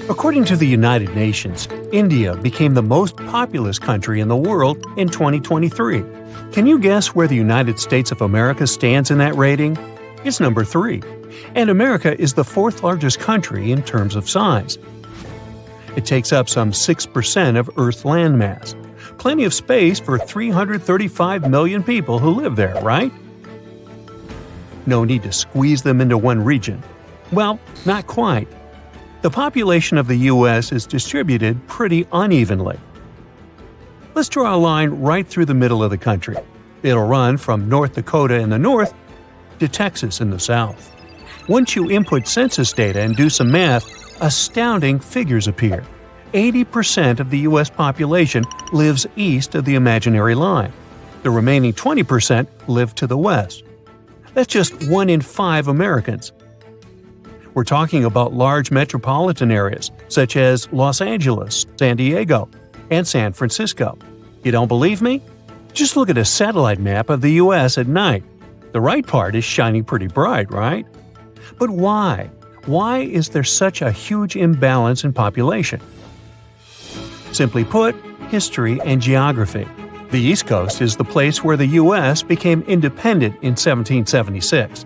According to the United Nations, India became the most populous country in the world in 2023. Can you guess where the United States of America stands in that rating? It's number 3. And America is the 4th largest country in terms of size. It takes up some 6% of Earth's landmass. Plenty of space for 335 million people who live there, right? No need to squeeze them into one region. Well, not quite. The population of the U.S. is distributed pretty unevenly. Let's draw a line right through the middle of the country. It'll run from North Dakota in the north to Texas in the south. Once you input census data and do some math, astounding figures appear. 80% of the U.S. population lives east of the imaginary line. The remaining 20% live to the west. That's just 1 in 5 Americans. We're talking about large metropolitan areas such as Los Angeles, San Diego, and San Francisco. You don't believe me? Just look at a satellite map of the U.S. at night. The right part is shining pretty bright, right? But why? Why is there such a huge imbalance in population? Simply put, history and geography. The East Coast is the place where the U.S. became independent in 1776.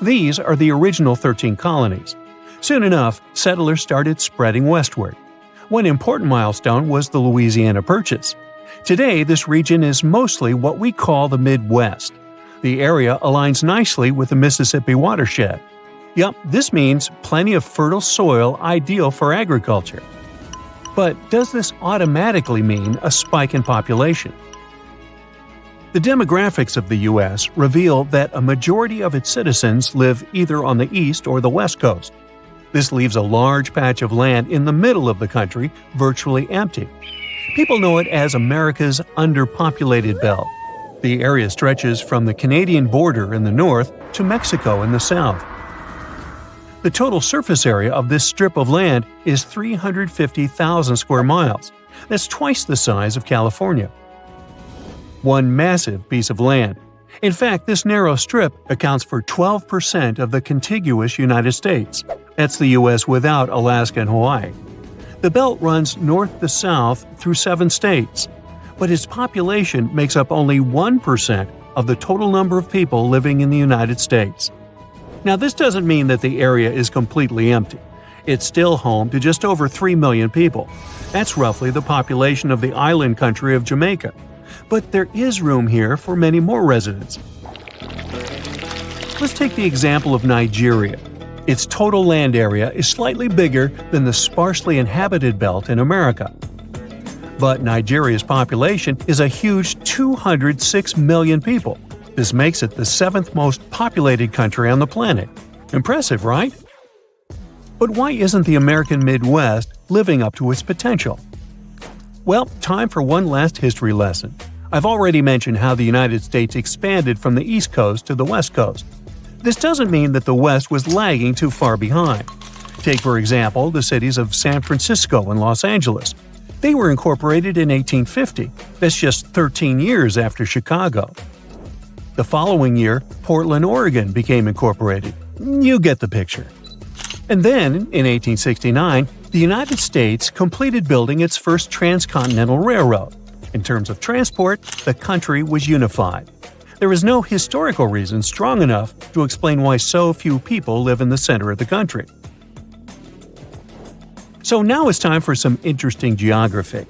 These are the original 13 colonies. Soon enough, settlers started spreading westward. One important milestone was the Louisiana Purchase. Today, this region is mostly what we call the Midwest. The area aligns nicely with the Mississippi watershed. Yup, this means plenty of fertile soil ideal for agriculture. But does this automatically mean a spike in population? The demographics of the U.S. reveal that a majority of its citizens live either on the east or the west coast. This leaves a large patch of land in the middle of the country virtually empty. People know it as America's underpopulated belt. The area stretches from the Canadian border in the north to Mexico in the south. The total surface area of this strip of land is 350,000 square miles. That's twice the size of California. One massive piece of land. In fact, this narrow strip accounts for 12% of the contiguous United States. That's the U.S. without Alaska and Hawaii. The belt runs north to south through 7 states, but its population makes up only 1% of the total number of people living in the United States. Now, this doesn't mean that the area is completely empty. It's still home to just over 3 million people. That's roughly the population of the island country of Jamaica. But there is room here for many more residents. Let's take the example of Nigeria. Its total land area is slightly bigger than the sparsely inhabited belt in America. But Nigeria's population is a huge 206 million people. This makes it the 7th most populated country on the planet. Impressive, right? But why isn't the American Midwest living up to its potential? Well, time for one last history lesson. I've already mentioned how the United States expanded from the East Coast to the West Coast. This doesn't mean that the West was lagging too far behind. Take, for example, the cities of San Francisco and Los Angeles. They were incorporated in 1850. That's just 13 years after Chicago. The following year, Portland, Oregon became incorporated. You get the picture. And then, in 1869, the United States completed building its first transcontinental railroad. In terms of transport, the country was unified. There is no historical reason strong enough to explain why so few people live in the center of the country. So now it's time for some interesting geography.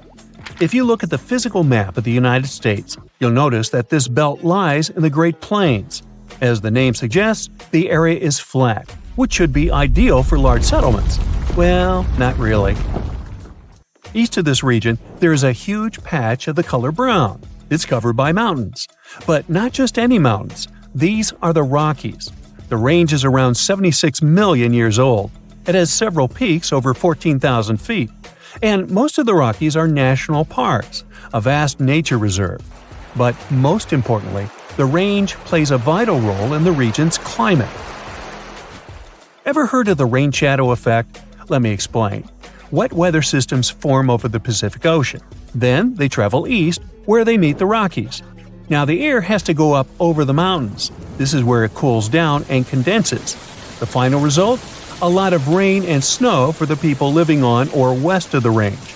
If you look at the physical map of the United States, you'll notice that this belt lies in the Great Plains. As the name suggests, the area is flat, which should be ideal for large settlements. Well, not really. East of this region, there is a huge patch of the color brown. It's covered by mountains. But not just any mountains. These are the Rockies. The range is around 76 million years old. It has several peaks over 14,000 feet. And most of the Rockies are national parks, a vast nature reserve. But most importantly, the range plays a vital role in the region's climate. Ever heard of the rain shadow effect? Let me explain. Wet weather systems form over the Pacific Ocean. Then they travel east, where they meet the Rockies. Now the air has to go up over the mountains. This is where it cools down and condenses. The final result? A lot of rain and snow for the people living on or west of the range,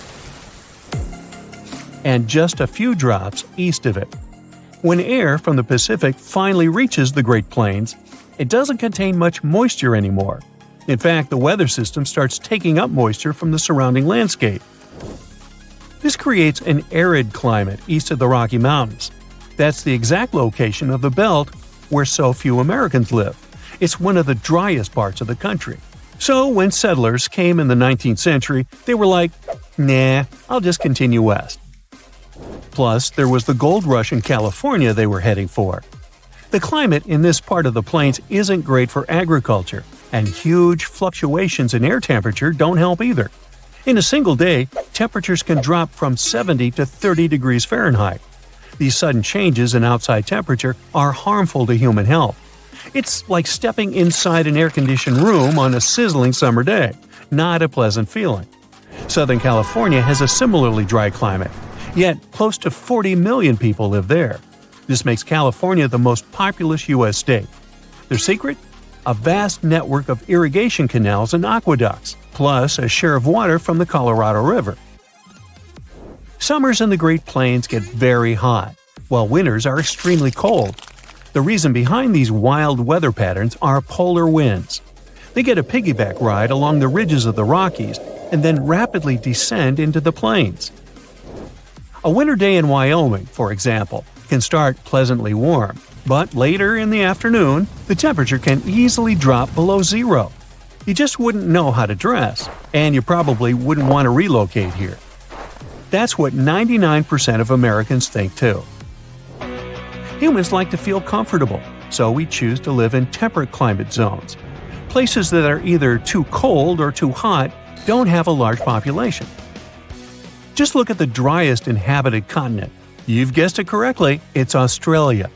and just a few drops east of it. When air from the Pacific finally reaches the Great Plains, it doesn't contain much moisture anymore. In fact, the weather system starts taking up moisture from the surrounding landscape. This creates an arid climate east of the Rocky Mountains. That's the exact location of the belt where so few Americans live. It's one of the driest parts of the country. So when settlers came in the 19th century, they were like, nah, I'll just continue west. Plus, there was the gold rush in California they were heading for. The climate in this part of the plains isn't great for agriculture, and huge fluctuations in air temperature don't help either. In a single day, temperatures can drop from 70 to 30 degrees Fahrenheit. These sudden changes in outside temperature are harmful to human health. It's like stepping inside an air-conditioned room on a sizzling summer day. Not a pleasant feeling. Southern California has a similarly dry climate, yet close to 40 million people live there. This makes California the most populous U.S. state. Their secret? A vast network of irrigation canals and aqueducts, plus a share of water from the Colorado River. Summers in the Great Plains get very hot, while winters are extremely cold. The reason behind these wild weather patterns are polar winds. They get a piggyback ride along the ridges of the Rockies and then rapidly descend into the plains. A winter day in Wyoming, for example, can start pleasantly warm, but later in the afternoon, the temperature can easily drop below zero. You just wouldn't know how to dress, and you probably wouldn't want to relocate here. That's what 99% of Americans think too. Humans like to feel comfortable, so we choose to live in temperate climate zones. Places that are either too cold or too hot don't have a large population. Just look at the driest inhabited continent. You've guessed it correctly, it's Australia.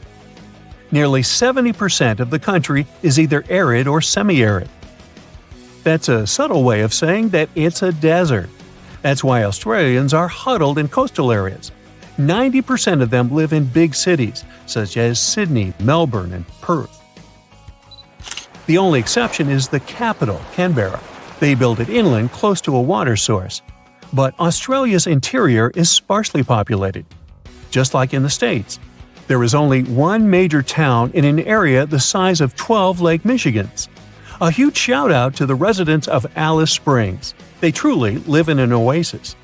Nearly 70% of the country is either arid or semi-arid. That's a subtle way of saying that it's a desert. That's why Australians are huddled in coastal areas. 90% of them live in big cities, such as Sydney, Melbourne, and Perth. The only exception is the capital, Canberra. They build it inland close to a water source. But Australia's interior is sparsely populated. Just like in the States, there is only one major town in an area the size of 12 Lake Michigans. A huge shout-out to the residents of Alice Springs. They truly live in an oasis.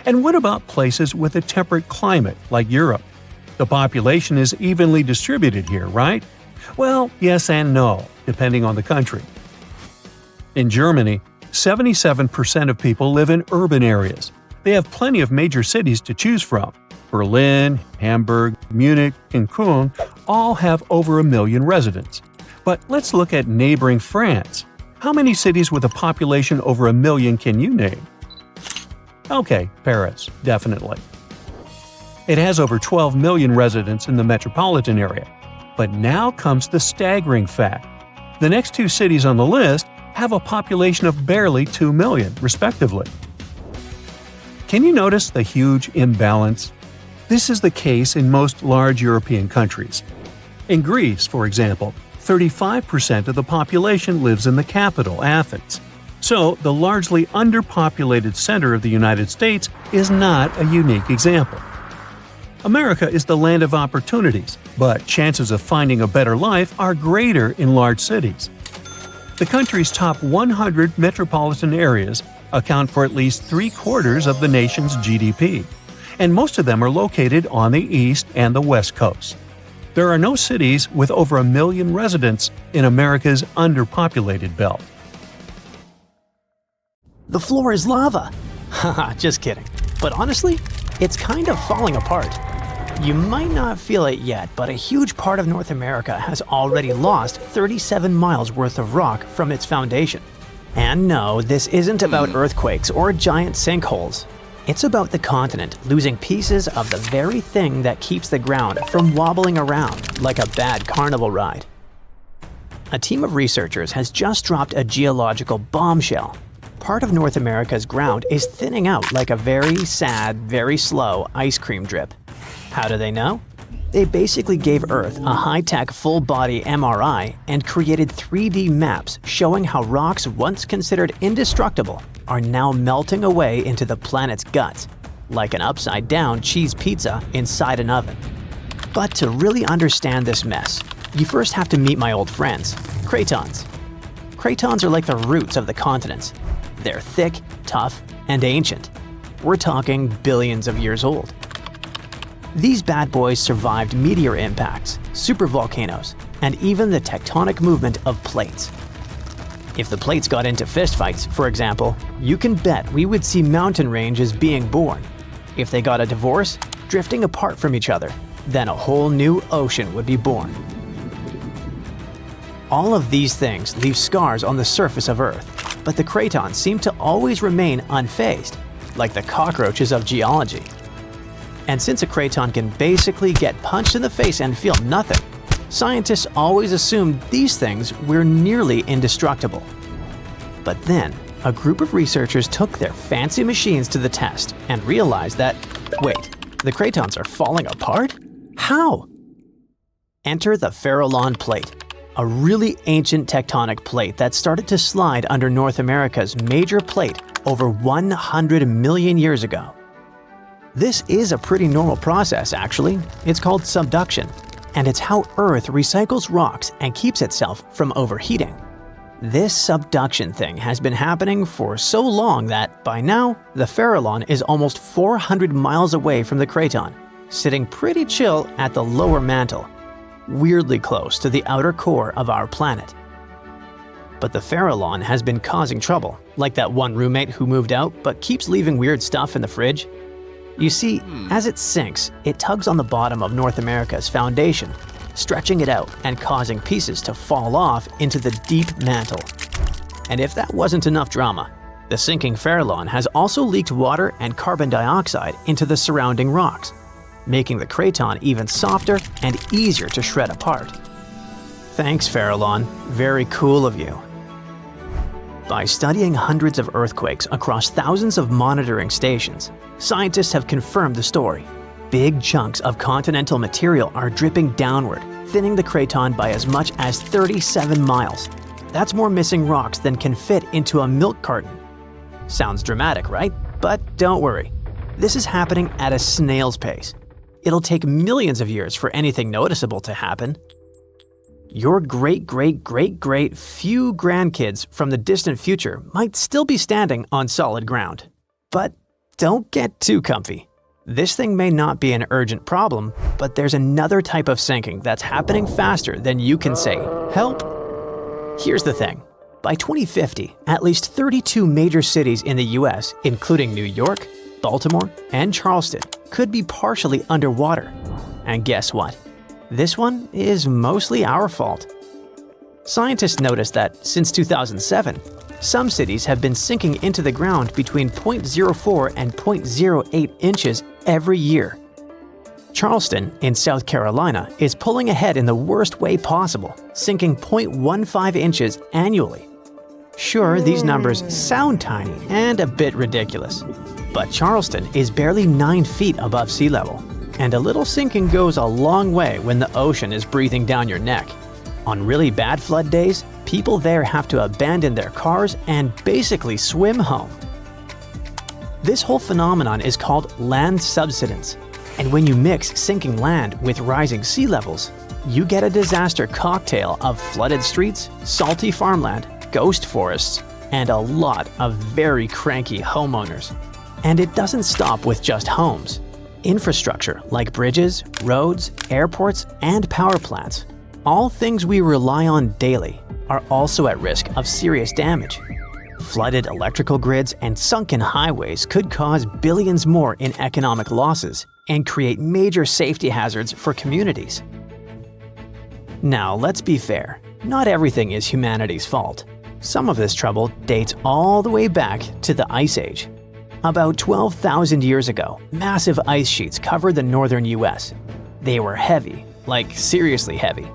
And what about places with a temperate climate, like Europe? The population is evenly distributed here, right? Well, yes and no, depending on the country. In Germany, 77% of people live in urban areas. They have plenty of major cities to choose from. Berlin, Hamburg, Munich, and Köln all have over 1 million residents. But let's look at neighboring France. How many cities with a population over 1 million can you name? Okay, Paris, definitely. It has over 12 million residents in the metropolitan area. But now comes the staggering fact. The next two cities on the list have a population of barely 2 million, respectively. Can you notice the huge imbalance? This is the case in most large European countries. In Greece, for example, 35% of the population lives in the capital, Athens. So, the largely underpopulated center of the United States is not a unique example. America is the land of opportunities, but chances of finding a better life are greater in large cities. The country's top 100 metropolitan areas account for at least 3/4 of the nation's GDP, and most of them are located on the east and the west coasts. There are no cities with over 1 million residents in America's underpopulated belt. The floor is lava. Haha, just kidding. But honestly, it's kind of falling apart. You might not feel it yet, but a huge part of North America has already lost 37 miles worth of rock from its foundation. And no, this isn't about earthquakes or giant sinkholes. It's about the continent losing pieces of the very thing that keeps the ground from wobbling around like a bad carnival ride. A team of researchers has just dropped a geological bombshell. Part of North America's ground is thinning out like a very sad, very slow ice cream drip. How do they know? They basically gave Earth a high-tech full-body MRI and created 3D maps showing how rocks once considered indestructible are now melting away into the planet's guts, like an upside-down cheese pizza inside an oven. But to really understand this mess, you first have to meet my old friends, cratons. Cratons are like the roots of the continents. They're thick, tough, and ancient. We're talking billions of years old. These bad boys survived meteor impacts, supervolcanoes, and even the tectonic movement of plates. If the plates got into fistfights, for example, you can bet we would see mountain ranges being born. If they got a divorce, drifting apart from each other, then a whole new ocean would be born. All of these things leave scars on the surface of Earth, but the cratons seem to always remain unfazed, like the cockroaches of geology. And since a craton can basically get punched in the face and feel nothing, scientists always assumed these things were nearly indestructible. But then, a group of researchers took their fancy machines to the test and realized that, wait, the cratons are falling apart? How? Enter the Farallon Plate, a really ancient tectonic plate that started to slide under North America's major plate over 100 million years ago. This is a pretty normal process, actually. It's called subduction, and it's how Earth recycles rocks and keeps itself from overheating. This subduction thing has been happening for so long that, by now, the Farallon is almost 400 miles away from the craton, sitting pretty chill at the lower mantle, weirdly close to the outer core of our planet. But the Farallon has been causing trouble, like that one roommate who moved out but keeps leaving weird stuff in the fridge. You see, as it sinks, it tugs on the bottom of North America's foundation, stretching it out and causing pieces to fall off into the deep mantle. And if that wasn't enough drama, the sinking Farallon has also leaked water and carbon dioxide into the surrounding rocks, making the craton even softer and easier to shred apart. Thanks, Farallon. Very cool of you. By studying hundreds of earthquakes across thousands of monitoring stations, scientists have confirmed the story. Big chunks of continental material are dripping downward, thinning the craton by as much as 37 miles. That's more missing rocks than can fit into a milk carton. Sounds dramatic, right? But don't worry. This is happening at a snail's pace. It'll take millions of years for anything noticeable to happen. Your great-great-great-great few grandkids from the distant future might still be standing on solid ground. But don't get too comfy. This thing may not be an urgent problem, but there's another type of sinking that's happening faster than you can say, "Help!" Here's the thing. By 2050, at least 32 major cities in the US, including New York, Baltimore, and Charleston, could be partially underwater. And guess what? This one is mostly our fault. Scientists noticed that since 2007, some cities have been sinking into the ground between 0.04 and 0.08 inches every year. Charleston, in South Carolina, is pulling ahead in the worst way possible, sinking 0.15 inches annually. Sure, these numbers sound tiny and a bit ridiculous, but Charleston is barely 9 feet above sea level. And a little sinking goes a long way when the ocean is breathing down your neck. On really bad flood days, people there have to abandon their cars and basically swim home. This whole phenomenon is called land subsidence. And when you mix sinking land with rising sea levels, you get a disaster cocktail of flooded streets, salty farmland, ghost forests, and a lot of very cranky homeowners. And it doesn't stop with just homes. Infrastructure like bridges, roads, airports, and power plants, all things we rely on daily, are also at risk of serious damage. Flooded electrical grids and sunken highways could cause billions more in economic losses and create major safety hazards for communities. Now, let's be fair. Not everything is humanity's fault. Some of this trouble dates all the way back to the Ice Age. About 12,000 years ago, massive ice sheets covered the northern US. They were heavy, like seriously heavy.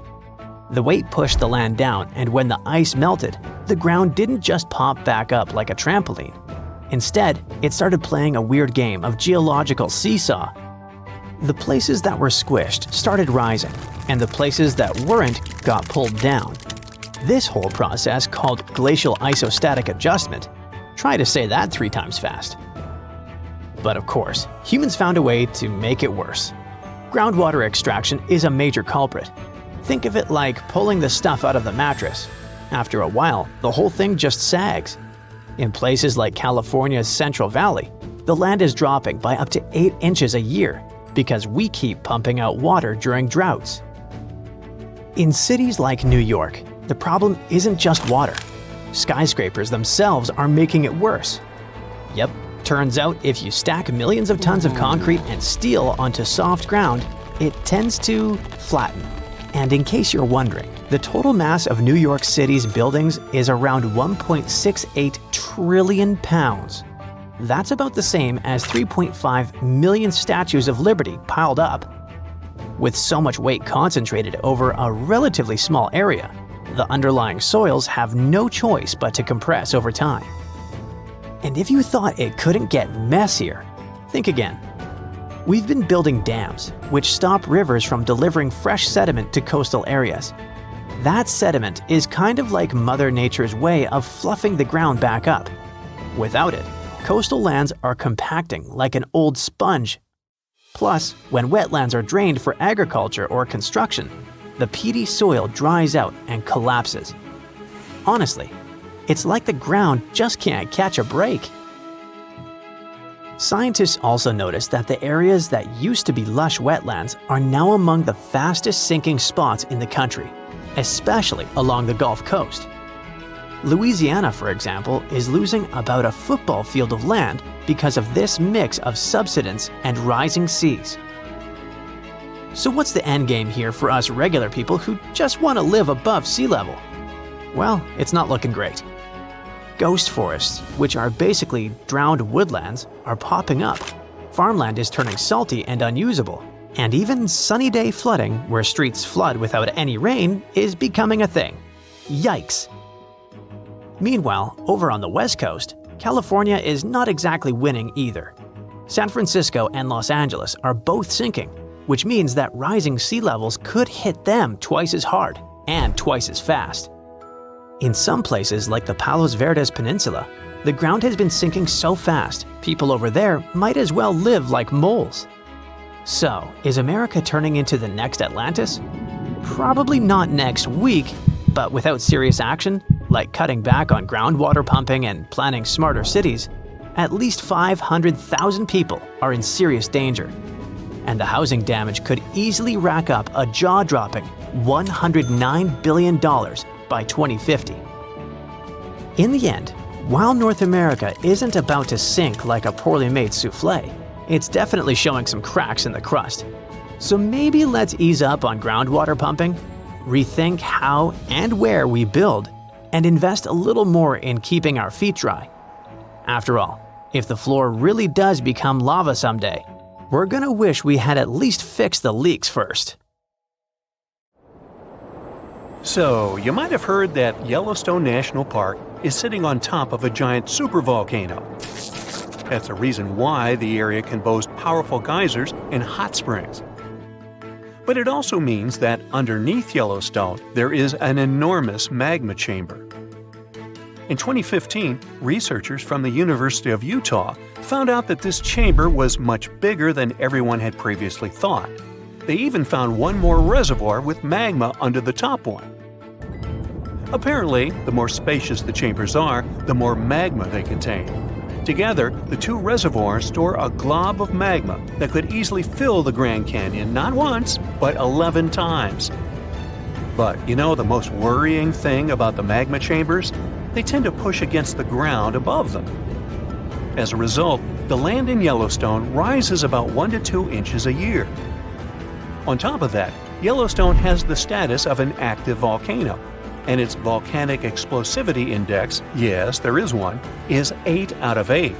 The weight pushed the land down, and when the ice melted, the ground didn't just pop back up like a trampoline. Instead, it started playing a weird game of geological seesaw. The places that were squished started rising, and the places that weren't got pulled down. This whole process, called glacial isostatic adjustment, try to say that 3 times fast. But of course, humans found a way to make it worse. Groundwater extraction is a major culprit. Think of it like pulling the stuff out of the mattress. After a while, the whole thing just sags. In places like California's Central Valley, the land is dropping by up to 8 inches a year because we keep pumping out water during droughts. In cities like New York, the problem isn't just water. Skyscrapers themselves are making it worse. Yep, turns out if you stack millions of tons of concrete and steel onto soft ground, it tends to flatten. And in case you're wondering, the total mass of New York City's buildings is around 1.68 trillion pounds. That's about the same as 3.5 million statues of liberty piled up. With so much weight concentrated over a relatively small area, the underlying soils have no choice but to compress over time. And if you thought it couldn't get messier, think again. We've been building dams, which stop rivers from delivering fresh sediment to coastal areas. That sediment is kind of like Mother Nature's way of fluffing the ground back up. Without it, coastal lands are compacting like an old sponge. Plus, when wetlands are drained for agriculture or construction, the peaty soil dries out and collapses. Honestly, it's like the ground just can't catch a break. Scientists also noticed that the areas that used to be lush wetlands are now among the fastest sinking spots in the country, especially along the Gulf Coast. Louisiana, for example, is losing about a football field of land because of this mix of subsidence and rising seas. So what's the endgame here for us regular people who just want to live above sea level? Well, it's not looking great. Ghost forests, which are basically drowned woodlands, are popping up. Farmland is turning salty and unusable. And even sunny day flooding, where streets flood without any rain, is becoming a thing. Yikes! Meanwhile, over on the West Coast, California is not exactly winning either. San Francisco and Los Angeles are both sinking, which means that rising sea levels could hit them twice as hard and twice as fast. In some places like the Palos Verdes Peninsula, the ground has been sinking so fast, people over there might as well live like moles. So, is America turning into the next Atlantis? Probably not next week, but without serious action, like cutting back on groundwater pumping and planning smarter cities, at least 500,000 people are in serious danger. And the housing damage could easily rack up a jaw-dropping $109 billion by 2050. In the end, while North America isn't about to sink like a poorly made souffle, it's definitely showing some cracks in the crust. So maybe let's ease up on groundwater pumping, rethink how and where we build, and invest a little more in keeping our feet dry. After all, if the floor really does become lava someday, we're gonna wish we had at least fixed the leaks first. So, you might have heard that Yellowstone National Park is sitting on top of a giant supervolcano. That's the reason why the area can boast powerful geysers and hot springs. But it also means that underneath Yellowstone, there is an enormous magma chamber. In 2015, researchers from the University of Utah found out that this chamber was much bigger than everyone had previously thought. They even found one more reservoir with magma under the top one. Apparently, the more spacious the chambers are, the more magma they contain. Together, the two reservoirs store a glob of magma that could easily fill the Grand Canyon not once, but 11 times. But you know the most worrying thing about the magma chambers? They tend to push against the ground above them. As a result, the land in Yellowstone rises about 1 to 2 inches a year. On top of that, Yellowstone has the status of an active volcano, and its volcanic explosivity index, yes, there is one, is 8 out of 8.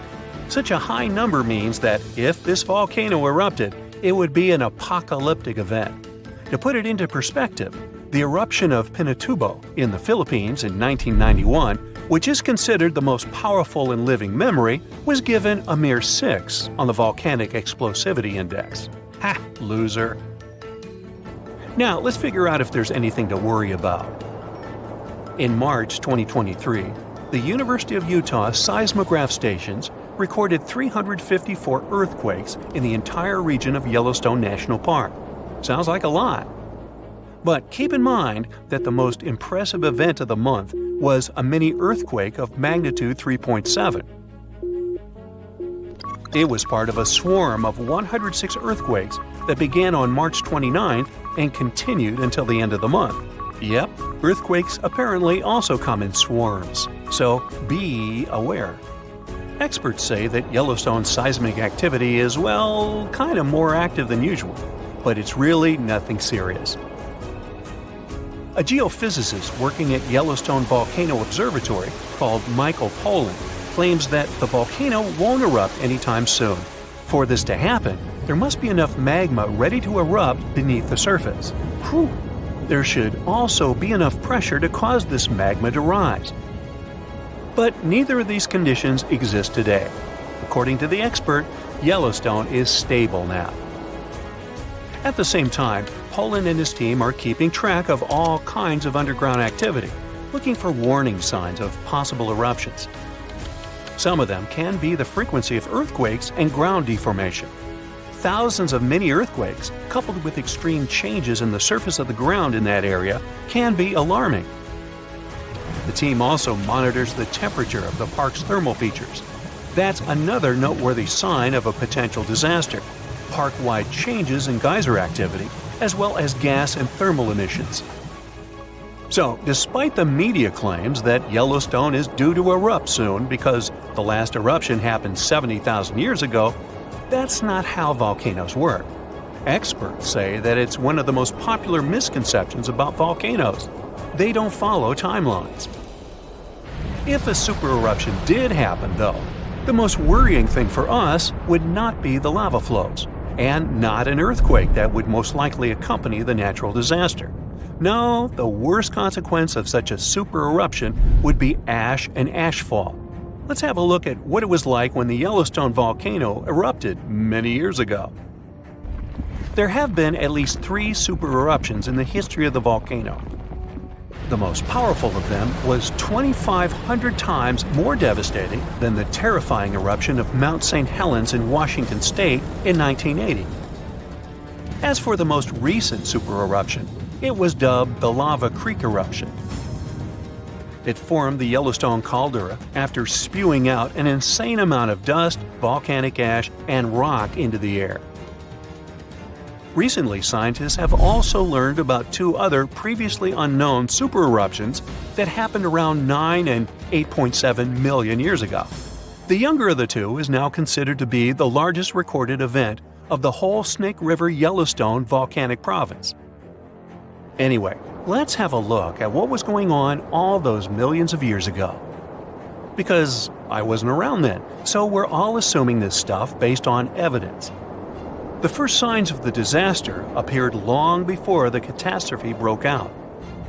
Such a high number means that if this volcano erupted, it would be an apocalyptic event. To put it into perspective, the eruption of Pinatubo in the Philippines in 1991, which is considered the most powerful in living memory, was given a mere 6 on the volcanic explosivity index. Ha! Loser. Now, let's figure out if there's anything to worry about. In March 2023, the University of Utah seismograph stations recorded 354 earthquakes in the entire region of Yellowstone National Park. Sounds like a lot. But keep in mind that the most impressive event of the month was a mini earthquake of magnitude 3.7. It was part of a swarm of 106 earthquakes that began on March 29th and continued until the end of the month. Yep, earthquakes apparently also come in swarms, so be aware. Experts say that Yellowstone's seismic activity is, well, kind of more active than usual, but it's really nothing serious. A geophysicist working at Yellowstone Volcano Observatory called Michael Pollan claims that the volcano won't erupt anytime soon. For this to happen, there must be enough magma ready to erupt beneath the surface. Whew. There should also be enough pressure to cause this magma to rise. But neither of these conditions exist today. According to the expert, Yellowstone is stable now. At the same time, Pollan and his team are keeping track of all kinds of underground activity, looking for warning signs of possible eruptions. Some of them can be the frequency of earthquakes and ground deformation. Thousands of mini earthquakes, coupled with extreme changes in the surface of the ground in that area, can be alarming. The team also monitors the temperature of the park's thermal features. That's another noteworthy sign of a potential disaster: park-wide changes in geyser activity, as well as gas and thermal emissions. So, despite the media claims that Yellowstone is due to erupt soon because the last eruption happened 70,000 years ago, that's not how volcanoes work. Experts say that it's one of the most popular misconceptions about volcanoes. They don't follow timelines. If a supereruption did happen, though, the most worrying thing for us would not be the lava flows, and not an earthquake that would most likely accompany the natural disaster. No, the worst consequence of such a supereruption would be ash and ashfall. Let's have a look at what it was like when the Yellowstone volcano erupted many years ago. There have been at least 3 supereruptions in the history of the volcano. The most powerful of them was 2,500 times more devastating than the terrifying eruption of Mount St. Helens in Washington state in 1980. As for the most recent supereruption, it was dubbed the Lava Creek eruption. It formed the Yellowstone caldera after spewing out an insane amount of dust, volcanic ash, and rock into the air. Recently, scientists have also learned about 2 other previously unknown supereruptions that happened around 9 and 8.7 million years ago. The younger of the 2 is now considered to be the largest recorded event of the whole Snake River Yellowstone volcanic province. Anyway, let's have a look at what was going on all those millions of years ago. Because I wasn't around then, so we're all assuming this stuff based on evidence. The first signs of the disaster appeared long before the catastrophe broke out.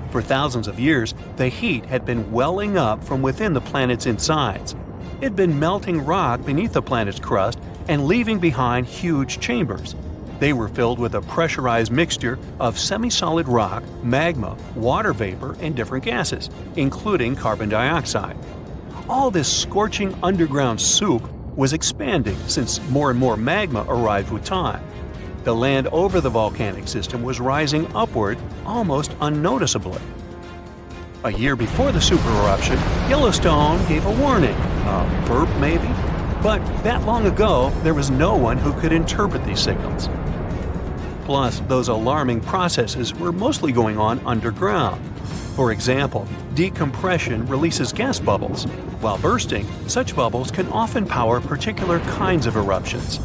For thousands of years, the heat had been welling up from within the planet's insides. It'd been melting rock beneath the planet's crust and leaving behind huge chambers. They were filled with a pressurized mixture of semi-solid rock, magma, water vapor, and different gases, including carbon dioxide. All this scorching underground soup was expanding since more and more magma arrived with time. The land over the volcanic system was rising upward almost unnoticeably. A year before the supereruption, Yellowstone gave a warning, a burp maybe, but that long ago there was no one who could interpret these signals. Plus, those alarming processes were mostly going on underground. For example, decompression releases gas bubbles. While bursting, such bubbles can often power particular kinds of eruptions.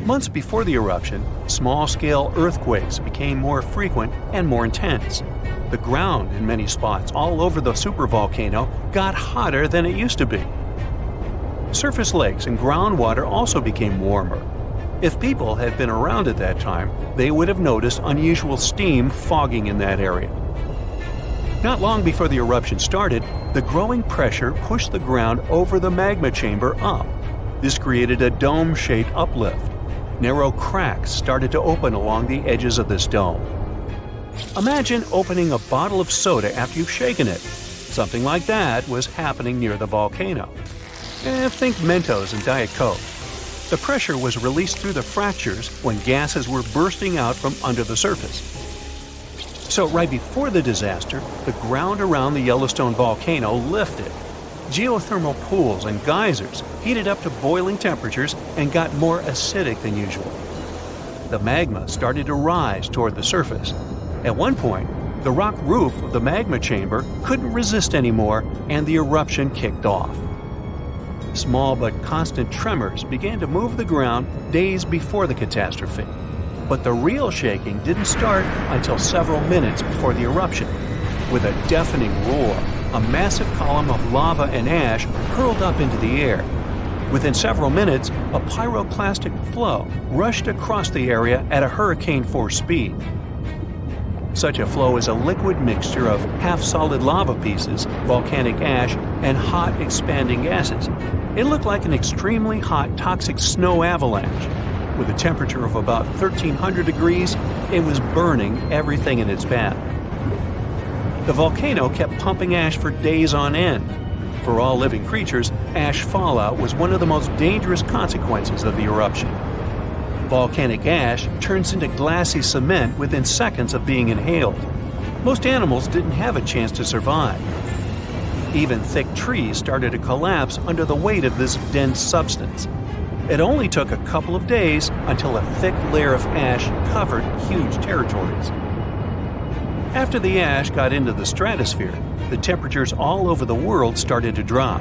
Months before the eruption, small-scale earthquakes became more frequent and more intense. The ground in many spots all over the supervolcano got hotter than it used to be. Surface lakes and groundwater also became warmer. If people had been around at that time, they would have noticed unusual steam fogging in that area. Not long before the eruption started, the growing pressure pushed the ground over the magma chamber up. This created a dome-shaped uplift. Narrow cracks started to open along the edges of this dome. Imagine opening a bottle of soda after you've shaken it. Something like that was happening near the volcano. Think Mentos and Diet Coke. The pressure was released through the fractures when gases were bursting out from under the surface. So right before the disaster, the ground around the Yellowstone volcano lifted. Geothermal pools and geysers heated up to boiling temperatures and got more acidic than usual. The magma started to rise toward the surface. At one point, the rock roof of the magma chamber couldn't resist anymore, and the eruption kicked off. Small but constant tremors began to move the ground days before the catastrophe. But the real shaking didn't start until several minutes before the eruption. With a deafening roar, a massive column of lava and ash hurled up into the air. Within several minutes, a pyroclastic flow rushed across the area at a hurricane-force speed. Such a flow is a liquid mixture of half-solid lava pieces, volcanic ash, and hot, expanding gases. It looked like an extremely hot, toxic snow avalanche. With a temperature of about 1,300 degrees, it was burning everything in its path. The volcano kept pumping ash for days on end. For all living creatures, ash fallout was one of the most dangerous consequences of the eruption. Volcanic ash turns into glassy cement within seconds of being inhaled. Most animals didn't have a chance to survive. Even thick trees started to collapse under the weight of this dense substance. It only took a couple of days until a thick layer of ash covered huge territories. After the ash got into the stratosphere, the temperatures all over the world started to drop.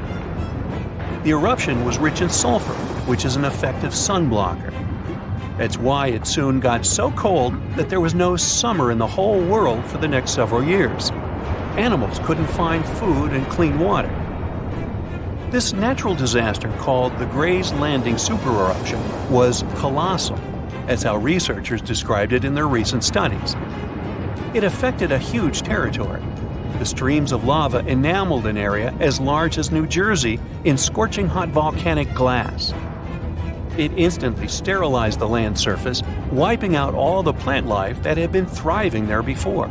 The eruption was rich in sulfur, which is an effective sunblocker. That's why it soon got so cold that there was no summer in the whole world for the next several years. Animals couldn't find food and clean water. This natural disaster, called the Gray's Landing supereruption, was colossal. That's how researchers described it in their recent studies. It affected a huge territory. The streams of lava enameled an area as large as New Jersey in scorching hot volcanic glass. It instantly sterilized the land surface, wiping out all the plant life that had been thriving there before.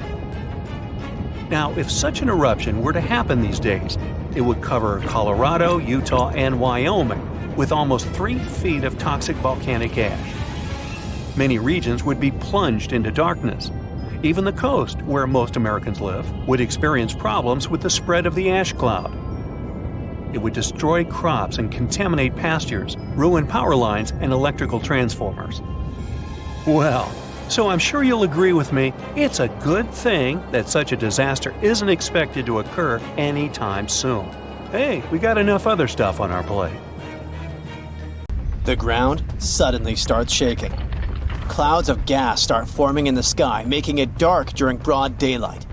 Now, if such an eruption were to happen these days, it would cover Colorado, Utah, and Wyoming with almost 3 feet of toxic volcanic ash. Many regions would be plunged into darkness. Even the coast, where most Americans live, would experience problems with the spread of the ash cloud. It would destroy crops and contaminate pastures, ruin power lines and electrical transformers. Well, so I'm sure you'll agree with me, it's a good thing that such a disaster isn't expected to occur anytime soon. Hey, we got enough other stuff on our plate. The ground suddenly starts shaking. Clouds of gas start forming in the sky, making it dark during broad daylight.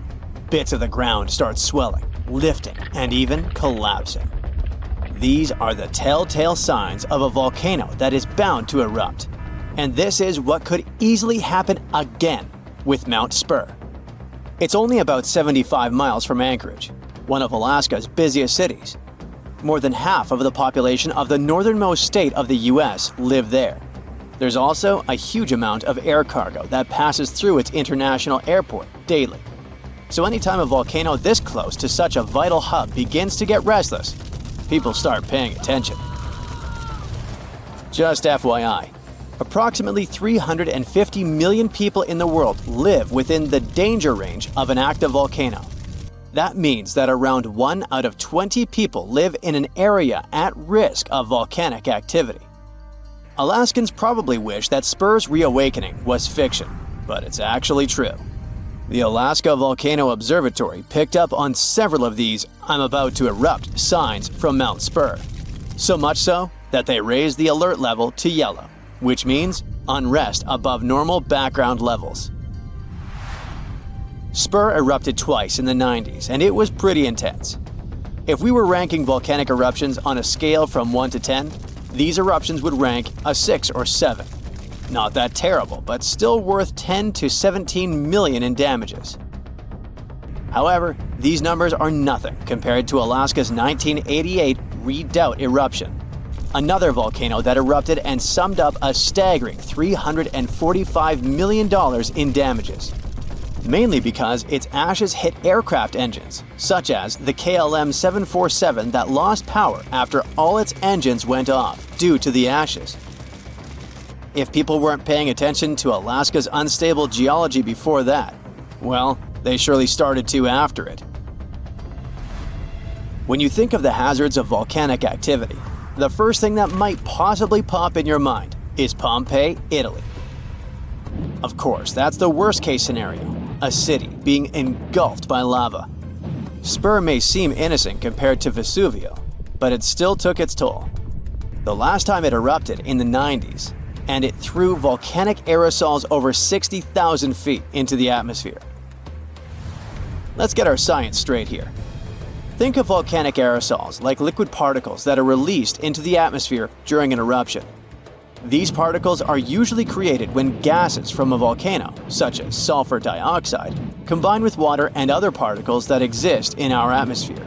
Bits of the ground start swelling, lifting, and even collapsing. These are the telltale signs of a volcano that is bound to erupt. And this is what could easily happen again with Mount Spur. It's only about 75 miles from Anchorage, one of Alaska's busiest cities. More than half of the population of the northernmost state of the US live there. There's also a huge amount of air cargo that passes through its international airport daily. So anytime a volcano this close to such a vital hub begins to get restless, people start paying attention. Just FYI, approximately 350 million people in the world live within the danger range of an active volcano. That means that around 1 out of 20 people live in an area at risk of volcanic activity. Alaskans probably wish that Spur's reawakening was fiction, but it's actually true. The Alaska Volcano Observatory picked up on several of these "I'm about to erupt" signs from Mount Spur. So much so that they raised the alert level to yellow, which means unrest above normal background levels. Spur erupted twice in the 90s, and it was pretty intense. If we were ranking volcanic eruptions on a scale from 1 to 10, these eruptions would rank a 6 or 7. Not that terrible, but still worth 10 to 17 million in damages. However, these numbers are nothing compared to Alaska's 1988 Redoubt eruption. another volcano that erupted and summed up a staggering $345 million in damages. Mainly because its ashes hit aircraft engines, such as the KLM 747 that lost power after all its engines went off due to the ashes. If people weren't paying attention to Alaska's unstable geology before that, well, they surely started to after it. When you think of the hazards of volcanic activity, the first thing that might possibly pop in your mind is Pompeii, Italy. Of course, that's the worst-case scenario, a city being engulfed by lava. Spur may seem innocent compared to Vesuvio, but it still took its toll. The last time it erupted in the 90s, and it threw volcanic aerosols over 60,000 feet into the atmosphere. Let's get our science straight here. Think of volcanic aerosols like liquid particles that are released into the atmosphere during an eruption. These particles are usually created when gases from a volcano, such as sulfur dioxide, combine with water and other particles that exist in our atmosphere.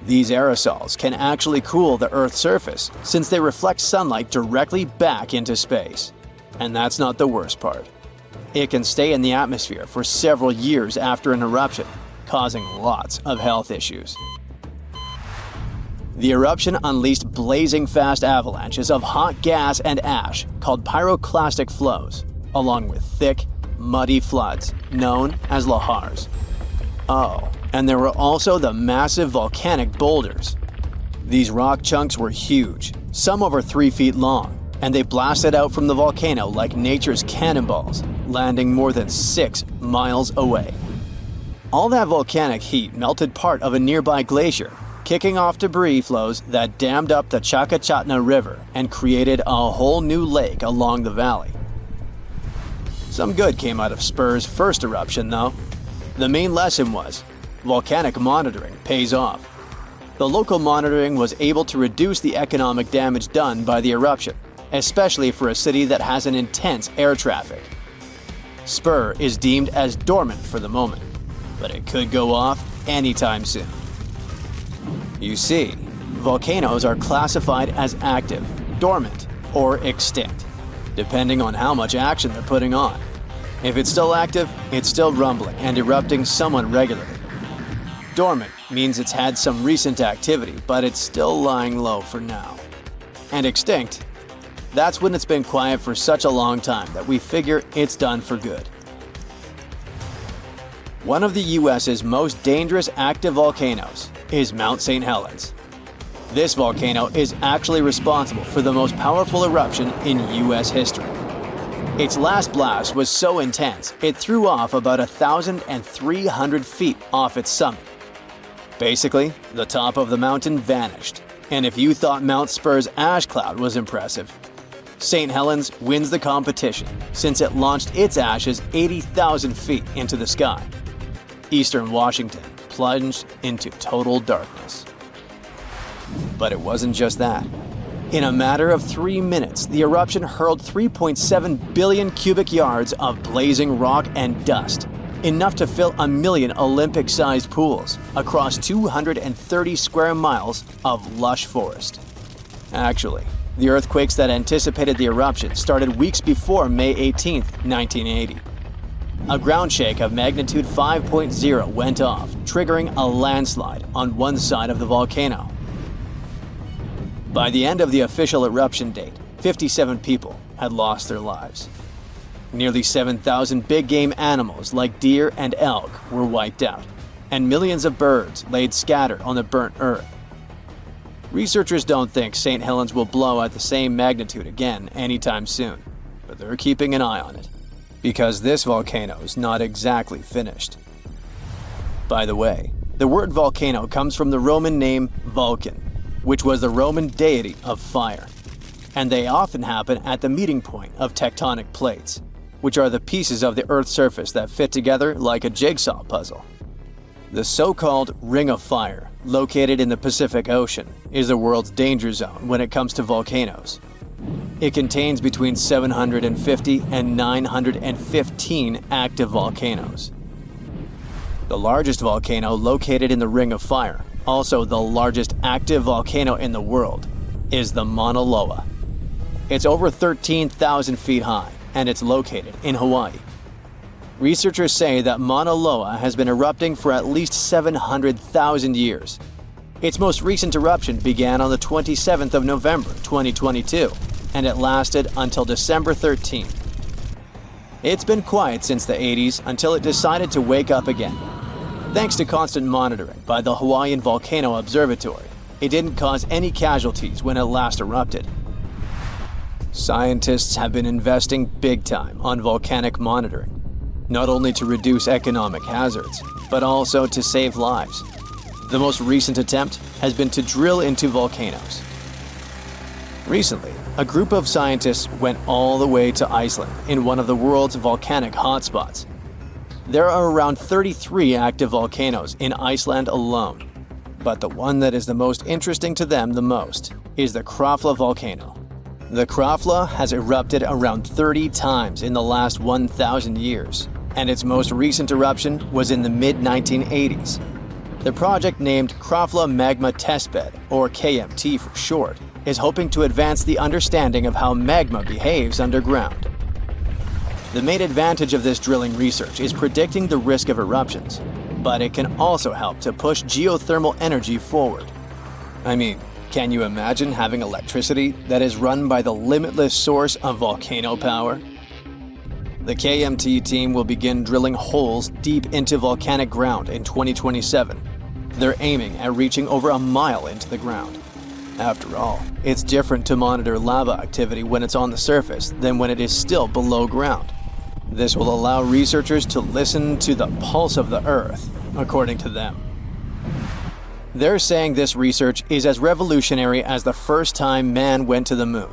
These aerosols can actually cool the Earth's surface since they reflect sunlight directly back into space. And that's not the worst part. It can stay in the atmosphere for several years after an eruption, causing lots of health issues. The eruption unleashed blazing fast avalanches of hot gas and ash called pyroclastic flows, along with thick, muddy floods known as lahars. Oh, and there were also the massive volcanic boulders. These rock chunks were huge, some over 3 feet long, and they blasted out from the volcano like nature's cannonballs, landing more than 6 miles away. All that volcanic heat melted part of a nearby glacier, kicking off debris flows that dammed up the Chakachatna River and created a whole new lake along the valley. Some good came out of Spur's first eruption, though. The main lesson was, volcanic monitoring pays off. The local monitoring was able to reduce the economic damage done by the eruption, especially for a city that has an intense air traffic. Spur is deemed as dormant for the moment, but it could go off anytime soon. You see, volcanoes are classified as active, dormant, or extinct, depending on how much action they're putting on. If it's still active, it's still rumbling and erupting somewhat regularly. Dormant means it's had some recent activity, but it's still lying low for now. And extinct, that's when it's been quiet for such a long time that we figure it's done for good. One of the US's most dangerous active volcanoes is Mount St. Helens. This volcano is actually responsible for the most powerful eruption in US history. Its last blast was so intense, it threw off about 1,300 feet off its summit. Basically, the top of the mountain vanished, and if you thought Mount Spur's ash cloud was impressive, St. Helens wins the competition since it launched its ashes 80,000 feet into the sky. Eastern Washington plunged into total darkness. But it wasn't just that. In a matter of 3 minutes, the eruption hurled 3.7 billion cubic yards of blazing rock and dust, enough to fill 1 million Olympic-sized pools across 230 square miles of lush forest. Actually, the earthquakes that anticipated the eruption started weeks before May 18, 1980. A ground shake of magnitude 5.0 went off, triggering a landslide on one side of the volcano. By the end of the official eruption date, 57 people had lost their lives. Nearly 7,000 big-game animals like deer and elk were wiped out, and millions of birds laid scattered on the burnt earth. Researchers don't think St. Helens will blow at the same magnitude again anytime soon, but they're keeping an eye on it, because this volcano is not exactly finished. By the way, the word volcano comes from the Roman name Vulcan, which was the Roman deity of fire, and they often happen at the meeting point of tectonic plates, which are the pieces of the Earth's surface that fit together like a jigsaw puzzle. The so-called Ring of Fire, located in the Pacific Ocean, is the world's danger zone when it comes to volcanoes. It contains between 750 and 915 active volcanoes. The largest volcano located in the Ring of Fire, also the largest active volcano in the world, is the Mauna Loa. It's over 13,000 feet high, and it's located in Hawaii. Researchers say that Mauna Loa has been erupting for at least 700,000 years. Its most recent eruption began on the 27th of November 2022, and it lasted until December 13th. It's been quiet since the 80s until it decided to wake up again. Thanks to constant monitoring by the Hawaiian Volcano Observatory, it didn't cause any casualties when it last erupted. Scientists have been investing big time on volcanic monitoring, not only to reduce economic hazards, but also to save lives. The most recent attempt has been to drill into volcanoes. Recently, a group of scientists went all the way to Iceland in one of the world's volcanic hotspots. There are around 33 active volcanoes in Iceland alone, but the one that is the most interesting to them the most is the Krafla volcano. The Krafla has erupted around 30 times in the last 1,000 years, and its most recent eruption was in the mid-1980s. The project named Krafla Magma Testbed, or KMT for short, is hoping to advance the understanding of how magma behaves underground. The main advantage of this drilling research is predicting the risk of eruptions, but it can also help to push geothermal energy forward. I mean, can you imagine having electricity that is run by the limitless source of volcano power? The KMT team will begin drilling holes deep into volcanic ground in 2027. They're aiming at reaching over a mile into the ground. After all, it's different to monitor lava activity when it's on the surface than when it is still below ground. This will allow researchers to listen to the pulse of the Earth, according to them. They're saying this research is as revolutionary as the first time man went to the moon.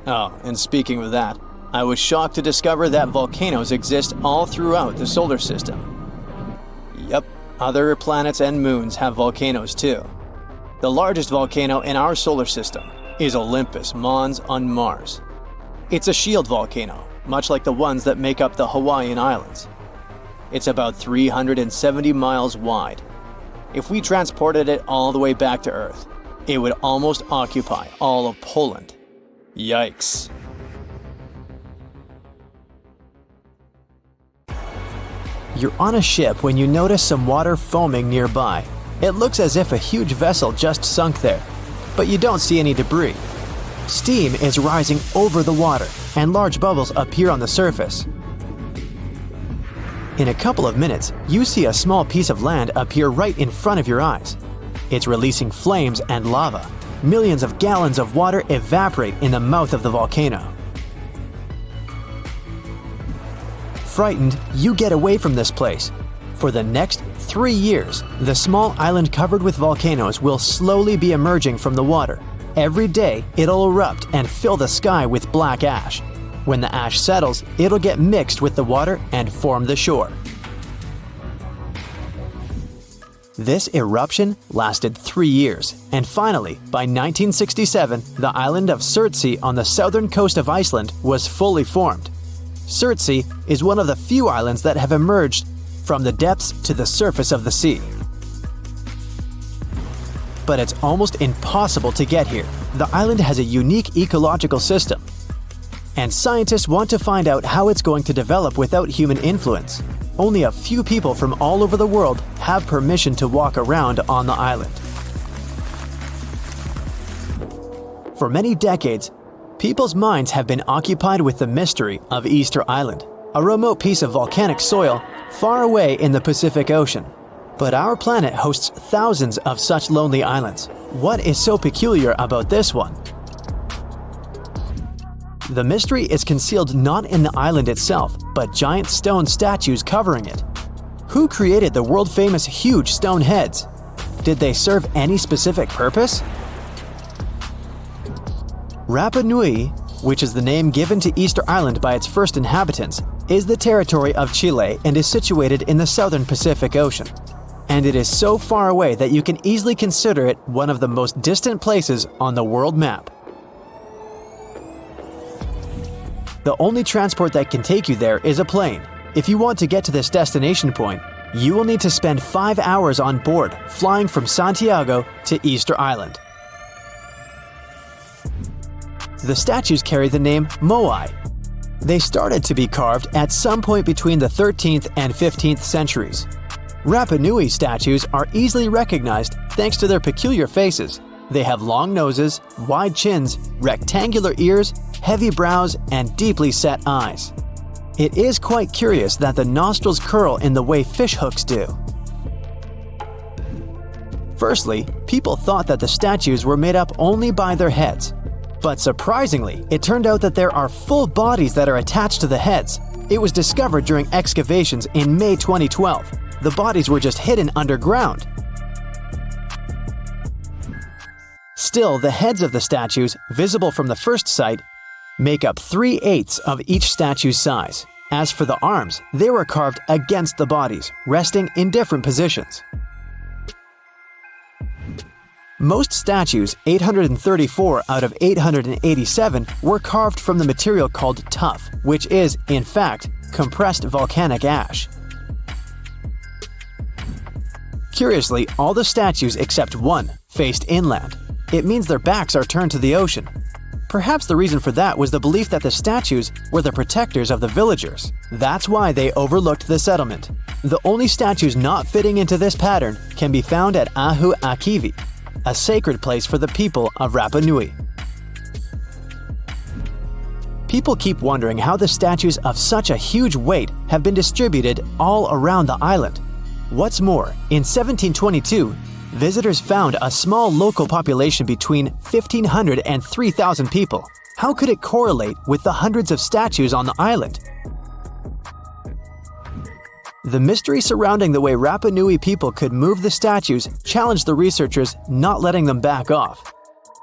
Oh, and speaking of that, I was shocked to discover that volcanoes exist all throughout the solar system. Yep, other planets and moons have volcanoes too. The largest volcano in our solar system is Olympus Mons on Mars. It's a shield volcano, much like the ones that make up the Hawaiian Islands. It's about 370 miles wide. If we transported it all the way back to Earth, it would almost occupy all of Poland. Yikes. You're on a ship when you notice some water foaming nearby. It looks as if a huge vessel just sunk there, but you don't see any debris. Steam is rising over the water, and large bubbles appear on the surface. In a couple of minutes, you see a small piece of land appear right in front of your eyes. It's releasing flames and lava. Millions of gallons of water evaporate in the mouth of the volcano. Frightened, you get away from this place. For the next 3 years, the small island covered with volcanoes will slowly be emerging from the water. Every day, it'll erupt and fill the sky with black ash. When the ash settles, it'll get mixed with the water and form the shore. This eruption lasted 3 years, and finally, by 1967, the island of Surtsey on the southern coast of Iceland was fully formed. Surtsey is one of the few islands that have emerged from the depths to the surface of the sea. But it's almost impossible to get here. The island has a unique ecological system, and scientists want to find out how it's going to develop without human influence. Only a few people from all over the world have permission to walk around on the island. For many decades, people's minds have been occupied with the mystery of Easter Island, a remote piece of volcanic soil far away in the Pacific Ocean. But our planet hosts thousands of such lonely islands. What is so peculiar about this one? The mystery is concealed not in the island itself, but giant stone statues covering it. Who created the world-famous huge stone heads? Did they serve any specific purpose? Rapa Nui, which is the name given to Easter Island by its first inhabitants, is the territory of Chile and is situated in the southern Pacific Ocean. And it is so far away that you can easily consider it one of the most distant places on the world map. The only transport that can take you there is a plane. If you want to get to this destination point, you will need to spend 5 hours on board, flying from Santiago to Easter Island. The statues carry the name Moai. They started to be carved at some point between the 13th and 15th centuries. Rapa Nui statues are easily recognized thanks to their peculiar faces. They have long noses, wide chins, rectangular ears, heavy brows, and deeply set eyes. It is quite curious that the nostrils curl in the way fish hooks do. Firstly, people thought that the statues were made up only by their heads. But surprisingly, it turned out that there are full bodies that are attached to the heads. It was discovered during excavations in May 2012. The bodies were just hidden underground. Still, the heads of the statues, visible from the first site, make up 3/8 of each statue's size. As for the arms, they were carved against the bodies, resting in different positions. Most statues, 834 out of 887, were carved from the material called tuff, which is, in fact, compressed volcanic ash. Curiously, all the statues except one faced inland. It means their backs are turned to the ocean. Perhaps the reason for that was the belief that the statues were the protectors of the villagers. That's why they overlooked the settlement. The only statues not fitting into this pattern can be found at Ahu Akivi, a sacred place for the people of Rapa Nui. People keep wondering how the statues of such a huge weight have been distributed all around the island. What's more, in 1722, visitors found a small local population between 1,500 and 3,000 people. How could it correlate with the hundreds of statues on the island? The mystery surrounding the way Rapa Nui people could move the statues challenged the researchers, not letting them back off.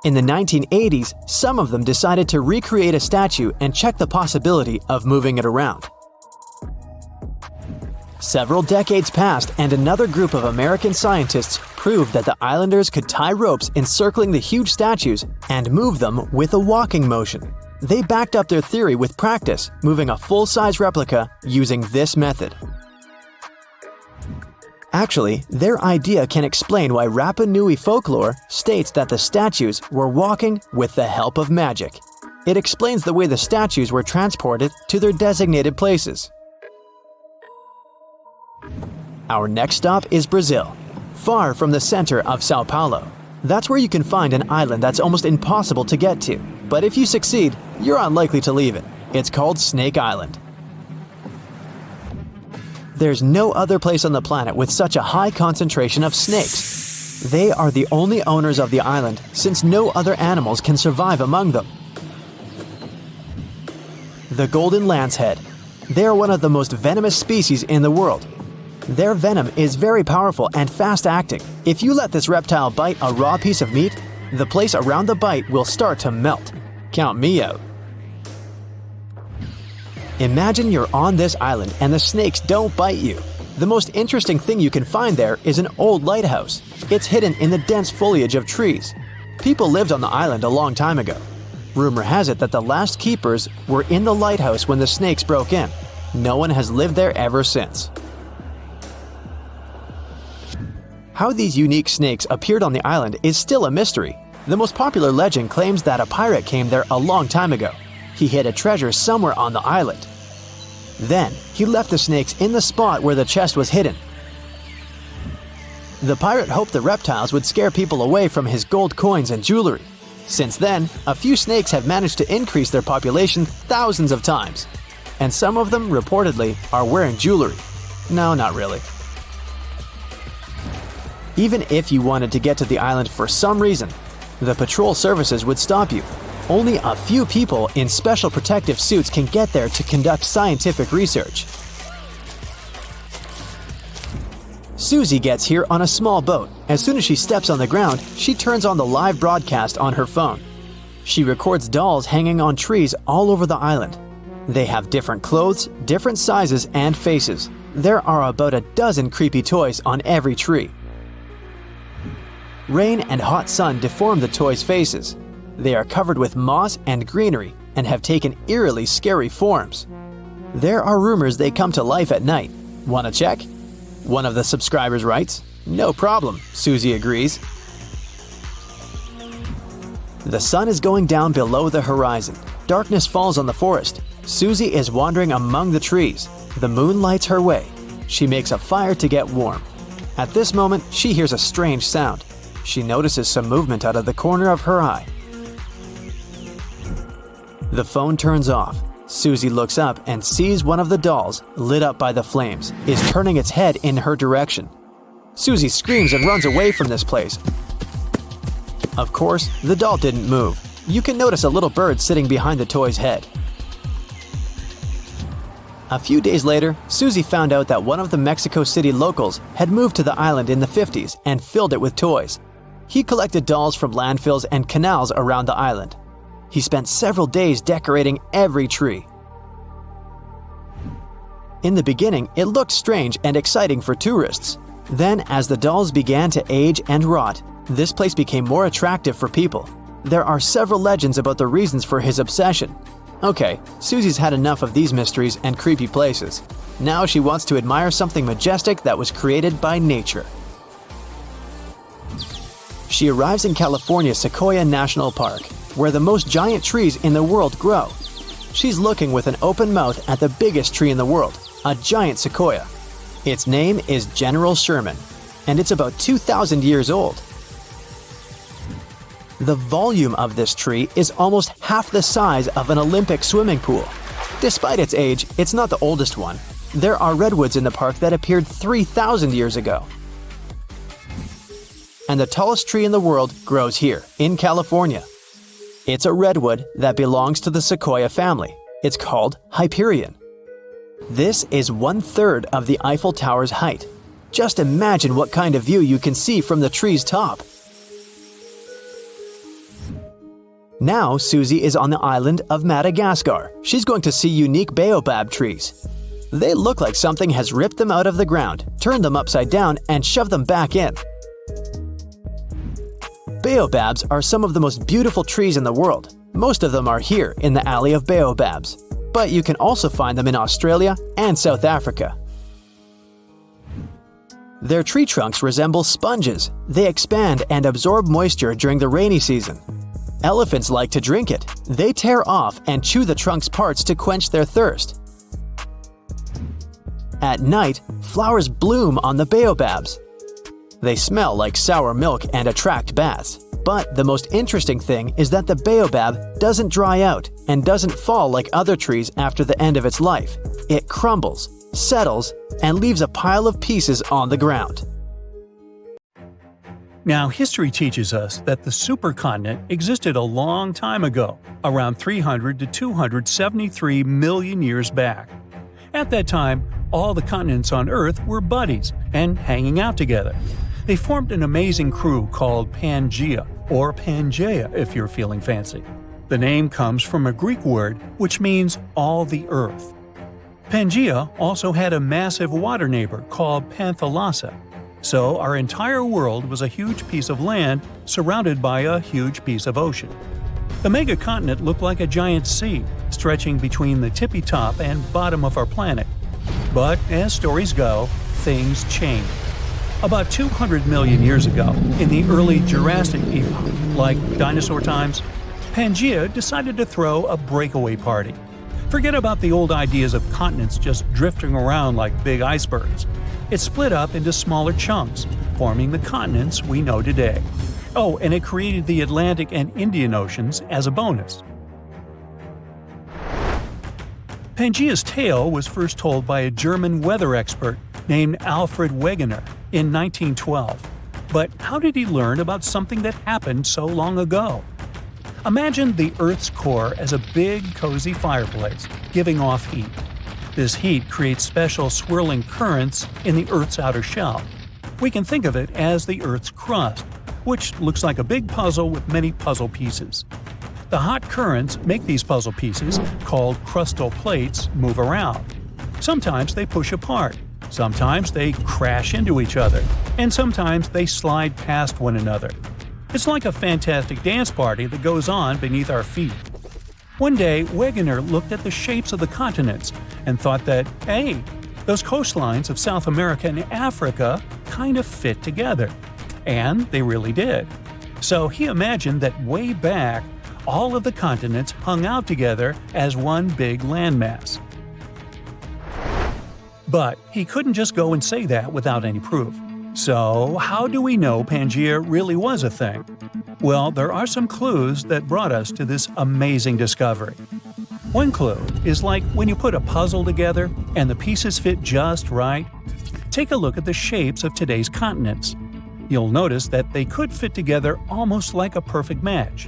In the 1980s, some of them decided to recreate a statue and check the possibility of moving it around. Several decades passed, and another group of American scientists proved that the islanders could tie ropes encircling the huge statues and move them with a walking motion. They backed up their theory with practice, moving a full-size replica using this method. Actually, their idea can explain why Rapa Nui folklore states that the statues were walking with the help of magic. It explains the way the statues were transported to their designated places. Our next stop is Brazil, far from the center of Sao Paulo. That's where you can find an island that's almost impossible to get to, but if you succeed, you're unlikely to leave it. It's called Snake Island. There's no other place on the planet with such a high concentration of snakes. They are the only owners of the island, since no other animals can survive among them. The golden lancehead. They are one of the most venomous species in the world. Their venom is very powerful and fast-acting. If you let this reptile bite a raw piece of meat, the place around the bite will start to melt. Count me out. Imagine you're on this island and the snakes don't bite you. The most interesting thing you can find there is an old lighthouse. It's hidden in the dense foliage of trees. People lived on the island a long time ago. Rumor has it that the last keepers were in the lighthouse when the snakes broke in. No one has lived there ever since. How these unique snakes appeared on the island is still a mystery. The most popular legend claims that a pirate came there a long time ago. He hid a treasure somewhere on the island. Then, he left the snakes in the spot where the chest was hidden. The pirate hoped the reptiles would scare people away from his gold coins and jewelry. Since then, a few snakes have managed to increase their population thousands of times. And some of them, reportedly, are wearing jewelry. No, not really. Even if you wanted to get to the island for some reason, the patrol services would stop you. Only a few people in special protective suits can get there to conduct scientific research. Susie gets here on a small boat. As soon as she steps on the ground, she turns on the live broadcast on her phone. She records dolls hanging on trees all over the island. They have different clothes, different sizes, and faces. There are about a dozen creepy toys on every tree. Rain and hot sun deform the toys' faces. They are covered with moss and greenery and have taken eerily scary forms. There are rumors they come to life at night. Wanna check? One of the subscribers writes, "No problem," Susie agrees. The sun is going down below the horizon. Darkness falls on the forest. Susie is wandering among the trees. The moon lights her way. She makes a fire to get warm. At this moment, she hears a strange sound. She notices some movement out of the corner of her eye. The phone turns off. Susie looks up and sees one of the dolls, lit up by the flames, is turning its head in her direction. Susie screams and runs away from this place. Of course, the doll didn't move. You can notice a little bird sitting behind the toy's head. A few days later, Susie found out that one of the Mexico City locals had moved to the island in the 50s and filled it with toys. He collected dolls from landfills and canals around the island. He spent several days decorating every tree. In the beginning, it looked strange and exciting for tourists. Then, as the dolls began to age and rot, this place became more attractive for people. There are several legends about the reasons for his obsession. Okay, Susie's had enough of these mysteries and creepy places. Now she wants to admire something majestic that was created by nature. She arrives in California's Sequoia National Park, where the most giant trees in the world grow. She's looking with an open mouth at the biggest tree in the world, a giant sequoia. Its name is General Sherman, and it's about 2,000 years old. The volume of this tree is almost half the size of an Olympic swimming pool. Despite its age, it's not the oldest one. There are redwoods in the park that appeared 3,000 years ago. And the tallest tree in the world grows here, in California. It's a redwood that belongs to the sequoia family. It's called Hyperion. This is 1/3 of the Eiffel Tower's height. Just imagine what kind of view you can see from the tree's top. Now Susie is on the island of Madagascar. She's going to see unique baobab trees. They look like something has ripped them out of the ground, turned them upside down, and shoved them back in. Baobabs are some of the most beautiful trees in the world. Most of them are here in the Alley of Baobabs, but you can also find them in Australia and South Africa. Their tree trunks resemble sponges. They expand and absorb moisture during the rainy season. Elephants like to drink it. They tear off and chew the trunk's parts to quench their thirst. At night, flowers bloom on the baobabs. They smell like sour milk and attract bats. But the most interesting thing is that the baobab doesn't dry out and doesn't fall like other trees after the end of its life. It crumbles, settles, and leaves a pile of pieces on the ground. Now, history teaches us that the supercontinent existed a long time ago, around 300 to 273 million years back. At that time, all the continents on Earth were buddies and hanging out together. They formed an amazing crew called Pangaea, or Pangaea if you're feeling fancy. The name comes from a Greek word which means all the earth. Pangaea also had a massive water neighbor called Panthalassa. So our entire world was a huge piece of land surrounded by a huge piece of ocean. The megacontinent looked like a giant sea, stretching between the tippy top and bottom of our planet. But as stories go, things changed. About 200 million years ago, in the early Jurassic epoch, like dinosaur times, Pangaea decided to throw a breakaway party. Forget about the old ideas of continents just drifting around like big icebergs. It split up into smaller chunks, forming the continents we know today. Oh, and it created the Atlantic and Indian Oceans as a bonus. Pangaea's tale was first told by a German weather expert named Alfred Wegener in 1912. But how did he learn about something that happened so long ago? Imagine the Earth's core as a big, cozy fireplace, giving off heat. This heat creates special swirling currents in the Earth's outer shell. We can think of it as the Earth's crust, which looks like a big puzzle with many puzzle pieces. The hot currents make these puzzle pieces, called crustal plates, move around. Sometimes they push apart, sometimes they crash into each other, and sometimes they slide past one another. It's like a fantastic dance party that goes on beneath our feet. One day, Wegener looked at the shapes of the continents and thought that, hey, those coastlines of South America and Africa kind of fit together. And they really did. So he imagined that way back, all of the continents hung out together as one big landmass. But he couldn't just go and say that without any proof. So, how do we know Pangaea really was a thing? Well, there are some clues that brought us to this amazing discovery. One clue is like when you put a puzzle together and the pieces fit just right. Take a look at the shapes of today's continents. You'll notice that they could fit together almost like a perfect match.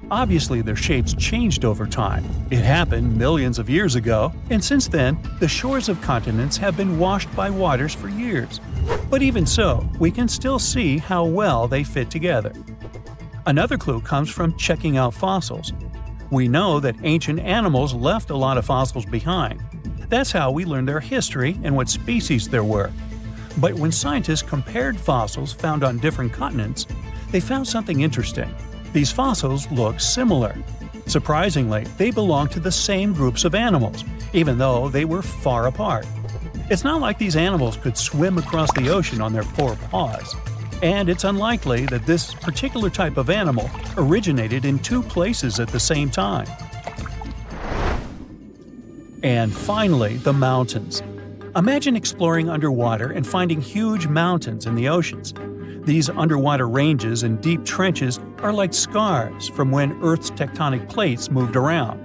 Obviously, their shapes changed over time. It happened millions of years ago, and since then, the shores of continents have been washed by waters for years. But even so, we can still see how well they fit together. Another clue comes from checking out fossils. We know that ancient animals left a lot of fossils behind. That's how we learned their history and what species there were. But when scientists compared fossils found on different continents, they found something interesting. These fossils look similar. Surprisingly, they belong to the same groups of animals, even though they were far apart. It's not like these animals could swim across the ocean on their four paws. And it's unlikely that this particular type of animal originated in two places at the same time. And finally, the mountains. Imagine exploring underwater and finding huge mountains in the oceans. These underwater ranges and deep trenches are like scars from when Earth's tectonic plates moved around.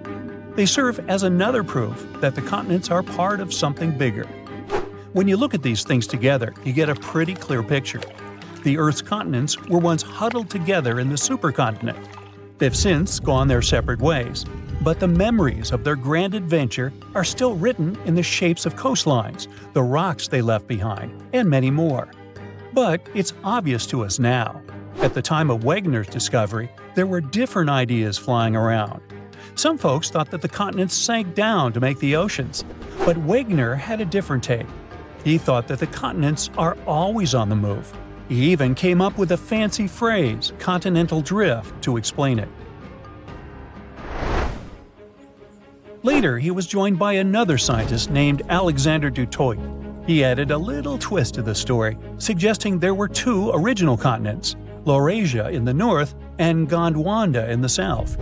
They serve as another proof that the continents are part of something bigger. When you look at these things together, you get a pretty clear picture. The Earth's continents were once huddled together in the supercontinent. They've since gone their separate ways, but the memories of their grand adventure are still written in the shapes of coastlines, the rocks they left behind, and many more. But it's obvious to us now. At the time of Wegener's discovery, there were different ideas flying around. Some folks thought that the continents sank down to make the oceans, but Wegener had a different take. He thought that the continents are always on the move. He even came up with a fancy phrase, continental drift, to explain it. Later, he was joined by another scientist named Alexander du Toit. He added a little twist to the story, suggesting there were two original continents, Laurasia in the north and Gondwana in the south.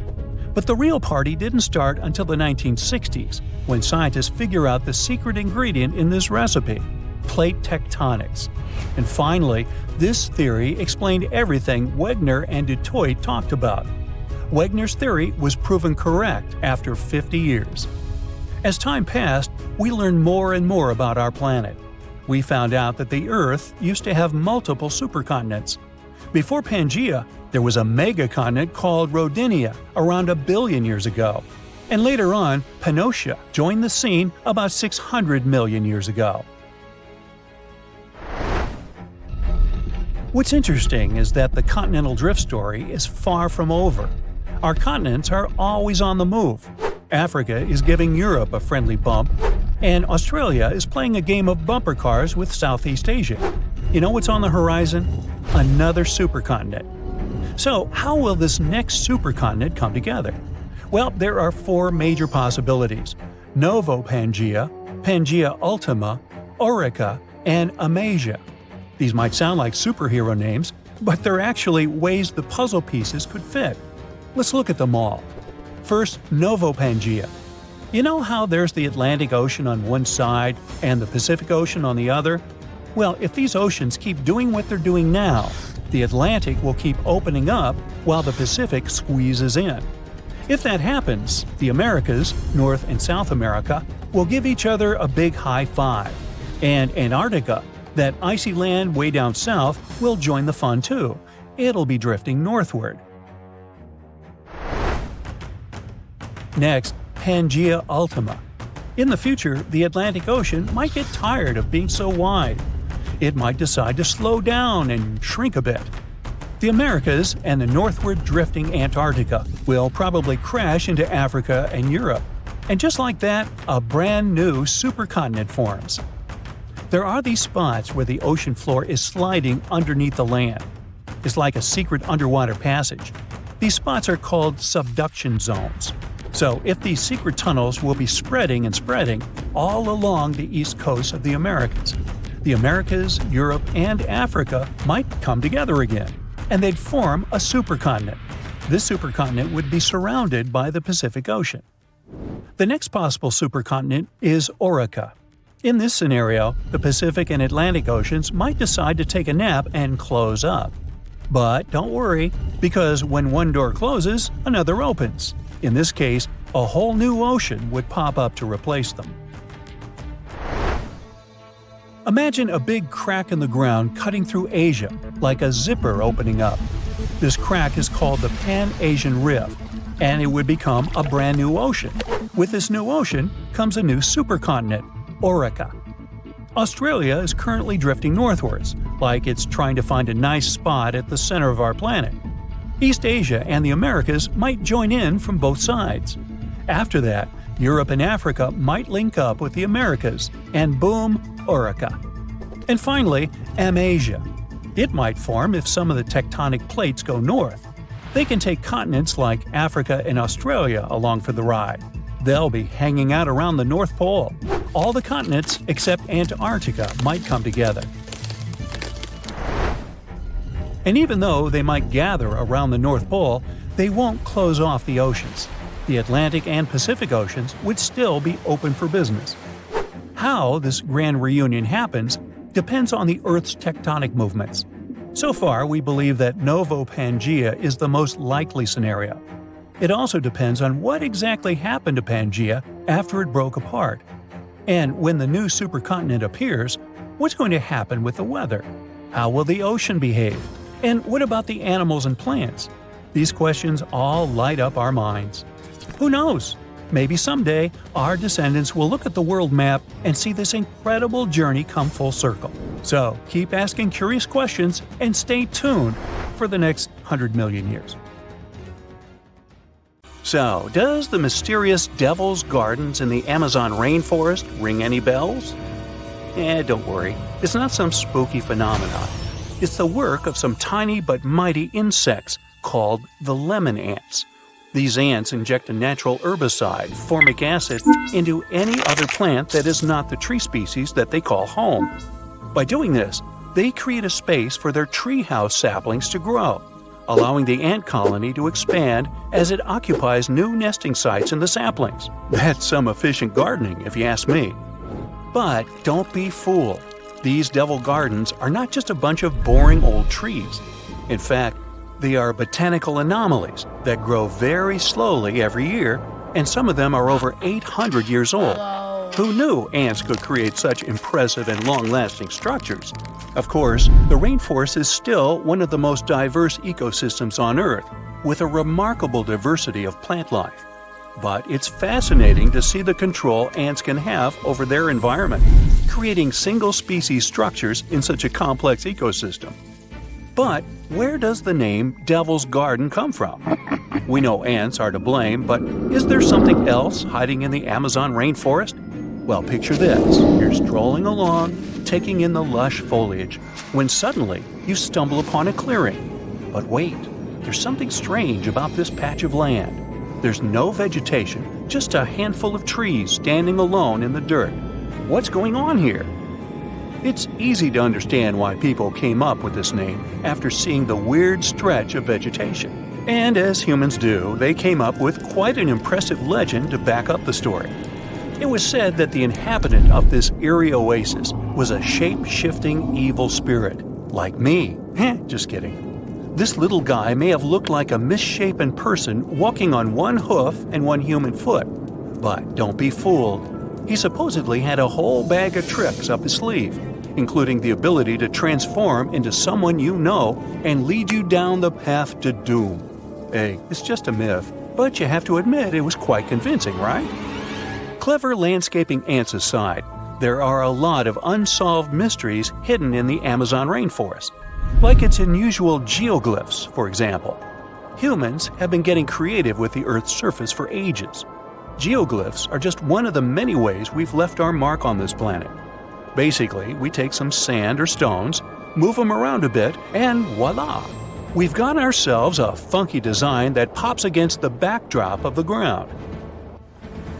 But the real party didn't start until the 1960s, when scientists figure out the secret ingredient in this recipe, plate tectonics. And finally, this theory explained everything Wegener and du Toit talked about. Wegener's theory was proven correct after 50 years. As time passed, we learned more and more about our planet. We found out that the Earth used to have multiple supercontinents. Before Pangaea, there was a megacontinent called Rodinia around 1 billion years ago. And later on, Pangaea joined the scene about 600 million years ago. What's interesting is that the continental drift story is far from over. Our continents are always on the move. Africa is giving Europe a friendly bump, and Australia is playing a game of bumper cars with Southeast Asia. You know what's on the horizon? Another supercontinent. So, how will this next supercontinent come together? Well, there are 4 major possibilities: Novo Pangaea, Pangaea Ultima, Orica, and Amasia. These might sound like superhero names, but they're actually ways the puzzle pieces could fit. Let's look at them all. First, Novo Pangaea. You know how there's the Atlantic Ocean on one side and the Pacific Ocean on the other? Well, if these oceans keep doing what they're doing now, the Atlantic will keep opening up while the Pacific squeezes in. If that happens, the Americas, North and South America, will give each other a big high five. And Antarctica, that icy land way down south, will join the fun too. It'll be drifting northward. Next, Pangaea Ultima. In the future, the Atlantic Ocean might get tired of being so wide. It might decide to slow down and shrink a bit. The Americas and the northward drifting Antarctica will probably crash into Africa and Europe. And just like that, a brand new supercontinent forms. There are these spots where the ocean floor is sliding underneath the land. It's like a secret underwater passage. These spots are called subduction zones. So if these secret tunnels will be spreading and spreading all along the east coast of the Americas. The Americas, Europe, and Africa might come together again. and they'd form a supercontinent. This supercontinent would be surrounded by the Pacific Ocean. The next possible supercontinent is Orica. In this scenario, the Pacific and Atlantic Oceans might decide to take a nap and close up. But don't worry, because when one door closes, another opens. In this case, a whole new ocean would pop up to replace them. Imagine a big crack in the ground cutting through Asia, like a zipper opening up. This crack is called the Pan-Asian Rift, and it would become a brand new ocean. With this new ocean comes a new supercontinent, Orica. Australia is currently drifting northwards, like it's trying to find a nice spot at the center of our planet. East Asia and the Americas might join in from both sides. After that, Europe and Africa might link up with the Americas, and boom, Orica. And finally, Amasia. It might form if some of the tectonic plates go north. They can take continents like Africa and Australia along for the ride. They'll be hanging out around the North Pole. All the continents except Antarctica might come together. And even though they might gather around the North Pole, they won't close off the oceans. The Atlantic and Pacific Oceans would still be open for business. How this grand reunion happens depends on the Earth's tectonic movements. So far, we believe that Novo Pangaea is the most likely scenario. It also depends on what exactly happened to Pangaea after it broke apart. And when the new supercontinent appears, what's going to happen with the weather? How will the ocean behave? And what about the animals and plants? These questions all light up our minds. Who knows? Maybe someday our descendants will look at the world map and see this incredible journey come full circle. So keep asking curious questions and stay tuned for the next 100 million years. So, does the mysterious Devil's Gardens in the Amazon rainforest ring any bells? Don't worry, it's not some spooky phenomenon. It's the work of some tiny but mighty insects called the lemon ants. These ants inject a natural herbicide, formic acid, into any other plant that is not the tree species that they call home. By doing this, they create a space for their treehouse saplings to grow, allowing the ant colony to expand as it occupies new nesting sites in the saplings. That's some efficient gardening, if you ask me. But don't be fooled. These devil gardens are not just a bunch of boring old trees. In fact, they are botanical anomalies that grow very slowly every year, and some of them are over 800 years old. Who knew ants could create such impressive and long-lasting structures? Of course, the rainforest is still one of the most diverse ecosystems on Earth, with a remarkable diversity of plant life. But it's fascinating to see the control ants can have over their environment, creating single-species structures in such a complex ecosystem. But where does the name Devil's Garden come from? We know ants are to blame, but is there something else hiding in the Amazon rainforest? Well, picture this. You're strolling along, taking in the lush foliage, when suddenly you stumble upon a clearing. But wait, there's something strange about this patch of land. There's no vegetation, just a handful of trees standing alone in the dirt. What's going on here? It's easy to understand why people came up with this name after seeing the weird stretch of vegetation. And as humans do, they came up with quite an impressive legend to back up the story. It was said that the inhabitant of this eerie oasis was a shape-shifting evil spirit, like me. Just kidding. This little guy may have looked like a misshapen person walking on one hoof and one human foot. But don't be fooled. He supposedly had a whole bag of tricks up his sleeve, including the ability to transform into someone you know and lead you down the path to doom. Hey, it's just a myth, but you have to admit it was quite convincing, right? Clever landscaping ants aside, there are a lot of unsolved mysteries hidden in the Amazon rainforest, like its unusual geoglyphs, for example. Humans have been getting creative with the Earth's surface for ages. Geoglyphs are just one of the many ways we've left our mark on this planet. Basically, we take some sand or stones, move them around a bit, and voila! We've got ourselves a funky design that pops against the backdrop of the ground.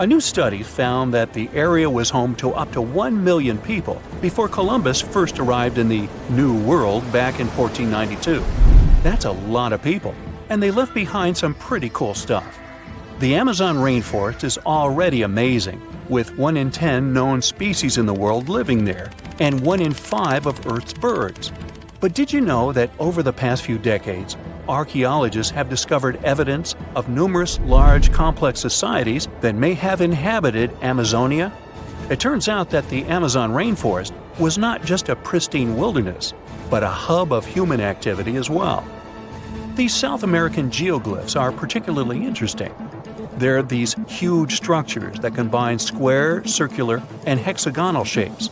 A new study found that the area was home to up to 1 million people before Columbus first arrived in the New World back in 1492. That's a lot of people, and they left behind some pretty cool stuff. The Amazon rainforest is already amazing, with 1 in 10 known species in the world living there, and 1 in 5 of Earth's birds. But did you know that over the past few decades, archaeologists have discovered evidence of numerous large complex societies that may have inhabited Amazonia? It turns out that the Amazon rainforest was not just a pristine wilderness, but a hub of human activity as well. These South American geoglyphs are particularly interesting. They're these huge structures that combine square, circular, and hexagonal shapes.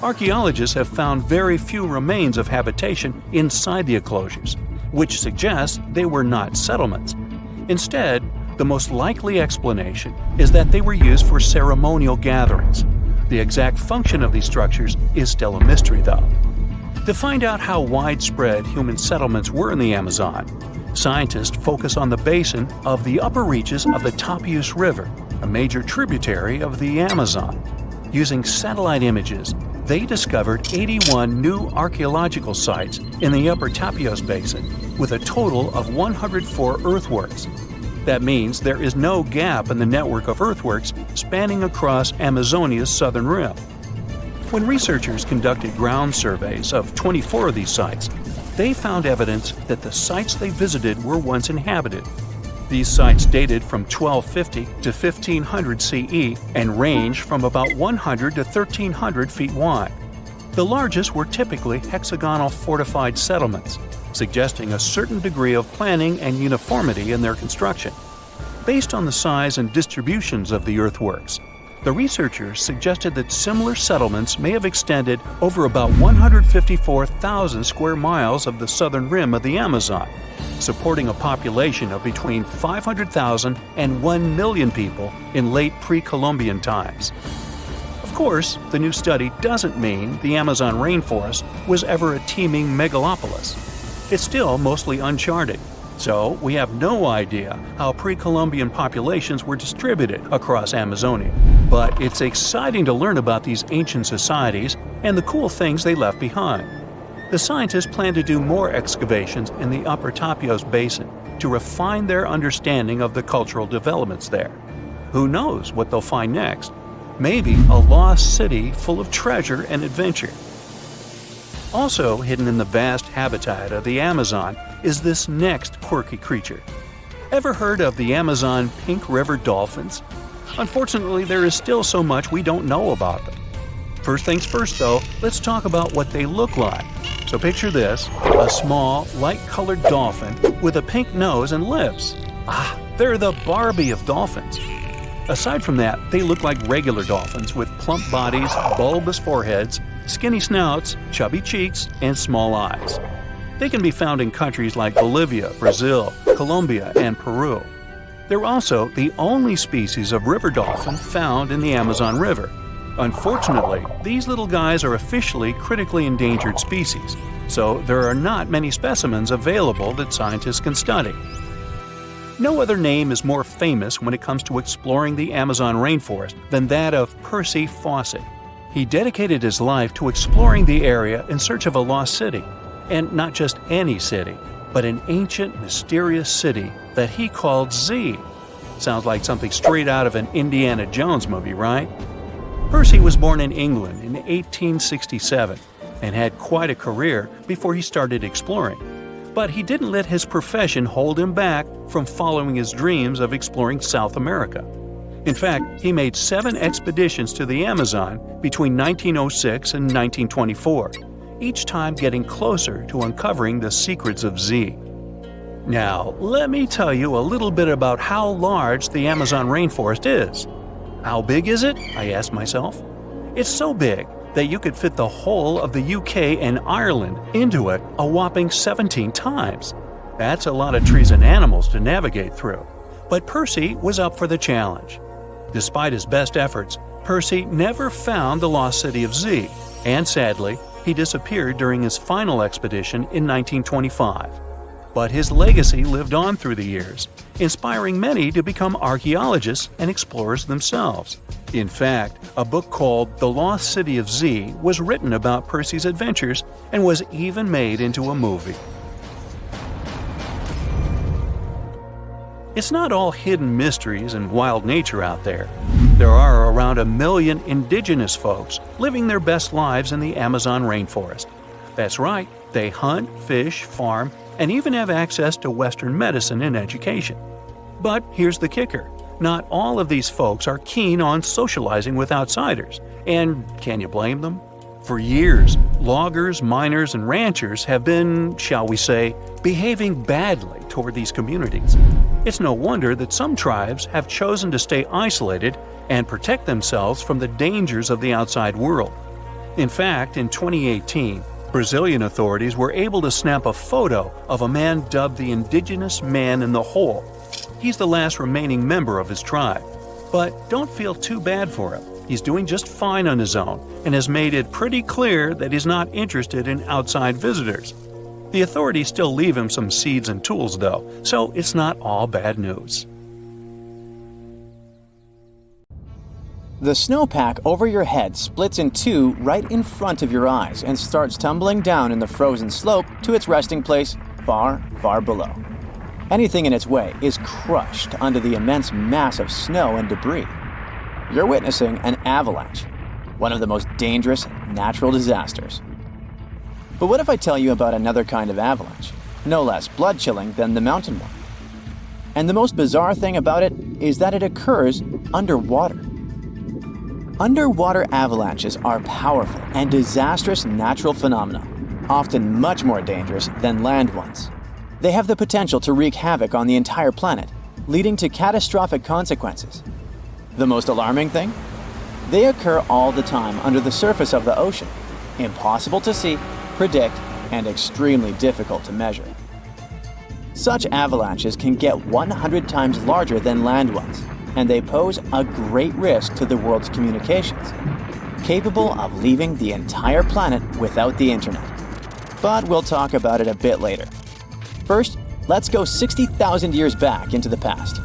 Archaeologists have found very few remains of habitation inside the enclosures, which suggests they were not settlements. Instead, the most likely explanation is that they were used for ceremonial gatherings. The exact function of these structures is still a mystery, though. To find out how widespread human settlements were in the Amazon, scientists focus on the basin of the upper reaches of the Tapias River, a major tributary of the Amazon. Using satellite images, they discovered 81 new archaeological sites in the upper Tapias Basin, with a total of 104 earthworks. That means there is no gap in the network of earthworks spanning across Amazonia's southern rim. When researchers conducted ground surveys of 24 of these sites, they found evidence that the sites they visited were once inhabited. These sites dated from 1250 to 1500 CE and ranged from about 100 to 1300 feet wide. The largest were typically hexagonal fortified settlements, suggesting a certain degree of planning and uniformity in their construction. Based on the size and distributions of the earthworks, the researchers suggested that similar settlements may have extended over about 154,000 square miles of the southern rim of the Amazon, supporting a population of between 500,000 and 1 million people in late pre-Columbian times. Of course, the new study doesn't mean the Amazon rainforest was ever a teeming megalopolis. It's still mostly uncharted, so we have no idea how pre-Columbian populations were distributed across Amazonia. But it's exciting to learn about these ancient societies and the cool things they left behind. The scientists plan to do more excavations in the upper Tapias Basin to refine their understanding of the cultural developments there. Who knows what they'll find next? Maybe a lost city full of treasure and adventure. Also hidden in the vast habitat of the Amazon is this next quirky creature. Ever heard of the Amazon pink river dolphins? Unfortunately, there is still so much we don't know about them. First things first, though, let's talk about what they look like. So picture this, a small, light-colored dolphin with a pink nose and lips. They're the Barbie of dolphins. Aside from that, they look like regular dolphins with plump bodies, bulbous foreheads, skinny snouts, chubby cheeks, and small eyes. They can be found in countries like Bolivia, Brazil, Colombia, and Peru. They're also the only species of river dolphin found in the Amazon River. Unfortunately, these little guys are officially critically endangered species, so there are not many specimens available that scientists can study. No other name is more famous when it comes to exploring the Amazon rainforest than that of Percy Fawcett. He dedicated his life to exploring the area in search of a lost city, and not just any city, but an ancient, mysterious city that he called Z. Sounds like something straight out of an Indiana Jones movie, right? Percy was born in England in 1867 and had quite a career before he started exploring. But he didn't let his profession hold him back from following his dreams of exploring South America. In fact, he made 7 expeditions to the Amazon between 1906 and 1924, each time getting closer to uncovering the secrets of Z. Now, let me tell you a little bit about how large the Amazon rainforest is. How big is it? I asked myself. It's so big that you could fit the whole of the UK and Ireland into it a whopping 17 times. That's a lot of trees and animals to navigate through. But Percy was up for the challenge. Despite his best efforts, Percy never found the lost city of Z, and sadly, he disappeared during his final expedition in 1925. But his legacy lived on through the years, inspiring many to become archaeologists and explorers themselves. In fact, a book called The Lost City of Z was written about Percy's adventures and was even made into a movie. It's not all hidden mysteries and wild nature out there. There are around 1 million indigenous folks living their best lives in the Amazon rainforest. That's right, they hunt, fish, farm, and even have access to Western medicine and education. But here's the kicker. Not all of these folks are keen on socializing with outsiders, and can you blame them? For years, loggers, miners, and ranchers have been, shall we say, behaving badly toward these communities. It's no wonder that some tribes have chosen to stay isolated and protect themselves from the dangers of the outside world. In fact, in 2018, Brazilian authorities were able to snap a photo of a man dubbed the Indigenous Man in the Hole. He's the last remaining member of his tribe. But don't feel too bad for him. He's doing just fine on his own and has made it pretty clear that he's not interested in outside visitors. The authorities still leave him some seeds and tools though, so it's not all bad news. The snowpack over your head splits in two right in front of your eyes and starts tumbling down in the frozen slope to its resting place far, far below. Anything in its way is crushed under the immense mass of snow and debris. You're witnessing an avalanche, one of the most dangerous natural disasters. But what if I tell you about another kind of avalanche, no less blood-chilling than the mountain one? And the most bizarre thing about it is that it occurs underwater. Underwater avalanches are powerful and disastrous natural phenomena, often much more dangerous than land ones. They have the potential to wreak havoc on the entire planet, leading to catastrophic consequences. The most alarming thing? They occur all the time under the surface of the ocean, impossible to see, predict, and extremely difficult to measure. Such avalanches can get 100 times larger than land ones, and they pose a great risk to the world's communications, capable of leaving the entire planet without the internet. But we'll talk about it a bit later. First, let's go 60,000 years back into the past.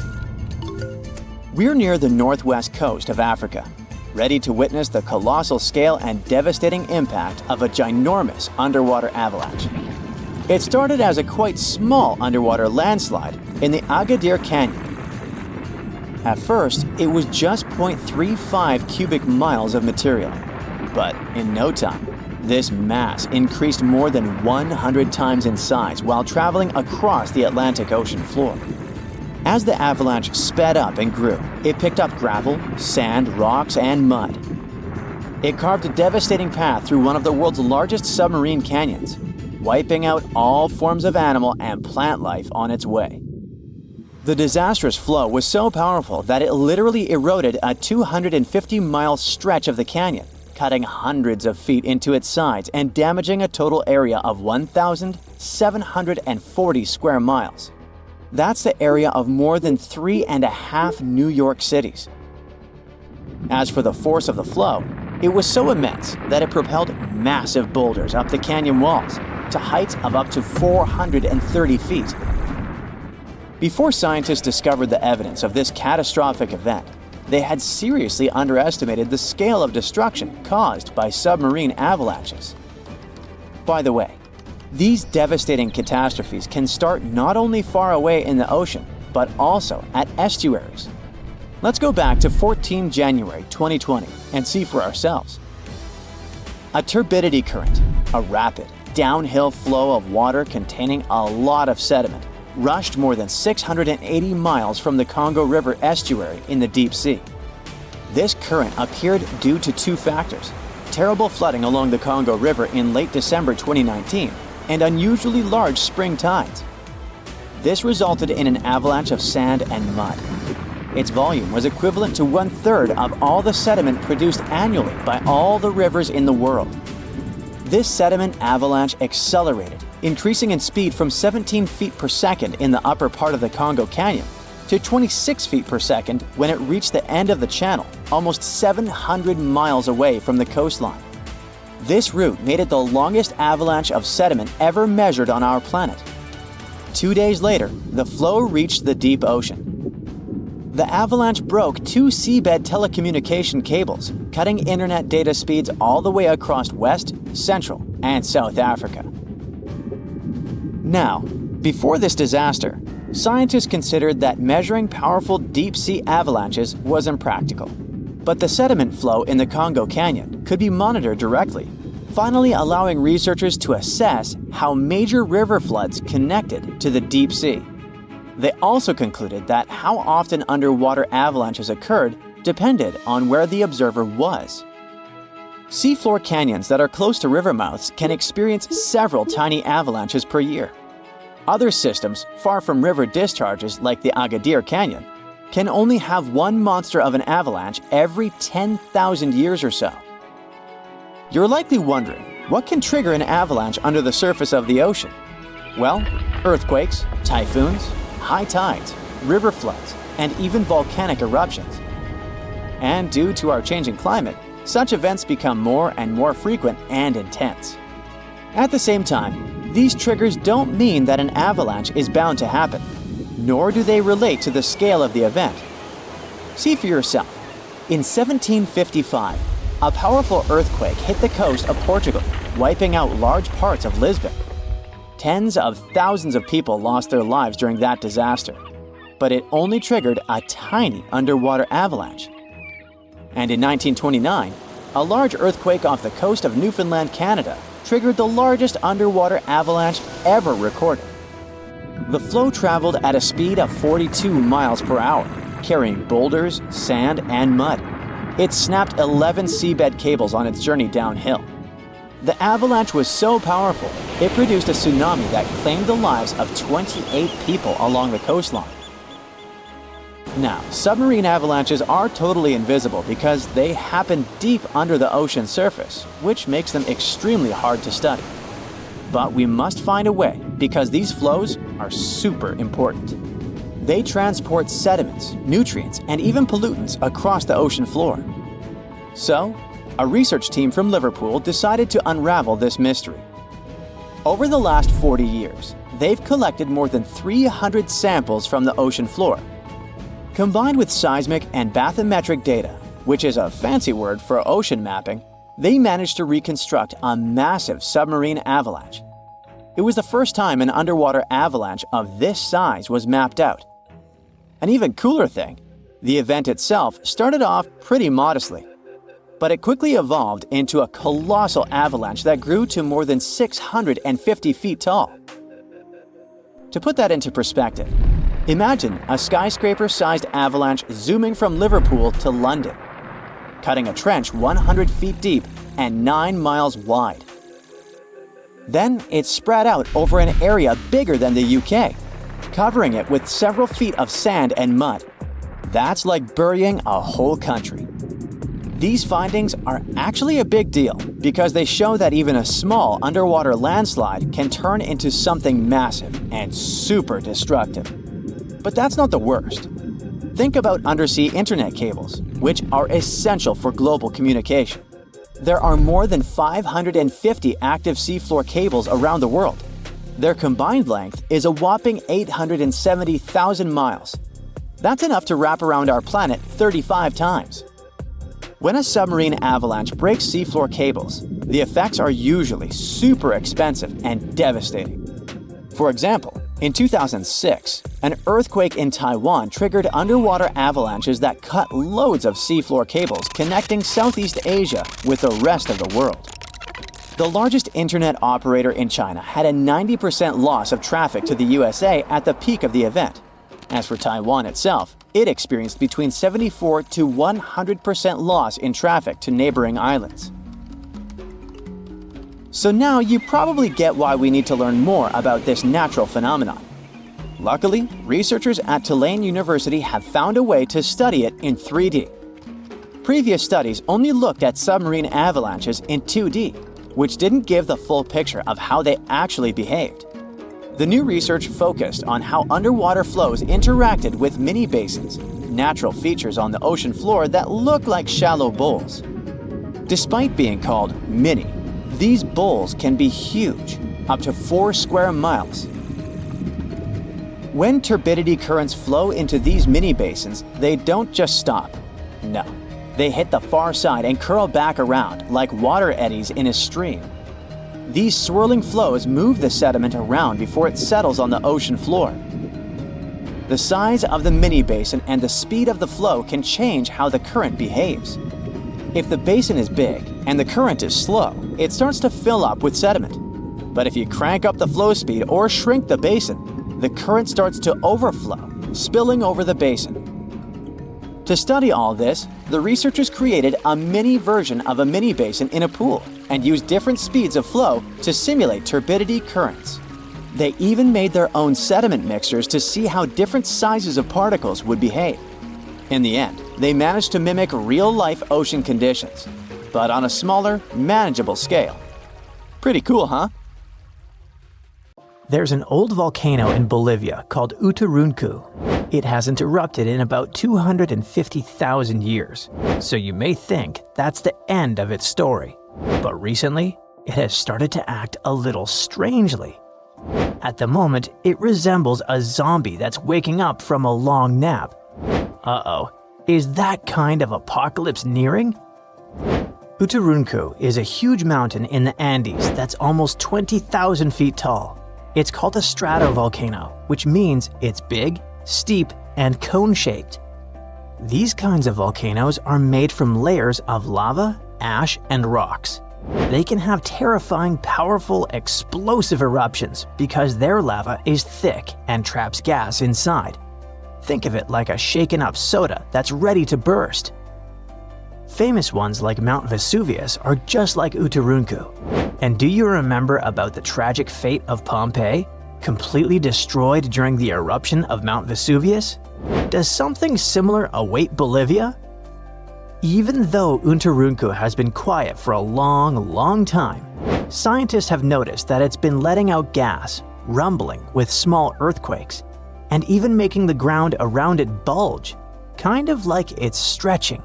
We're near the northwest coast of Africa, ready to witness the colossal scale and devastating impact of a ginormous underwater avalanche. It started as a quite small underwater landslide in the Agadir Canyon. At first, it was just 0.35 cubic miles of material, but in no time, this mass increased more than 100 times in size while traveling across the Atlantic Ocean floor. As the avalanche sped up and grew, it picked up gravel, sand, rocks, and mud. It carved a devastating path through one of the world's largest submarine canyons, wiping out all forms of animal and plant life on its way. The disastrous flow was so powerful that it literally eroded a 250-mile stretch of the canyon, cutting hundreds of feet into its sides and damaging a total area of 1,740 square miles. That's the area of more than 3.5 New York cities. As for the force of the flow, it was so immense that it propelled massive boulders up the canyon walls to heights of up to 430 feet. Before scientists discovered the evidence of this catastrophic event, they had seriously underestimated the scale of destruction caused by submarine avalanches. By the way, these devastating catastrophes can start not only far away in the ocean, but also at estuaries. Let's go back to 14 January 2020 and see for ourselves. A turbidity current, a rapid, downhill flow of water containing a lot of sediment, rushed more than 680 miles from the Congo River estuary in the deep sea. This current appeared due to two factors: terrible flooding along the Congo River in late December 2019 and unusually large spring tides. This resulted in an avalanche of sand and mud. Its volume was equivalent to 1/3 of all the sediment produced annually by all the rivers in the world. This sediment avalanche accelerated, increasing in speed from 17 feet per second in the upper part of the Congo Canyon to 26 feet per second when it reached the end of the channel, almost 700 miles away from the coastline. This route made it the longest avalanche of sediment ever measured on our planet. 2 days later, the flow reached the deep ocean. The avalanche broke 2 seabed telecommunication cables, cutting internet data speeds all the way across West, Central, and South Africa. Now, before this disaster, scientists considered that measuring powerful deep-sea avalanches was impractical. But the sediment flow in the Congo Canyon could be monitored directly, finally allowing researchers to assess how major river floods connected to the deep sea. They also concluded that how often underwater avalanches occurred depended on where the observer was. Seafloor canyons that are close to river mouths can experience several tiny avalanches per year. Other systems, far from river discharges like the Agadir Canyon, can only have one monster of an avalanche every 10,000 years or so. You're likely wondering, what can trigger an avalanche under the surface of the ocean? Well, earthquakes, typhoons, high tides, river floods, and even volcanic eruptions. And due to our changing climate, such events become more and more frequent and intense. At the same time, these triggers don't mean that an avalanche is bound to happen, nor do they relate to the scale of the event. See for yourself. In 1755, a powerful earthquake hit the coast of Portugal, wiping out large parts of Lisbon. Tens of thousands of people lost their lives during that disaster, but it only triggered a tiny underwater avalanche. And in 1929, a large earthquake off the coast of Newfoundland, Canada, triggered the largest underwater avalanche ever recorded. The flow traveled at a speed of 42 miles per hour, carrying boulders, sand, and mud. It snapped 11 seabed cables on its journey downhill. The avalanche was so powerful, it produced a tsunami that claimed the lives of 28 people along the coastline. Now, submarine avalanches are totally invisible because they happen deep under the ocean surface, which makes them extremely hard to study. But we must find a way because these flows are super important. They transport sediments, nutrients, and even pollutants across the ocean floor. So, a research team from Liverpool decided to unravel this mystery. Over the last 40 years, they've collected more than 300 samples from the ocean floor. Combined with seismic and bathymetric data, which is a fancy word for ocean mapping, they managed to reconstruct a massive submarine avalanche. It was the first time an underwater avalanche of this size was mapped out. An even cooler thing, the event itself started off pretty modestly, but it quickly evolved into a colossal avalanche that grew to more than 650 feet tall. To put that into perspective, imagine a skyscraper-sized avalanche zooming from Liverpool to London, cutting a trench 100 feet deep and 9 miles wide. Then it spread out over an area bigger than the UK, covering it with several feet of sand and mud. That's like burying a whole country. These findings are actually a big deal because they show that even a small underwater landslide can turn into something massive and super destructive. But that's not the worst. Think about undersea internet cables, which are essential for global communication. There are more than 550 active seafloor cables around the world. Their combined length is a whopping 870,000 miles. That's enough to wrap around our planet 35 times. When a submarine avalanche breaks seafloor cables, the effects are usually super expensive and devastating. For example, in 2006, an earthquake in Taiwan triggered underwater avalanches that cut loads of seafloor cables connecting Southeast Asia with the rest of the world. The largest internet operator in China had a 90% loss of traffic to the USA at the peak of the event. As for Taiwan itself, it experienced between 74 to 100% loss in traffic to neighboring islands. So now you probably get why we need to learn more about this natural phenomenon. Luckily, researchers at Tulane University have found a way to study it in 3D. Previous studies only looked at submarine avalanches in 2D, which didn't give the full picture of how they actually behaved. The new research focused on how underwater flows interacted with mini basins, natural features on the ocean floor that look like shallow bowls. Despite being called mini, these bowls can be huge, up to 4 square miles. When turbidity currents flow into these mini basins, they don't just stop. No, they hit the far side and curl back around like water eddies in a stream. These swirling flows move the sediment around before it settles on the ocean floor. The size of the mini-basin and the speed of the flow can change how the current behaves. If the basin is big and the current is slow, it starts to fill up with sediment. But if you crank up the flow speed or shrink the basin, the current starts to overflow, spilling over the basin. To study all this, the researchers created a mini version of a mini basin in a pool and used different speeds of flow to simulate turbidity currents. They even made their own sediment mixtures to see how different sizes of particles would behave. In the end, they managed to mimic real-life ocean conditions, but on a smaller, manageable scale. Pretty cool, huh? There's an old volcano in Bolivia called Uturuncu. It hasn't erupted in about 250,000 years, so you may think that's the end of its story. But recently, it has started to act a little strangely. At the moment, it resembles a zombie that's waking up from a long nap. Uh-oh, is that kind of apocalypse nearing? Uturuncu is a huge mountain in the Andes that's almost 20,000 feet tall. It's called a stratovolcano, which means it's big, steep, and cone-shaped. These kinds of volcanoes are made from layers of lava, ash, and rocks. They can have terrifying, powerful, explosive eruptions because their lava is thick and traps gas inside. Think of it like a shaken-up soda that's ready to burst. Famous ones like Mount Vesuvius are just like Uturuncu. And do you remember about the tragic fate of Pompeii, completely destroyed during the eruption of Mount Vesuvius? Does something similar await Bolivia? Even though Uturuncu has been quiet for a long time, scientists have noticed that it's been letting out gas, rumbling with small earthquakes, and even making the ground around it bulge, kind of like it's stretching.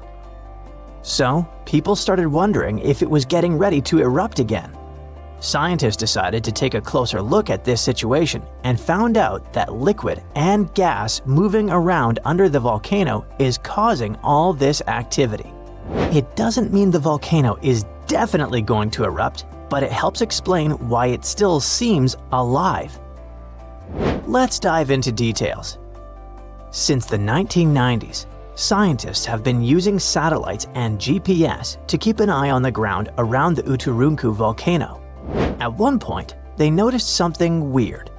So, people started wondering if it was getting ready to erupt again. Scientists decided to take a closer look at this situation and found out that liquid and gas moving around under the volcano is causing all this activity. It doesn't mean the volcano is definitely going to erupt, but it helps explain why it still seems alive. Let's dive into details. Since the 1990s, scientists have been using satellites and GPS to keep an eye on the ground around the Uturuncu volcano. At one point, they noticed something weird.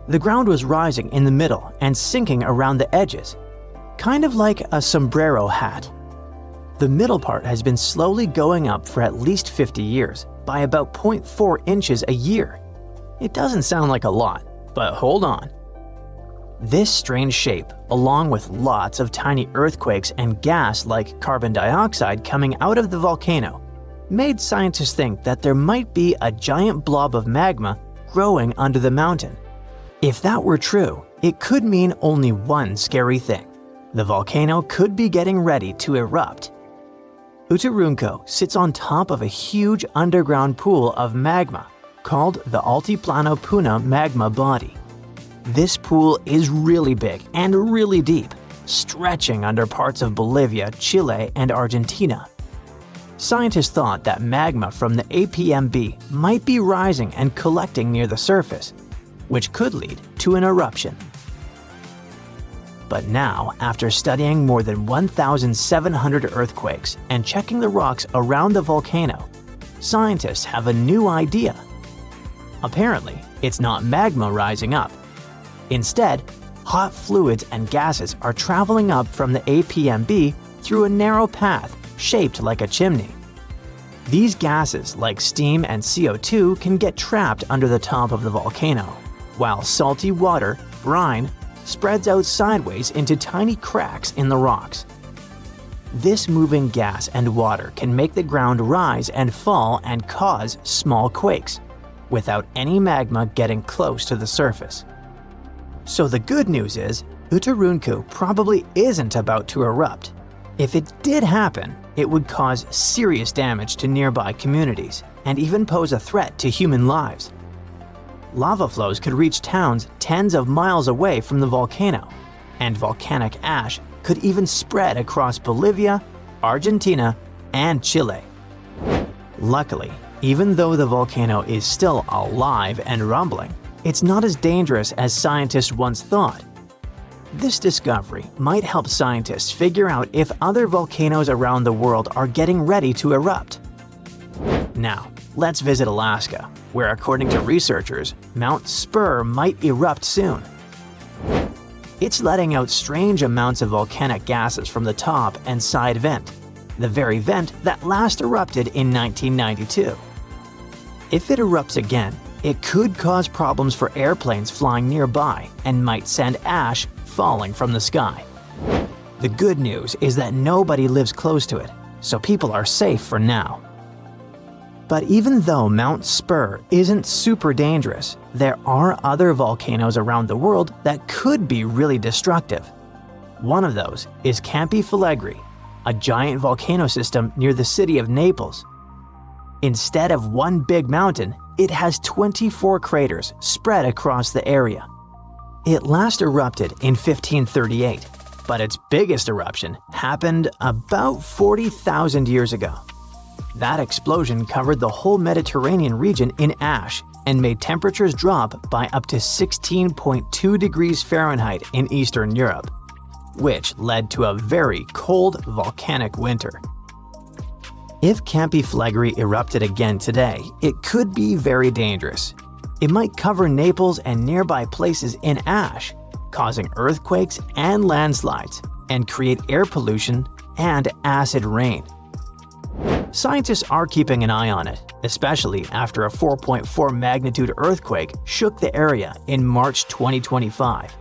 The ground was rising in the middle and sinking around the edges, kind of like a sombrero hat. The middle part has been slowly going up for at least 50 years, by about 0.4 inches a year. It doesn't sound like a lot, but hold on. This strange shape, along with lots of tiny earthquakes and gas like carbon dioxide coming out of the volcano, made scientists think that there might be a giant blob of magma growing under the mountain. If that were true, it could mean only one scary thing. The volcano could be getting ready to erupt. Uturuncu sits on top of a huge underground pool of magma called the Altiplano Puna magma body. This pool is really big and really deep, stretching under parts of Bolivia, Chile, and Argentina. Scientists thought that magma from the APMB might be rising and collecting near the surface, which could lead to an eruption. But now, after studying more than 1,700 earthquakes and checking the rocks around the volcano, scientists have a new idea. Apparently, it's not magma rising up. Instead, hot fluids and gases are traveling up from the APMB through a narrow path shaped like a chimney. These gases, like steam and CO2, can get trapped under the top of the volcano, while salty water, brine, spreads out sideways into tiny cracks in the rocks. This moving gas and water can make the ground rise and fall and cause small quakes, without any magma getting close to the surface. So the good news is, Uturuncu probably isn't about to erupt. If it did happen, it would cause serious damage to nearby communities and even pose a threat to human lives. Lava flows could reach towns tens of miles away from the volcano, and volcanic ash could even spread across Bolivia, Argentina, and Chile. Luckily, even though the volcano is still alive and rumbling, it's not as dangerous as scientists once thought. This discovery might help scientists figure out if other volcanoes around the world are getting ready to erupt. Now, let's visit Alaska, where according to researchers, Mount Spur might erupt soon. It's letting out strange amounts of volcanic gases from the top and side vent, the very vent that last erupted in 1992. If it erupts again, it could cause problems for airplanes flying nearby and might send ash falling from the sky. The good news is that nobody lives close to it, so people are safe for now. But even though Mount Spur isn't super dangerous, there are other volcanoes around the world that could be really destructive. One of those is Campi Flegrei, a giant volcano system near the city of Naples. Instead of one big mountain, it has 24 craters spread across the area. It last erupted in 1538, but its biggest eruption happened about 40,000 years ago. That explosion covered the whole Mediterranean region in ash and made temperatures drop by up to 16.2 degrees Fahrenheit in Eastern Europe, which led to a very cold volcanic winter. If Campi Flegrei erupted again today, it could be very dangerous. It might cover Naples and nearby places in ash, causing earthquakes and landslides, and create air pollution and acid rain. Scientists are keeping an eye on it, especially after a 4.4 magnitude earthquake shook the area in March 2025.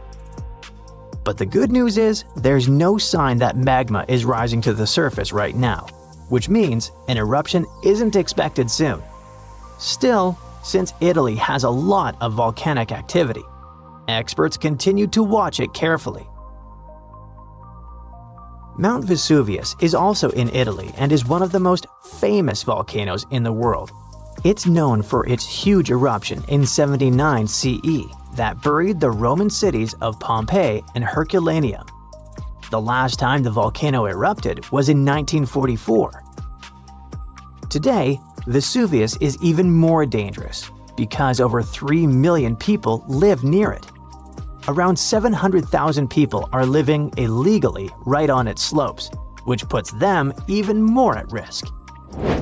But the good news is there's no sign that magma is rising to the surface right now, which means an eruption isn't expected soon. Still, since Italy has a lot of volcanic activity, experts continue to watch it carefully. Mount Vesuvius is also in Italy and is one of the most famous volcanoes in the world. It's known for its huge eruption in 79 CE that buried the Roman cities of Pompeii and Herculaneum. The last time the volcano erupted was in 1944. Today, Vesuvius is even more dangerous because over 3 million people live near it. Around 700,000 people are living illegally right on its slopes, which puts them even more at risk.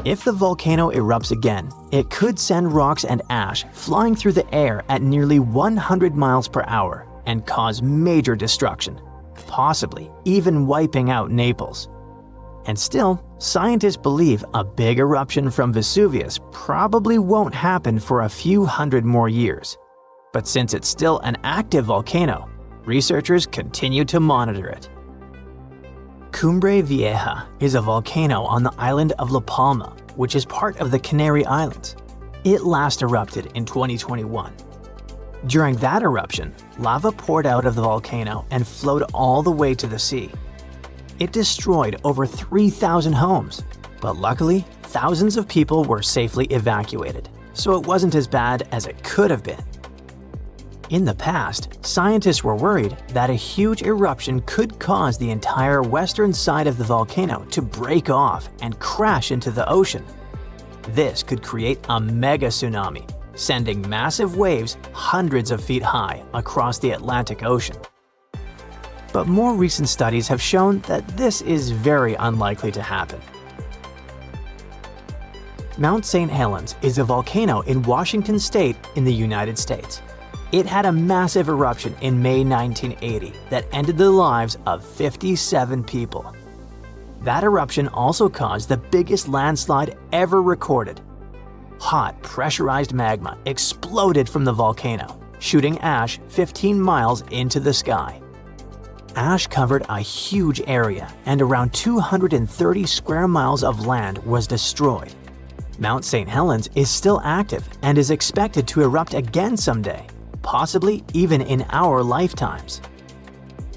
If the volcano erupts again, it could send rocks and ash flying through the air at nearly 100 miles per hour and cause major destruction, possibly even wiping out Naples. And still, scientists believe a big eruption from Vesuvius probably won't happen for a few hundred more years. But since it's still an active volcano, researchers continue to monitor it. Cumbre Vieja is a volcano on the island of La Palma, which is part of the Canary Islands. It last erupted in 2021. During that eruption, lava poured out of the volcano and flowed all the way to the sea. It destroyed over 3,000 homes, but luckily, thousands of people were safely evacuated, so it wasn't as bad as it could have been. In the past, scientists were worried that a huge eruption could cause the entire western side of the volcano to break off and crash into the ocean. This could create a mega tsunami, sending massive waves hundreds of feet high across the Atlantic Ocean. But more recent studies have shown that this is very unlikely to happen. Mount St. Helens is a volcano in Washington State in the United States. It had a massive eruption in May 1980 that ended the lives of 57 people. That eruption also caused the biggest landslide ever recorded. Hot, pressurized magma exploded from the volcano, shooting ash 15 miles into the sky. Ash covered a huge area, and around 230 square miles of land was destroyed. Mount St. Helens is still active and is expected to erupt again someday, possibly even in our lifetimes.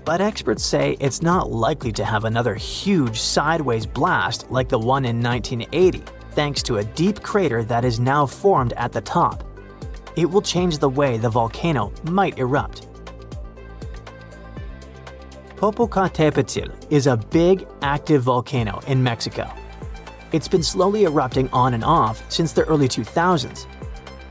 But experts say it's not likely to have another huge sideways blast like the one in 1980, thanks to a deep crater that is now formed at the top. It will change the way the volcano might erupt. Popocatépetl is a big, active volcano in Mexico. It's been slowly erupting on and off since the early 2000s.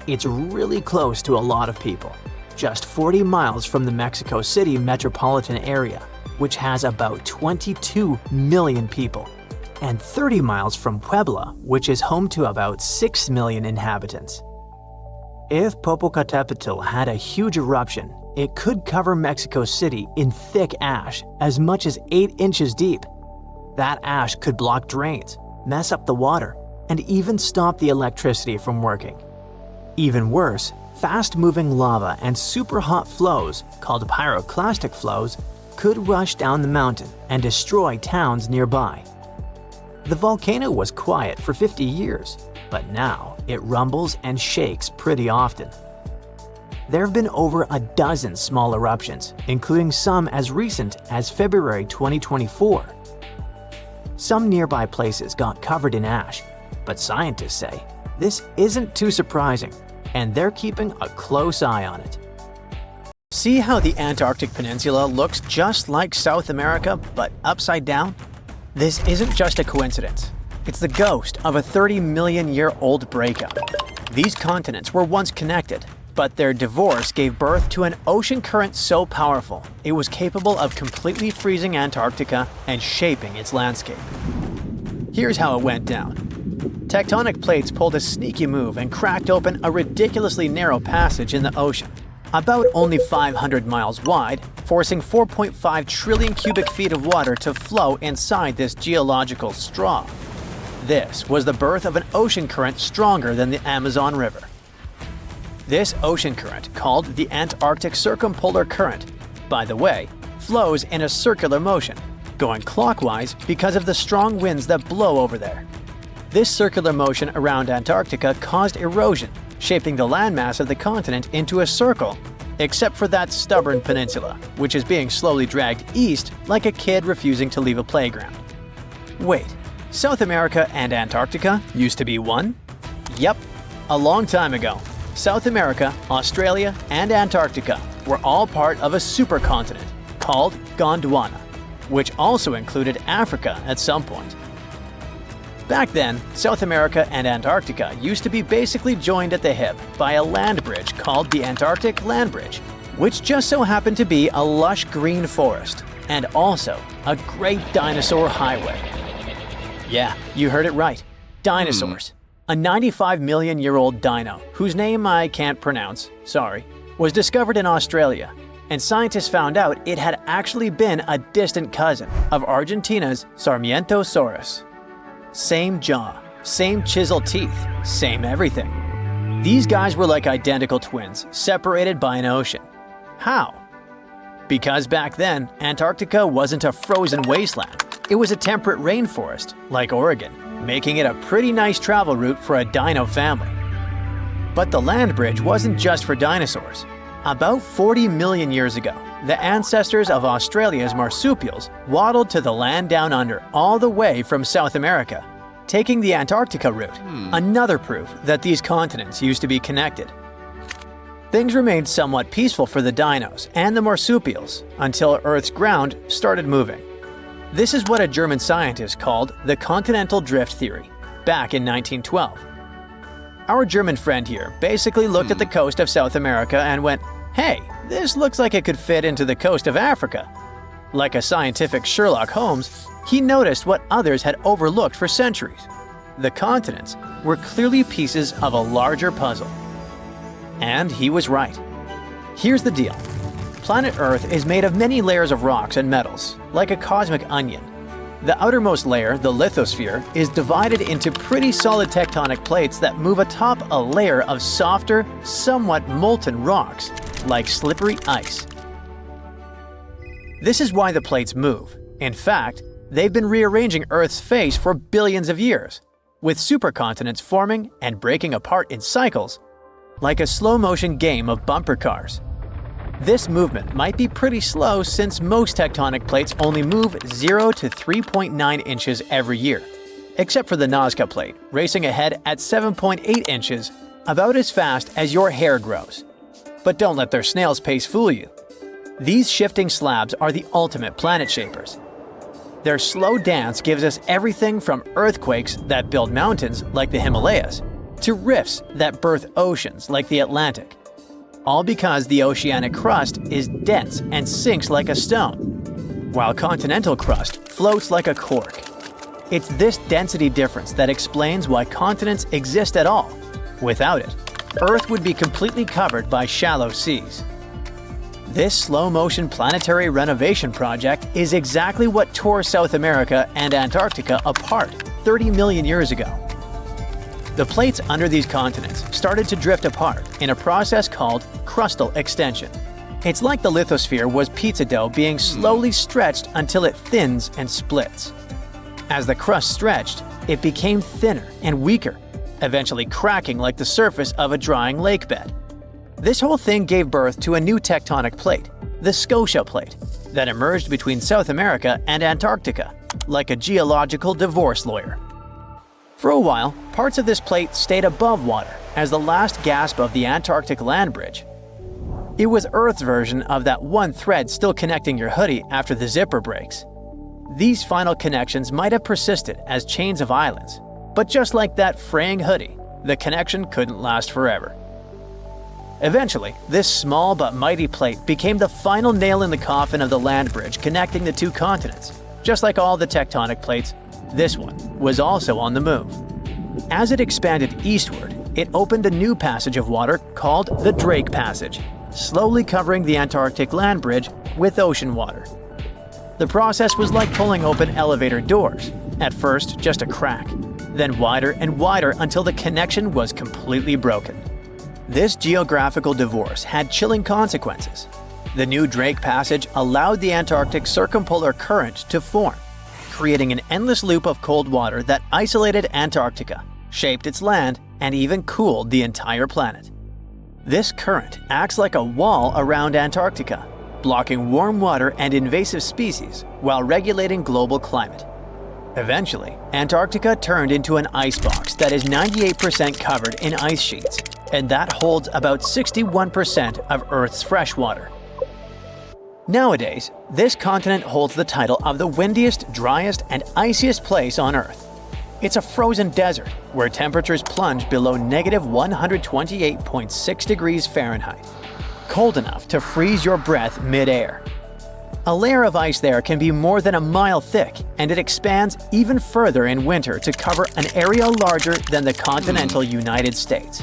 It's really close to a lot of people. just 40 miles from the Mexico City metropolitan area, which has about 22 million people, and 30 miles from Puebla, which is home to about 6 million inhabitants. If Popocatépetl had a huge eruption, it could cover Mexico City in thick ash as much as 8 inches deep. That ash could block drains, mess up the water, and even stop the electricity from working. Even worse, fast-moving lava and super hot flows, called pyroclastic flows, could rush down the mountain and destroy towns nearby. The volcano was quiet for 50 years, but now it rumbles and shakes pretty often. There have been over a dozen small eruptions, including some as recent as February 2024. Some nearby places got covered in ash, but scientists say this isn't too surprising, and they're keeping a close eye on it. See how the Antarctic Peninsula looks just like South America, but upside down? This isn't just a coincidence. It's the ghost of a 30-million-year-old breakup. These continents were once connected, but their divorce gave birth to an ocean current so powerful it was capable of completely freezing Antarctica and shaping its landscape. Here's how it went down. Tectonic plates pulled a sneaky move and cracked open a ridiculously narrow passage in the ocean, about only 500 miles wide, forcing 4.5 trillion cubic feet of water to flow inside this geological straw. This was the birth of an ocean current stronger than the Amazon River. This ocean current, called the Antarctic Circumpolar Current, by the way, flows in a circular motion, going clockwise because of the strong winds that blow over there. This circular motion around Antarctica caused erosion, shaping the landmass of the continent into a circle, except for that stubborn peninsula, which is being slowly dragged east like a kid refusing to leave a playground. Wait, South America and Antarctica used to be one? Yep, a long time ago. South America, Australia, and Antarctica were all part of a supercontinent called Gondwana, which also included Africa at some point. Back then, South America and Antarctica used to be basically joined at the hip by a land bridge called the Antarctic Land Bridge, which just so happened to be a lush green forest and also a great dinosaur highway. Yeah, you heard it right. Dinosaurs. A 95-million-year-old dino, whose name I can't pronounce, sorry, was discovered in Australia, and scientists found out it had actually been a distant cousin of Argentina's Sarmientosaurus. Same jaw, same chisel teeth, same everything. These guys were like identical twins, separated by an ocean. How? Because back then, Antarctica wasn't a frozen wasteland. It was a temperate rainforest, like Oregon, making it a pretty nice travel route for a dino family. But the land bridge wasn't just for dinosaurs. About 40 million years ago, the ancestors of Australia's marsupials waddled to the land down under all the way from South America, taking the Antarctica route, another proof that these continents used to be connected. Things remained somewhat peaceful for the dinos and the marsupials until Earth's ground started moving. This is what a German scientist called the continental drift theory, back in 1912. Our German friend here basically looked at the coast of South America and went, "Hey, this looks like it could fit into the coast of Africa." Like a scientific Sherlock Holmes, he noticed what others had overlooked for centuries. The continents were clearly pieces of a larger puzzle. And he was right. Here's the deal. Planet Earth is made of many layers of rocks and metals, like a cosmic onion. The outermost layer, the lithosphere, is divided into pretty solid tectonic plates that move atop a layer of softer, somewhat molten rocks, like slippery ice. This is why the plates move. In fact, they've been rearranging Earth's face for billions of years, with supercontinents forming and breaking apart in cycles, like a slow-motion game of bumper cars. This movement might be pretty slow since most tectonic plates only move 0 to 3.9 inches every year, except for the Nazca plate, racing ahead at 7.8 inches, about as fast as your hair grows. But don't let their snail's pace fool you. These shifting slabs are the ultimate planet shapers. Their slow dance gives us everything from earthquakes that build mountains like the Himalayas, to rifts that birth oceans like the Atlantic. all because the oceanic crust is dense and sinks like a stone, while continental crust floats like a cork. It's this density difference that explains why continents exist at all. Without it, Earth would be completely covered by shallow seas. This slow-motion planetary renovation project is exactly what tore South America and Antarctica apart 30 million years ago. The plates under these continents started to drift apart in a process called crustal extension. It's like the lithosphere was pizza dough being slowly stretched until it thins and splits. As the crust stretched, it became thinner and weaker, eventually cracking like the surface of a drying lake bed. This whole thing gave birth to a new tectonic plate, the Scotia Plate, that emerged between South America and Antarctica, like a geological divorce lawyer. For a while, parts of this plate stayed above water as the last gasp of the Antarctic land bridge. It was Earth's version of that one thread still connecting your hoodie after the zipper breaks. These final connections might have persisted as chains of islands, but just like that fraying hoodie, the connection couldn't last forever. Eventually, this small but mighty plate became the final nail in the coffin of the land bridge connecting the two continents. Just like all the tectonic plates, this one was also on the move. As it expanded eastward, it opened a new passage of water called the Drake Passage, slowly covering the Antarctic land bridge with ocean water. The process was like pulling open elevator doors. At first, just a crack, then wider and wider until the connection was completely broken. This geographical divorce had chilling consequences. The new Drake Passage allowed the Antarctic circumpolar current to form, creating an endless loop of cold water that isolated Antarctica, shaped its land, and even cooled the entire planet. This current acts like a wall around Antarctica, blocking warm water and invasive species while regulating global climate. Eventually, Antarctica turned into an icebox that is 98% covered in ice sheets, and that holds about 61% of Earth's fresh water. Nowadays, this continent holds the title of the windiest, driest, and iciest place on Earth. It's a frozen desert where temperatures plunge below -128.6 degrees Fahrenheit, cold enough to freeze your breath mid-air. A layer of ice there can be more than a mile thick, and it expands even further in winter to cover an area larger than the continental United States.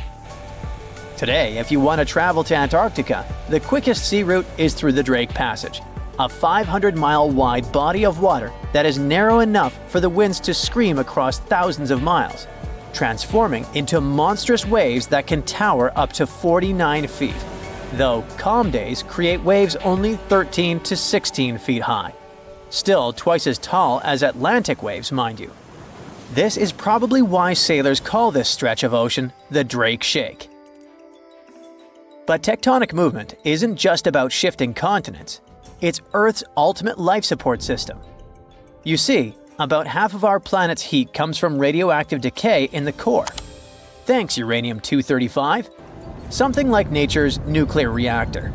Today, if you want to travel to Antarctica, the quickest sea route is through the Drake Passage, a 500-mile-wide body of water that is narrow enough for the winds to scream across thousands of miles, transforming into monstrous waves that can tower up to 49 feet, though calm days create waves only 13 to 16 feet high. Still twice as tall as Atlantic waves, mind you. This is probably why sailors call this stretch of ocean the Drake Shake. But tectonic movement isn't just about shifting continents. It's Earth's ultimate life support system. You see, about half of our planet's heat comes from radioactive decay in the core. Thanks, uranium-235. Something like nature's nuclear reactor.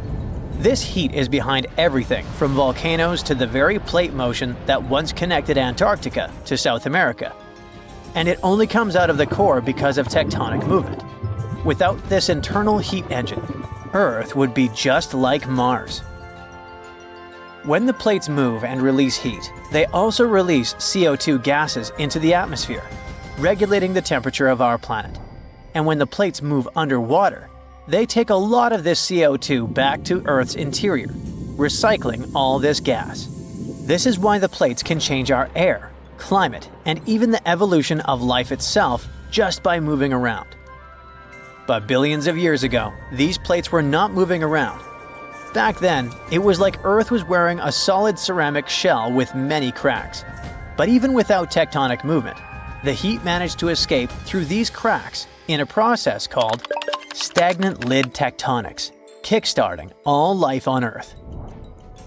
This heat is behind everything from volcanoes to the very plate motion that once connected Antarctica to South America. And it only comes out of the core because of tectonic movement. Without this internal heat engine, Earth would be just like Mars. When the plates move and release heat, they also release CO2 gases into the atmosphere, regulating the temperature of our planet. And when the plates move underwater, they take a lot of this CO2 back to Earth's interior, recycling all this gas. This is why the plates can change our air, climate, and even the evolution of life itself just by moving around. But billions of years ago, these plates were not moving around. Back then, it was like Earth was wearing a solid ceramic shell with many cracks. But even without tectonic movement, the heat managed to escape through these cracks in a process called stagnant lid tectonics, kickstarting all life on Earth.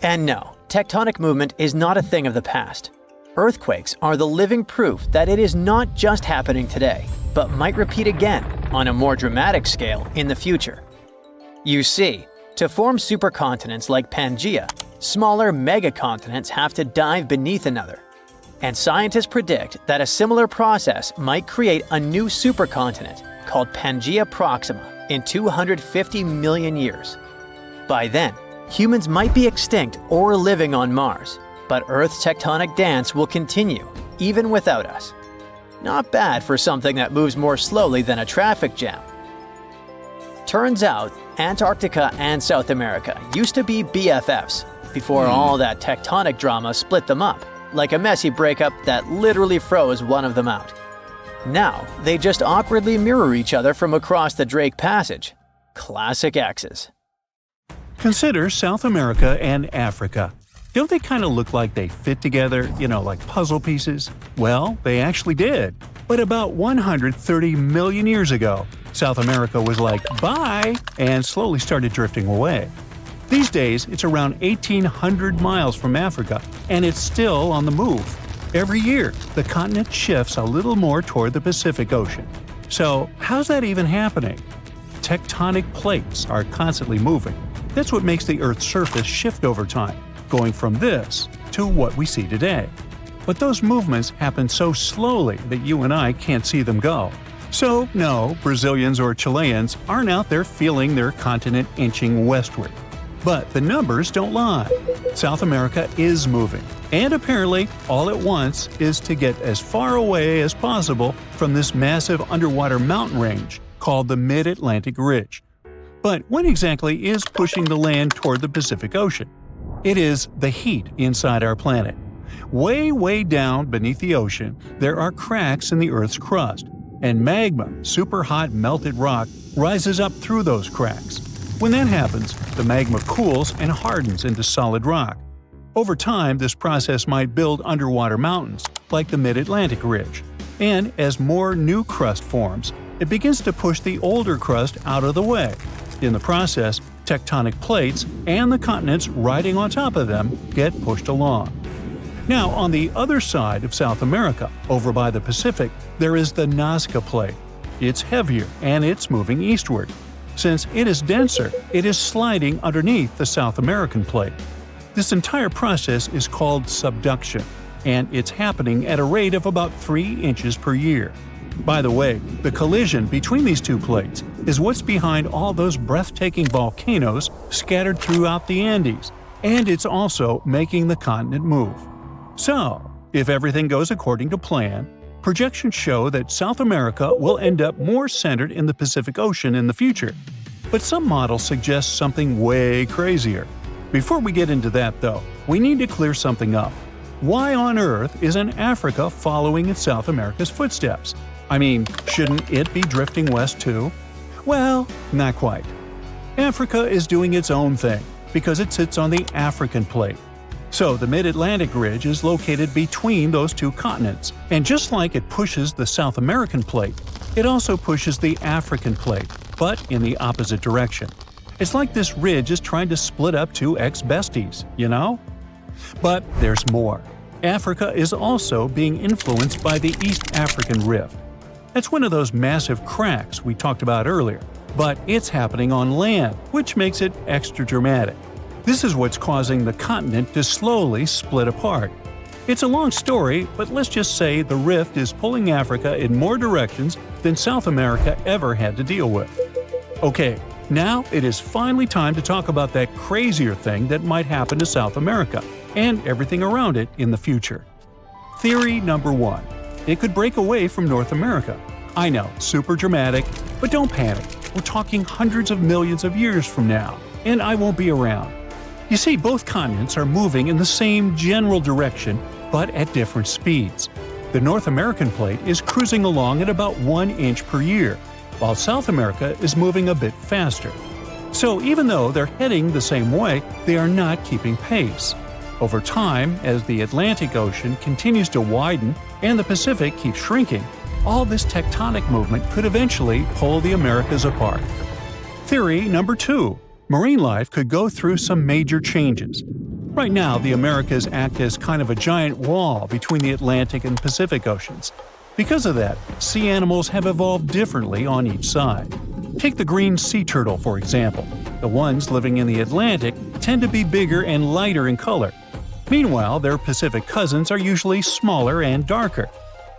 And no, tectonic movement is not a thing of the past. Earthquakes are the living proof that it is not just happening today, but might repeat again on a more dramatic scale in the future. You see, to form supercontinents like Pangaea, smaller megacontinents have to dive beneath another. And scientists predict that a similar process might create a new supercontinent called Pangaea Proxima. in 250 million years. By then, humans might be extinct or living on Mars, but Earth's tectonic dance will continue, even without us. Not bad for something that moves more slowly than a traffic jam. Turns out, Antarctica and South America used to be BFFs before all that tectonic drama split them up, like a messy breakup that literally froze one of them out. Now, they just awkwardly mirror each other from across the Drake Passage. Classic exes. Consider South America and Africa. Don't they kind of look like they fit together, like puzzle pieces? Well, they actually did. But about 130 million years ago, South America was like, bye, and slowly started drifting away. These days, it's around 1,800 miles from Africa, and it's still on the move. Every year, the continent shifts a little more toward the Pacific Ocean. So, how's that even happening? Tectonic plates are constantly moving. That's what makes the Earth's surface shift over time, going from this to what we see today. But those movements happen so slowly that you and I can't see them go. So, no, Brazilians or Chileans aren't out there feeling their continent inching westward. But the numbers don't lie. South America is moving, and apparently all it wants is to get as far away as possible from this massive underwater mountain range called the Mid-Atlantic Ridge. But what exactly is pushing the land toward the Pacific Ocean? It is the heat inside our planet. Way down beneath the ocean, there are cracks in the Earth's crust, and magma, super hot melted rock, rises up through those cracks. When that happens, the magma cools and hardens into solid rock. Over time, this process might build underwater mountains, like the Mid-Atlantic Ridge. And as more new crust forms, it begins to push the older crust out of the way. In the process, tectonic plates and the continents riding on top of them get pushed along. Now, on the other side of South America, over by the Pacific, there is the Nazca Plate. It's heavier and it's moving eastward. Since it is denser, it is sliding underneath the South American plate. This entire process is called subduction, and it's happening at a rate of about 3 inches per year. By the way, the collision between these two plates is what's behind all those breathtaking volcanoes scattered throughout the Andes, and it's also making the continent move. So, if everything goes according to plan, projections show that South America will end up more centered in the Pacific Ocean in the future. But some models suggest something way crazier. Before we get into that, though, we need to clear something up. Why on earth isn't Africa following in South America's footsteps? I mean, shouldn't it be drifting west too? Well, not quite. Africa is doing its own thing because it sits on the African plate. So the Mid-Atlantic Ridge is located between those two continents, and just like it pushes the South American plate, it also pushes the African plate, but in the opposite direction. It's like this ridge is trying to split up two ex-besties, But there's more. Africa is also being influenced by the East African Rift. That's one of those massive cracks we talked about earlier, but it's happening on land, which makes it extra dramatic. This is what's causing the continent to slowly split apart. It's a long story, but let's just say the rift is pulling Africa in more directions than South America ever had to deal with. Okay, now it is finally time to talk about that crazier thing that might happen to South America and everything around it in the future. Theory number 1. It could break away from North America. I know, super dramatic, but don't panic. We're talking hundreds of millions of years from now, and I won't be around. You see, both continents are moving in the same general direction, but at different speeds. The North American plate is cruising along at about 1 inch per year, while South America is moving a bit faster. So even though they're heading the same way, they are not keeping pace. Over time, as the Atlantic Ocean continues to widen and the Pacific keeps shrinking, all this tectonic movement could eventually pull the Americas apart. Theory number 2. Marine life could go through some major changes. Right now, the Americas act as kind of a giant wall between the Atlantic and Pacific Oceans. Because of that, sea animals have evolved differently on each side. Take the green sea turtle, for example. The ones living in the Atlantic tend to be bigger and lighter in color. Meanwhile, their Pacific cousins are usually smaller and darker.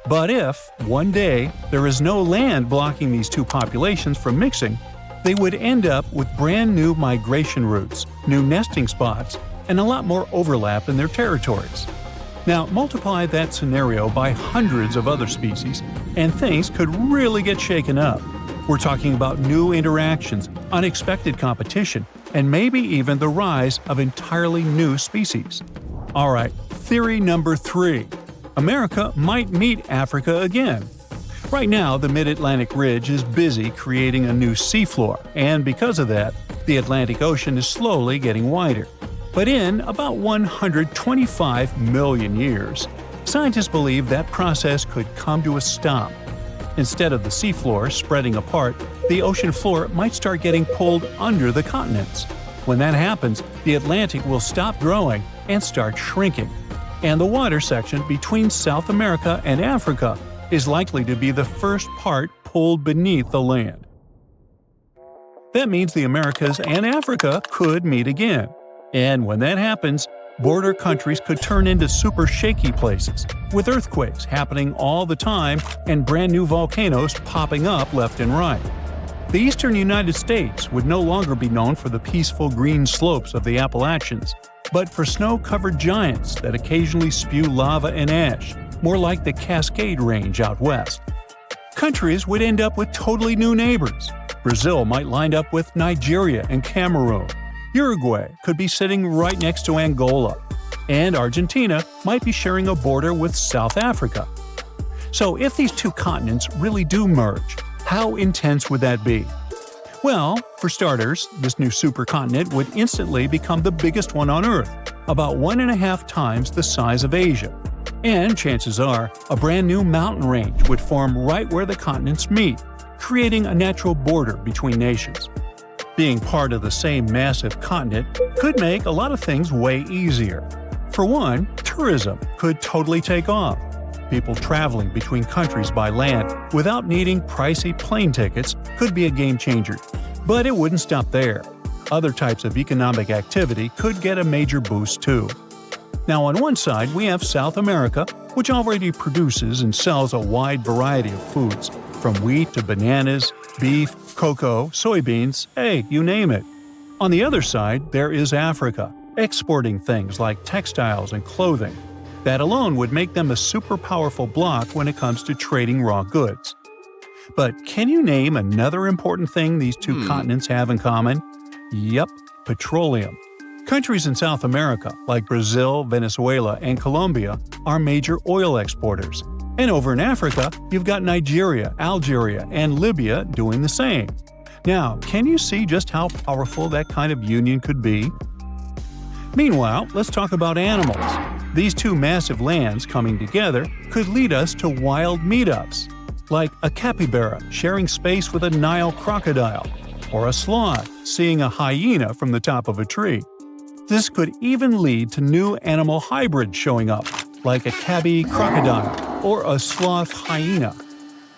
But if, one day, there is no land blocking these two populations from mixing, they would end up with brand new migration routes, new nesting spots, and a lot more overlap in their territories. Now, multiply that scenario by hundreds of other species, and things could really get shaken up. We're talking about new interactions, unexpected competition, and maybe even the rise of entirely new species. Alright, theory number 3. America might meet Africa again. Right now, the Mid-Atlantic Ridge is busy creating a new seafloor, and because of that, the Atlantic Ocean is slowly getting wider. But in about 125 million years, scientists believe that process could come to a stop. Instead of the seafloor spreading apart, the ocean floor might start getting pulled under the continents. When that happens, the Atlantic will stop growing and start shrinking. And the water section between South America and Africa is likely to be the first part pulled beneath the land. That means the Americas and Africa could meet again. And when that happens, border countries could turn into super shaky places, with earthquakes happening all the time and brand new volcanoes popping up left and right. The eastern United States would no longer be known for the peaceful green slopes of the Appalachians, but for snow-covered giants that occasionally spew lava and ash, more like the Cascade Range out west. Countries would end up with totally new neighbors. Brazil might line up with Nigeria and Cameroon. Uruguay could be sitting right next to Angola, and Argentina might be sharing a border with South Africa. So if these two continents really do merge, how intense would that be? Well, for starters, this new supercontinent would instantly become the biggest one on Earth, about 1.5 times the size of Asia. And chances are, a brand new mountain range would form right where the continents meet, creating a natural border between nations. Being part of the same massive continent could make a lot of things way easier. For one, tourism could totally take off. People traveling between countries by land without needing pricey plane tickets could be a game changer. But it wouldn't stop there. Other types of economic activity could get a major boost too. Now on one side we have South America, which already produces and sells a wide variety of foods, from wheat to bananas, beef, cocoa, soybeans, hey, you name it. On the other side, there is Africa, exporting things like textiles and clothing. That alone would make them a super powerful bloc when it comes to trading raw goods. But can you name another important thing these two continents have in common? Yep, petroleum. Countries in South America, like Brazil, Venezuela, and Colombia, are major oil exporters. And over in Africa, you've got Nigeria, Algeria, and Libya doing the same. Now, can you see just how powerful that kind of union could be? Meanwhile, let's talk about animals. These two massive lands coming together could lead us to wild meetups, like a capybara sharing space with a Nile crocodile, or a sloth seeing a hyena from the top of a tree. This could even lead to new animal hybrids showing up, like a tabby crocodile or a sloth hyena.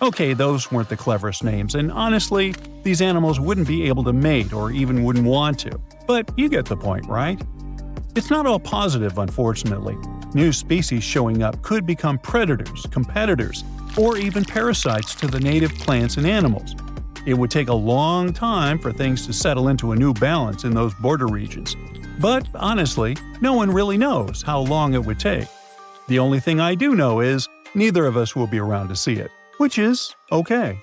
Okay, those weren't the cleverest names, and honestly, these animals wouldn't be able to mate or even wouldn't want to. But you get the point, right? It's not all positive, unfortunately. New species showing up could become predators, competitors, or even parasites to the native plants and animals. It would take a long time for things to settle into a new balance in those border regions. But honestly, no one really knows how long it would take. The only thing I do know is neither of us will be around to see it, which is okay.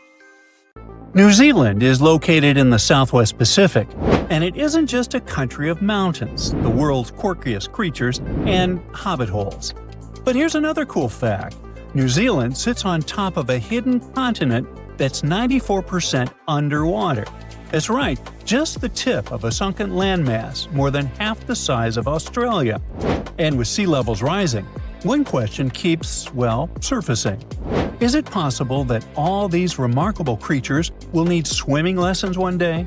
New Zealand is located in the Southwest Pacific, and it isn't just a country of mountains, the world's quirkiest creatures, and hobbit holes. But here's another cool fact. New Zealand sits on top of a hidden continent that's 94% underwater. That's right, just the tip of a sunken landmass more than half the size of Australia. And with sea levels rising, one question keeps, well, surfacing. Is it possible that all these remarkable creatures will need swimming lessons one day?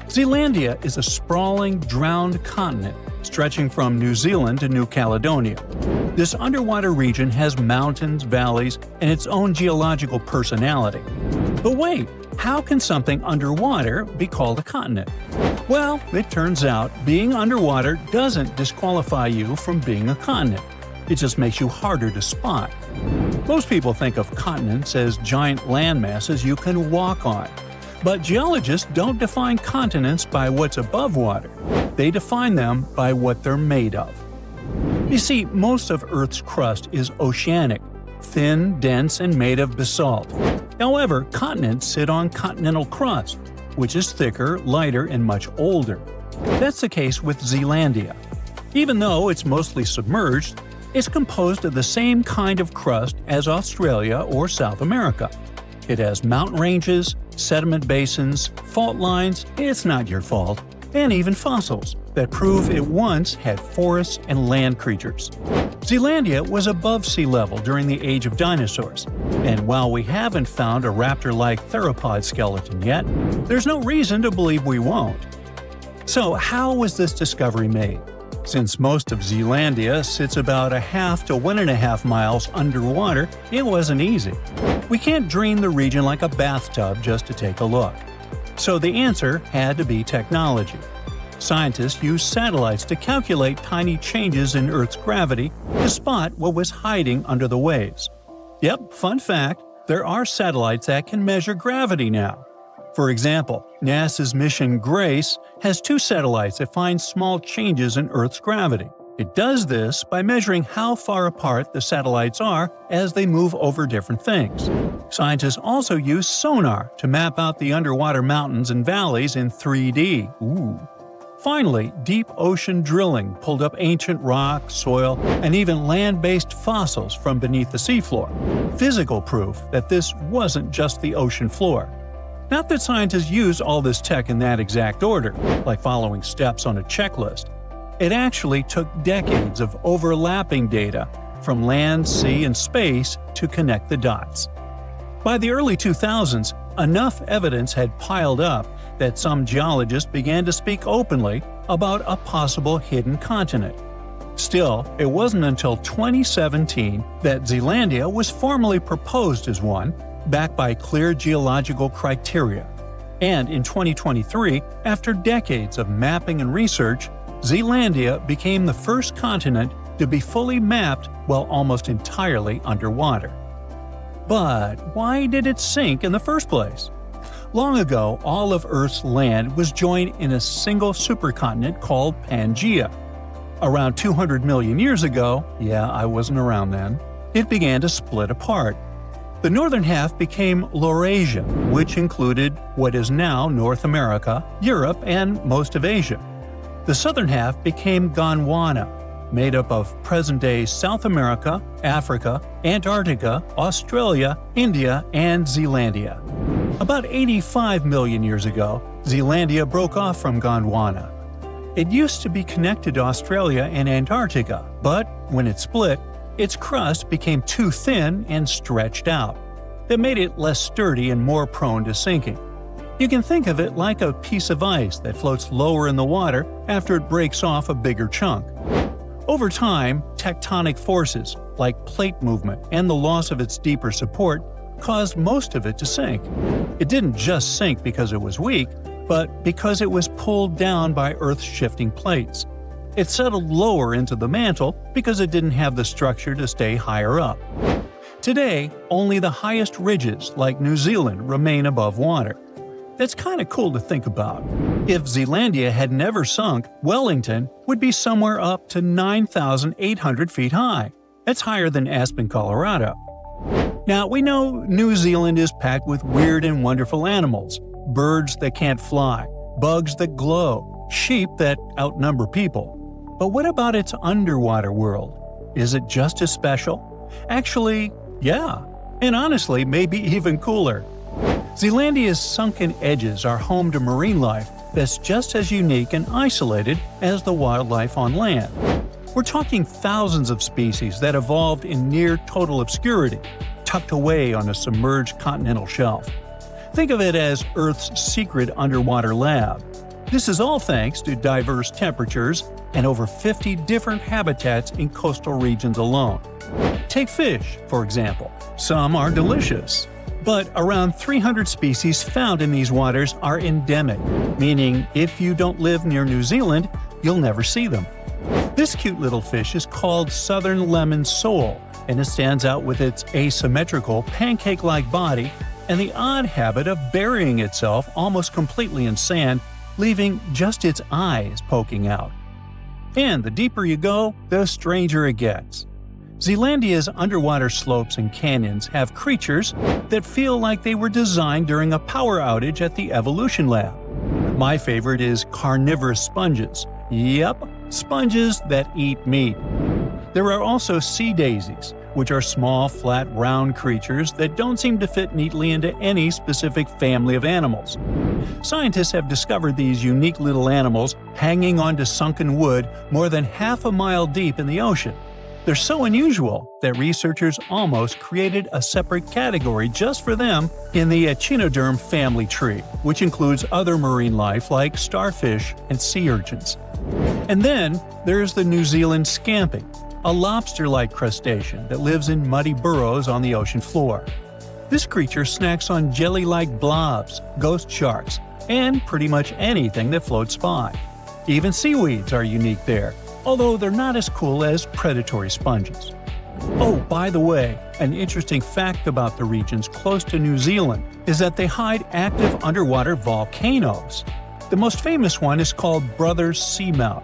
Zealandia is a sprawling, drowned continent stretching from New Zealand to New Caledonia. This underwater region has mountains, valleys, and its own geological personality. But wait, how can something underwater be called a continent? Well, it turns out being underwater doesn't disqualify you from being a continent. It just makes you harder to spot. Most people think of continents as giant land masses you can walk on. But geologists don't define continents by what's above water. They define them by what they're made of. You see, most of Earth's crust is oceanic, thin, dense, and made of basalt. However, continents sit on continental crust, which is thicker, lighter, and much older. That's the case with Zealandia. Even though it's mostly submerged, it's composed of the same kind of crust as Australia or South America. It has mountain ranges, sediment basins, fault lines — it's not your fault — and even fossils that prove it once had forests and land creatures. Zealandia was above sea level during the age of dinosaurs, and while we haven't found a raptor-like theropod skeleton yet, there's no reason to believe we won't. So how was this discovery made? Since most of Zealandia sits about 1/2 to 1.5 miles underwater, it wasn't easy. We can't drain the region like a bathtub just to take a look. So the answer had to be technology. Scientists used satellites to calculate tiny changes in Earth's gravity to spot what was hiding under the waves. Yep, fun fact, there are satellites that can measure gravity now. For example, NASA's mission GRACE has 2 satellites that find small changes in Earth's gravity. It does this by measuring how far apart the satellites are as they move over different things. Scientists also use sonar to map out the underwater mountains and valleys in 3D. Finally, deep ocean drilling pulled up ancient rock, soil, and even land-based fossils from beneath the seafloor. Physical proof that this wasn't just the ocean floor. Not that scientists use all this tech in that exact order, like following steps on a checklist. It actually took decades of overlapping data from land, sea, and space to connect the dots. By the early 2000s, enough evidence had piled up that some geologists began to speak openly about a possible hidden continent. Still, it wasn't until 2017 that Zealandia was formally proposed as one, backed by clear geological criteria. And in 2023, after decades of mapping and research, Zealandia became the first continent to be fully mapped while almost entirely underwater. But why did it sink in the first place? Long ago, all of Earth's land was joined in a single supercontinent called Pangaea. Around 200 million years ago — yeah, I wasn't around then — it began to split apart. The northern half became Laurasia, which included what is now North America, Europe, and most of Asia. The southern half became Gondwana, made up of present-day South America, Africa, Antarctica, Australia, India, and Zealandia. About 85 million years ago, Zealandia broke off from Gondwana. It used to be connected to Australia and Antarctica, but when it split, its crust became too thin and stretched out. That made it less sturdy and more prone to sinking. You can think of it like a piece of ice that floats lower in the water after it breaks off a bigger chunk. Over time, tectonic forces, like plate movement and the loss of its deeper support, caused most of it to sink. It didn't just sink because it was weak, but because it was pulled down by Earth's shifting plates. It settled lower into the mantle because it didn't have the structure to stay higher up. Today, only the highest ridges, like New Zealand, remain above water. That's kind of cool to think about. If Zealandia had never sunk, Wellington would be somewhere up to 9,800 feet high. That's higher than Aspen, Colorado. Now, we know New Zealand is packed with weird and wonderful animals, birds that can't fly, bugs that glow, sheep that outnumber people. But what about its underwater world? Is it just as special? Actually, yeah. And honestly, maybe even cooler. Zealandia's sunken edges are home to marine life that's just as unique and isolated as the wildlife on land. We're talking thousands of species that evolved in near total obscurity, tucked away on a submerged continental shelf. Think of it as Earth's secret underwater lab. This is all thanks to diverse temperatures and over 50 different habitats in coastal regions alone. Take fish, for example. Some are delicious. But around 300 species found in these waters are endemic, meaning if you don't live near New Zealand, you'll never see them. This cute little fish is called southern lemon sole, and it stands out with its asymmetrical, pancake-like body, and the odd habit of burying itself almost completely in sand, leaving just its eyes poking out. And the deeper you go, the stranger it gets. Zealandia's underwater slopes and canyons have creatures that feel like they were designed during a power outage at the Evolution Lab. My favorite is carnivorous sponges. Yep, sponges that eat meat. There are also sea daisies, which are small, flat, round creatures that don't seem to fit neatly into any specific family of animals. Scientists have discovered these unique little animals hanging onto sunken wood more than half a mile deep in the ocean. They're so unusual that researchers almost created a separate category just for them in the echinoderm family tree, which includes other marine life like starfish and sea urchins. And then there's the New Zealand scampi, a lobster-like crustacean that lives in muddy burrows on the ocean floor. This creature snacks on jelly-like blobs, ghost sharks, and pretty much anything that floats by. Even seaweeds are unique there, although they're not as cool as predatory sponges. Oh, by the way, an interesting fact about the regions close to New Zealand is that they hide active underwater volcanoes. The most famous one is called Brothers Seamount.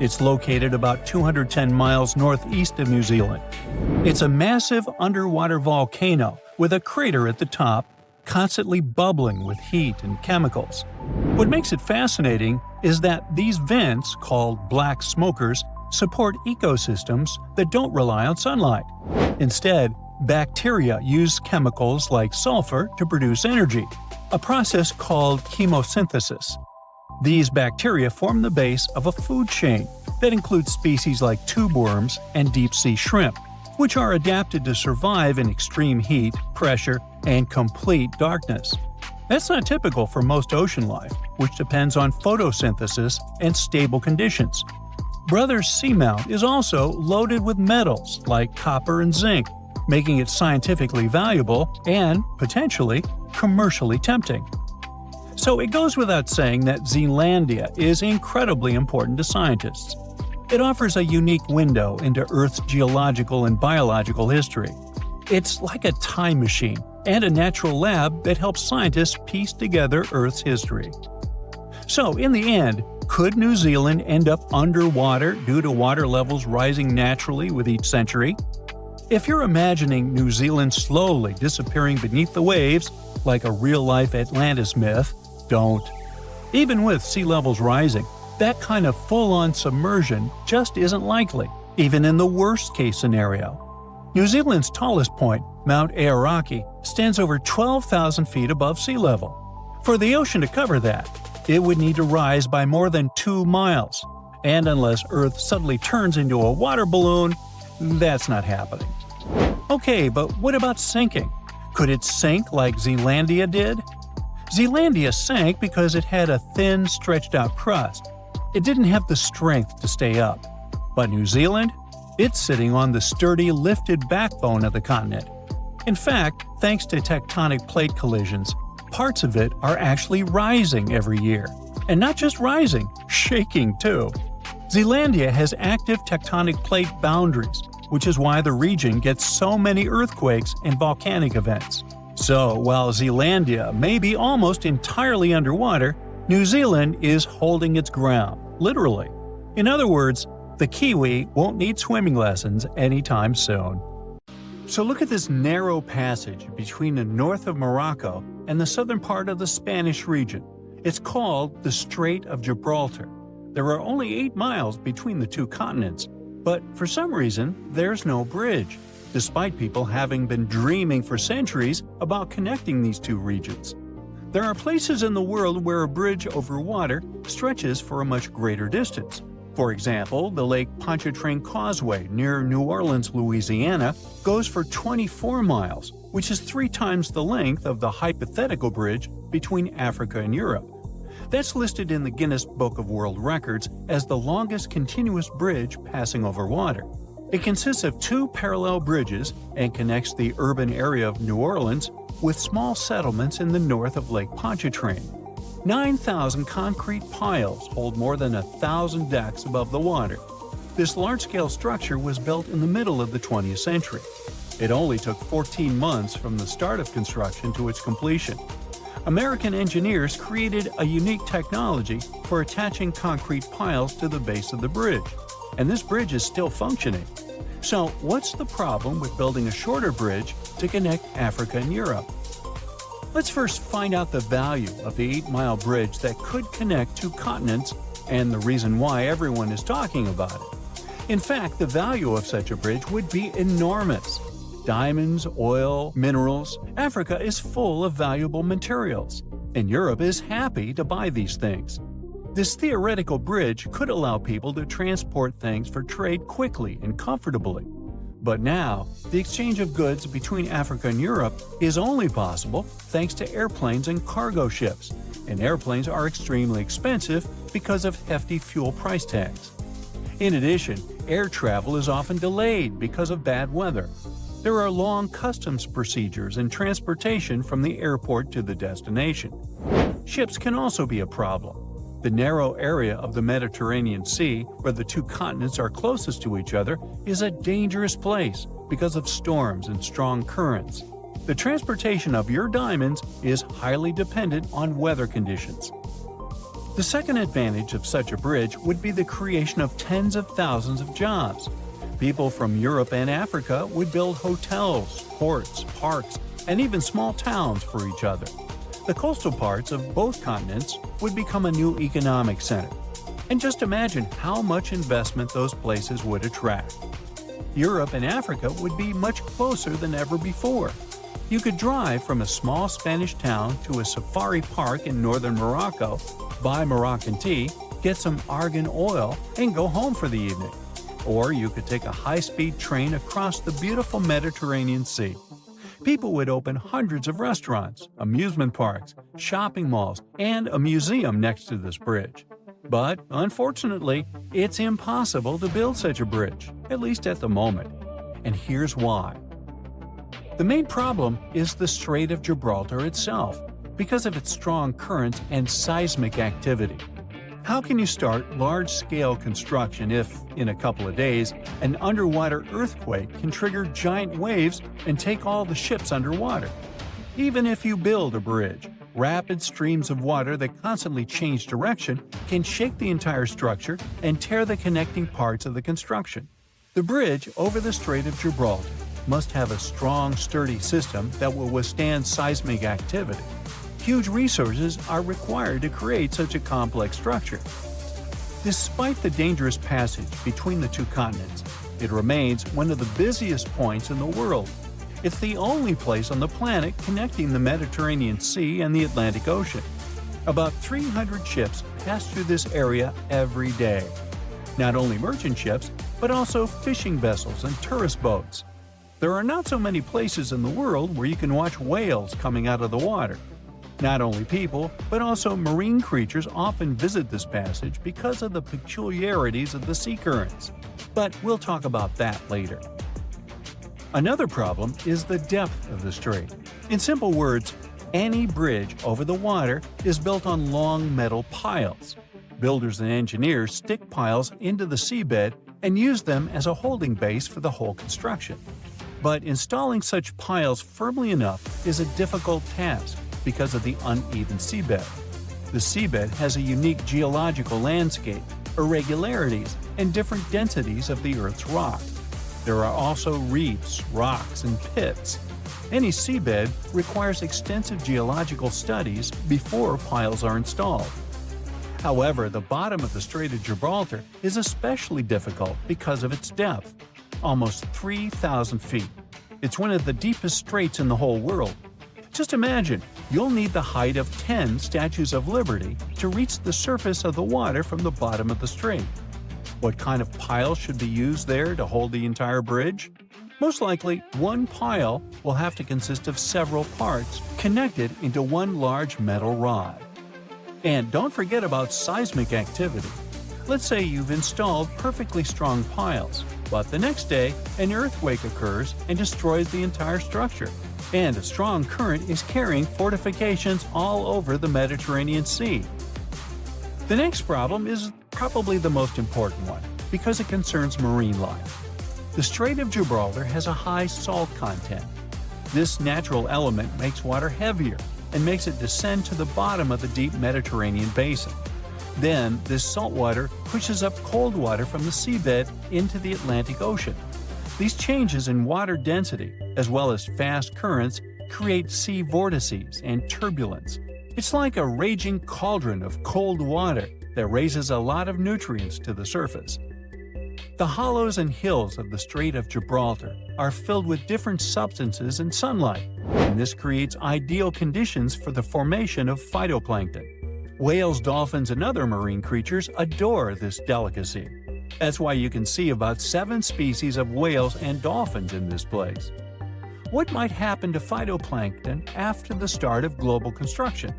It's located about 210 miles northeast of New Zealand. It's a massive underwater volcano with a crater at the top, constantly bubbling with heat and chemicals. What makes it fascinating is that these vents, called black smokers, support ecosystems that don't rely on sunlight. Instead, bacteria use chemicals like sulfur to produce energy, a process called chemosynthesis. These bacteria form the base of a food chain that includes species like tube worms and deep-sea shrimp, which are adapted to survive in extreme heat, pressure, and complete darkness. That's not typical for most ocean life, which depends on photosynthesis and stable conditions. Brothers Seamount is also loaded with metals like copper and zinc, making it scientifically valuable and, potentially, commercially tempting. So it goes without saying that Zealandia is incredibly important to scientists. It offers a unique window into Earth's geological and biological history. It's like a time machine and a natural lab that helps scientists piece together Earth's history. So, in the end, could New Zealand end up underwater due to water levels rising naturally with each century? If you're imagining New Zealand slowly disappearing beneath the waves, like a real-life Atlantis myth, don't. Even with sea levels rising, that kind of full-on submersion just isn't likely, even in the worst-case scenario. New Zealand's tallest point, Mount Aoraki, stands over 12,000 feet above sea level. For the ocean to cover that, it would need to rise by more than 2 miles. And unless Earth suddenly turns into a water balloon, that's not happening. Okay, but what about sinking? Could it sink like Zealandia did? Zealandia sank because it had a thin, stretched-out crust. It didn't have the strength to stay up. But New Zealand? It's sitting on the sturdy, lifted backbone of the continent. In fact, thanks to tectonic plate collisions, parts of it are actually rising every year. And not just rising, shaking too. Zealandia has active tectonic plate boundaries, which is why the region gets so many earthquakes and volcanic events. So, while Zealandia may be almost entirely underwater, New Zealand is holding its ground, literally. In other words, the Kiwi won't need swimming lessons anytime soon. So look at this narrow passage between the north of Morocco and the southern part of the Spanish region. It's called the Strait of Gibraltar. There are only 8 miles between the two continents, but for some reason, there's no bridge, despite people having been dreaming for centuries about connecting these two regions. There are places in the world where a bridge over water stretches for a much greater distance. For example, the Lake Pontchartrain Causeway near New Orleans, Louisiana, goes for 24 miles, which is 3 times the length of the hypothetical bridge between Africa and Europe. That's listed in the Guinness Book of World Records as the longest continuous bridge passing over water. It consists of 2 parallel bridges and connects the urban area of New Orleans with small settlements in the north of Lake Pontchartrain. 9,000 concrete piles hold more than 1,000 decks above the water. This large-scale structure was built in the middle of the 20th century. It only took 14 months from the start of construction to its completion. American engineers created a unique technology for attaching concrete piles to the base of the bridge, and this bridge is still functioning. So, what's the problem with building a shorter bridge to connect Africa and Europe? Let's first find out the value of the 8-mile bridge that could connect two continents and the reason why everyone is talking about it. In fact, the value of such a bridge would be enormous. Diamonds, oil, minerals. Africa is full of valuable materials, and Europe is happy to buy these things. This theoretical bridge could allow people to transport things for trade quickly and comfortably. But now, the exchange of goods between Africa and Europe is only possible thanks to airplanes and cargo ships, and airplanes are extremely expensive because of hefty fuel price tags. In addition, air travel is often delayed because of bad weather. There are long customs procedures and transportation from the airport to the destination. Ships can also be a problem. The narrow area of the Mediterranean Sea, where the two continents are closest to each other, is a dangerous place because of storms and strong currents. The transportation of your diamonds is highly dependent on weather conditions. The second advantage of such a bridge would be the creation of tens of thousands of jobs. People from Europe and Africa would build hotels, ports, parks, and even small towns for each other. The coastal parts of both continents would become a new economic center. And just imagine how much investment those places would attract. Europe and Africa would be much closer than ever before. You could drive from a small Spanish town to a safari park in northern Morocco, buy Moroccan tea, get some argan oil, and go home for the evening. Or you could take a high-speed train across the beautiful Mediterranean Sea. People would open hundreds of restaurants, amusement parks, shopping malls, and a museum next to this bridge. But, unfortunately, it's impossible to build such a bridge, at least at the moment. And here's why. The main problem is the Strait of Gibraltar itself, because of its strong currents and seismic activity. How can you start large-scale construction if, in a couple of days, an underwater earthquake can trigger giant waves and take all the ships underwater? Even if you build a bridge, rapid streams of water that constantly change direction can shake the entire structure and tear the connecting parts of the construction. The bridge over the Strait of Gibraltar must have a strong, sturdy system that will withstand seismic activity. Huge resources are required to create such a complex structure. Despite the dangerous passage between the two continents, it remains one of the busiest points in the world. It's the only place on the planet connecting the Mediterranean Sea and the Atlantic Ocean. About 300 ships pass through this area every day. Not only merchant ships, but also fishing vessels and tourist boats. There are not so many places in the world where you can watch whales coming out of the water. Not only people, but also marine creatures often visit this passage because of the peculiarities of the sea currents. But we'll talk about that later. Another problem is the depth of the strait. In simple words, any bridge over the water is built on long metal piles. Builders and engineers stick piles into the seabed and use them as a holding base for the whole construction. But installing such piles firmly enough is a difficult task because of the uneven seabed. The seabed has a unique geological landscape, irregularities, and different densities of the Earth's rock. There are also reefs, rocks, and pits. Any seabed requires extensive geological studies before piles are installed. However, the bottom of the Strait of Gibraltar is especially difficult because of its depth, almost 3,000 feet. It's one of the deepest straits in the whole world. Just imagine, you'll need the height of 10 Statues of Liberty to reach the surface of the water from the bottom of the strait. What kind of pile should be used there to hold the entire bridge? Most likely, one pile will have to consist of several parts connected into one large metal rod. And don't forget about seismic activity. Let's say you've installed perfectly strong piles, but the next day, an earthquake occurs and destroys the entire structure. And a strong current is carrying fortifications all over the Mediterranean Sea. The next problem is probably the most important one, because it concerns marine life. The Strait of Gibraltar has a high salt content. This natural element makes water heavier and makes it descend to the bottom of the deep Mediterranean basin. Then, this salt water pushes up cold water from the seabed into the Atlantic Ocean. These changes in water density, as well as fast currents, create sea vortices and turbulence. It's like a raging cauldron of cold water that raises a lot of nutrients to the surface. The hollows and hills of the Strait of Gibraltar are filled with different substances and sunlight, and this creates ideal conditions for the formation of phytoplankton. Whales, dolphins, and other marine creatures adore this delicacy. That's why you can see about 7 species of whales and dolphins in this place. What might happen to phytoplankton after the start of global construction?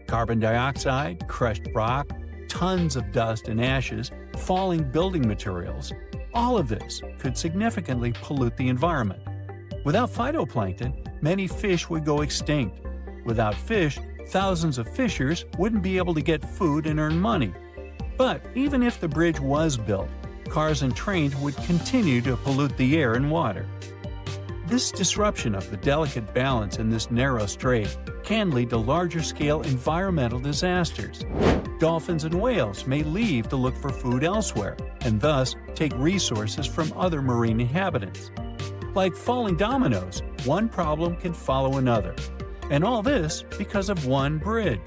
Carbon dioxide, crushed rock, tons of dust and ashes, falling building materials. All of this could significantly pollute the environment. Without phytoplankton, many fish would go extinct. Without fish, thousands of fishers wouldn't be able to get food and earn money. But even if the bridge was built, cars and trains would continue to pollute the air and water. This disruption of the delicate balance in this narrow strait can lead to larger-scale environmental disasters. Dolphins and whales may leave to look for food elsewhere, and thus take resources from other marine inhabitants. Like falling dominoes, one problem can follow another. And all this because of one bridge.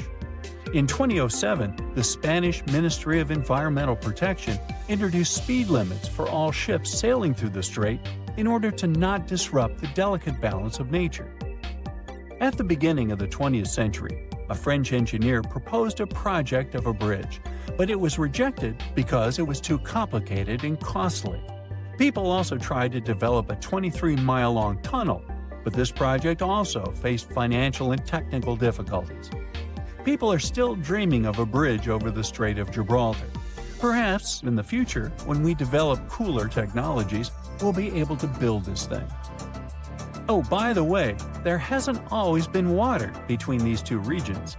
In 2007, the Spanish Ministry of Environmental Protection introduced speed limits for all ships sailing through the strait in order to not disrupt the delicate balance of nature. At the beginning of the 20th century, a French engineer proposed a project of a bridge, but it was rejected because it was too complicated and costly. People also tried to develop a 23-mile-long tunnel, but this project also faced financial and technical difficulties. People are still dreaming of a bridge over the Strait of Gibraltar. Perhaps, in the future, when we develop cooler technologies, we'll be able to build this thing. Oh, by the way, there hasn't always been water between these two regions.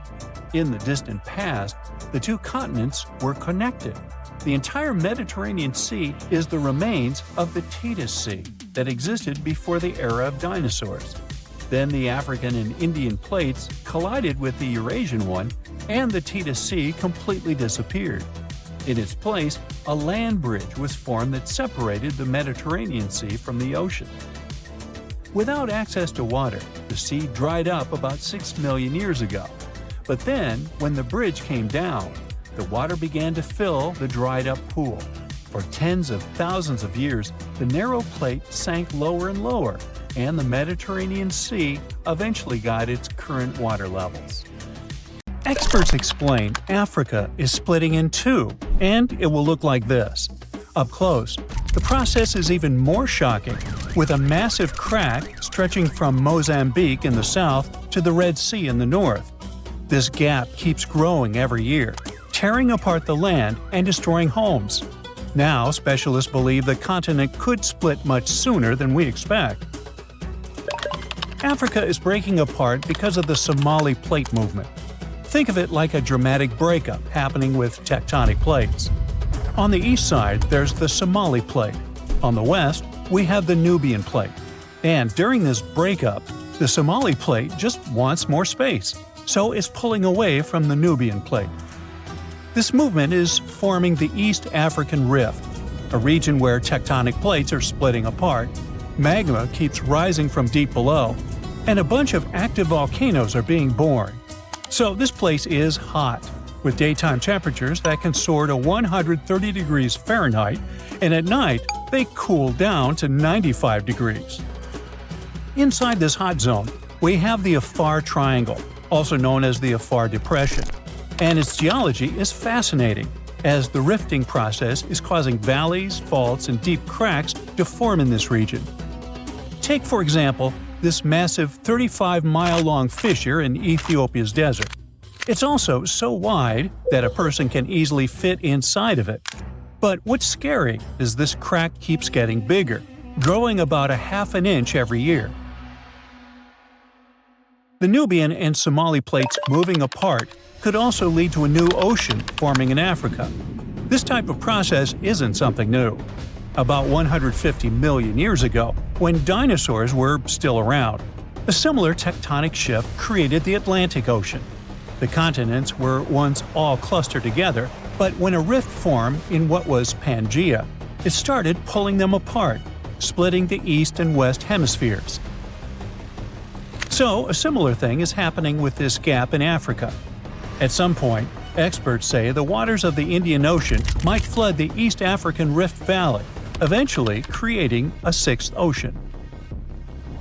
In the distant past, the two continents were connected. The entire Mediterranean Sea is the remains of the Tethys Sea that existed before the era of dinosaurs. Then the African and Indian plates collided with the Eurasian one, and the Tethys Sea completely disappeared. In its place, a land bridge was formed that separated the Mediterranean Sea from the ocean. Without access to water, the sea dried up about 6 million years ago. But then, when the bridge came down, the water began to fill the dried-up pool. For tens of thousands of years, the narrow plate sank lower and lower, and the Mediterranean Sea eventually got its current water levels. Experts explain Africa is splitting in two, and it will look like this. Up close, the process is even more shocking, with a massive crack stretching from Mozambique in the south to the Red Sea in the north. This gap keeps growing every year, tearing apart the land and destroying homes. Now, specialists believe the continent could split much sooner than we expect. Africa is breaking apart because of the Somali Plate movement. Think of it like a dramatic breakup happening with tectonic plates. On the east side, there's the Somali Plate. On the west, we have the Nubian Plate. And during this breakup, the Somali Plate just wants more space, so it's pulling away from the Nubian Plate. This movement is forming the East African Rift, a region where tectonic plates are splitting apart, magma keeps rising from deep below, and a bunch of active volcanoes are being born. So this place is hot, with daytime temperatures that can soar to 130 degrees Fahrenheit, and at night they cool down to 95 degrees. Inside this hot zone, we have the Afar Triangle, also known as the Afar Depression, and its geology is fascinating, as the rifting process is causing valleys, faults, and deep cracks to form in this region. Take, for example, this massive 35-mile-long fissure in Ethiopia's desert. It's also so wide that a person can easily fit inside of it. But what's scary is this crack keeps getting bigger, growing about 1/2 inch every year. The Nubian and Somali plates moving apart could also lead to a new ocean forming in Africa. This type of process isn't something new. about 150 million years ago, when dinosaurs were still around. A similar tectonic shift created the Atlantic Ocean. The continents were once all clustered together, but when a rift formed in what was Pangaea, it started pulling them apart, splitting the east and west hemispheres. So, a similar thing is happening with this gap in Africa. At some point, experts say the waters of the Indian Ocean might flood the East African Rift Valley, eventually creating a sixth ocean.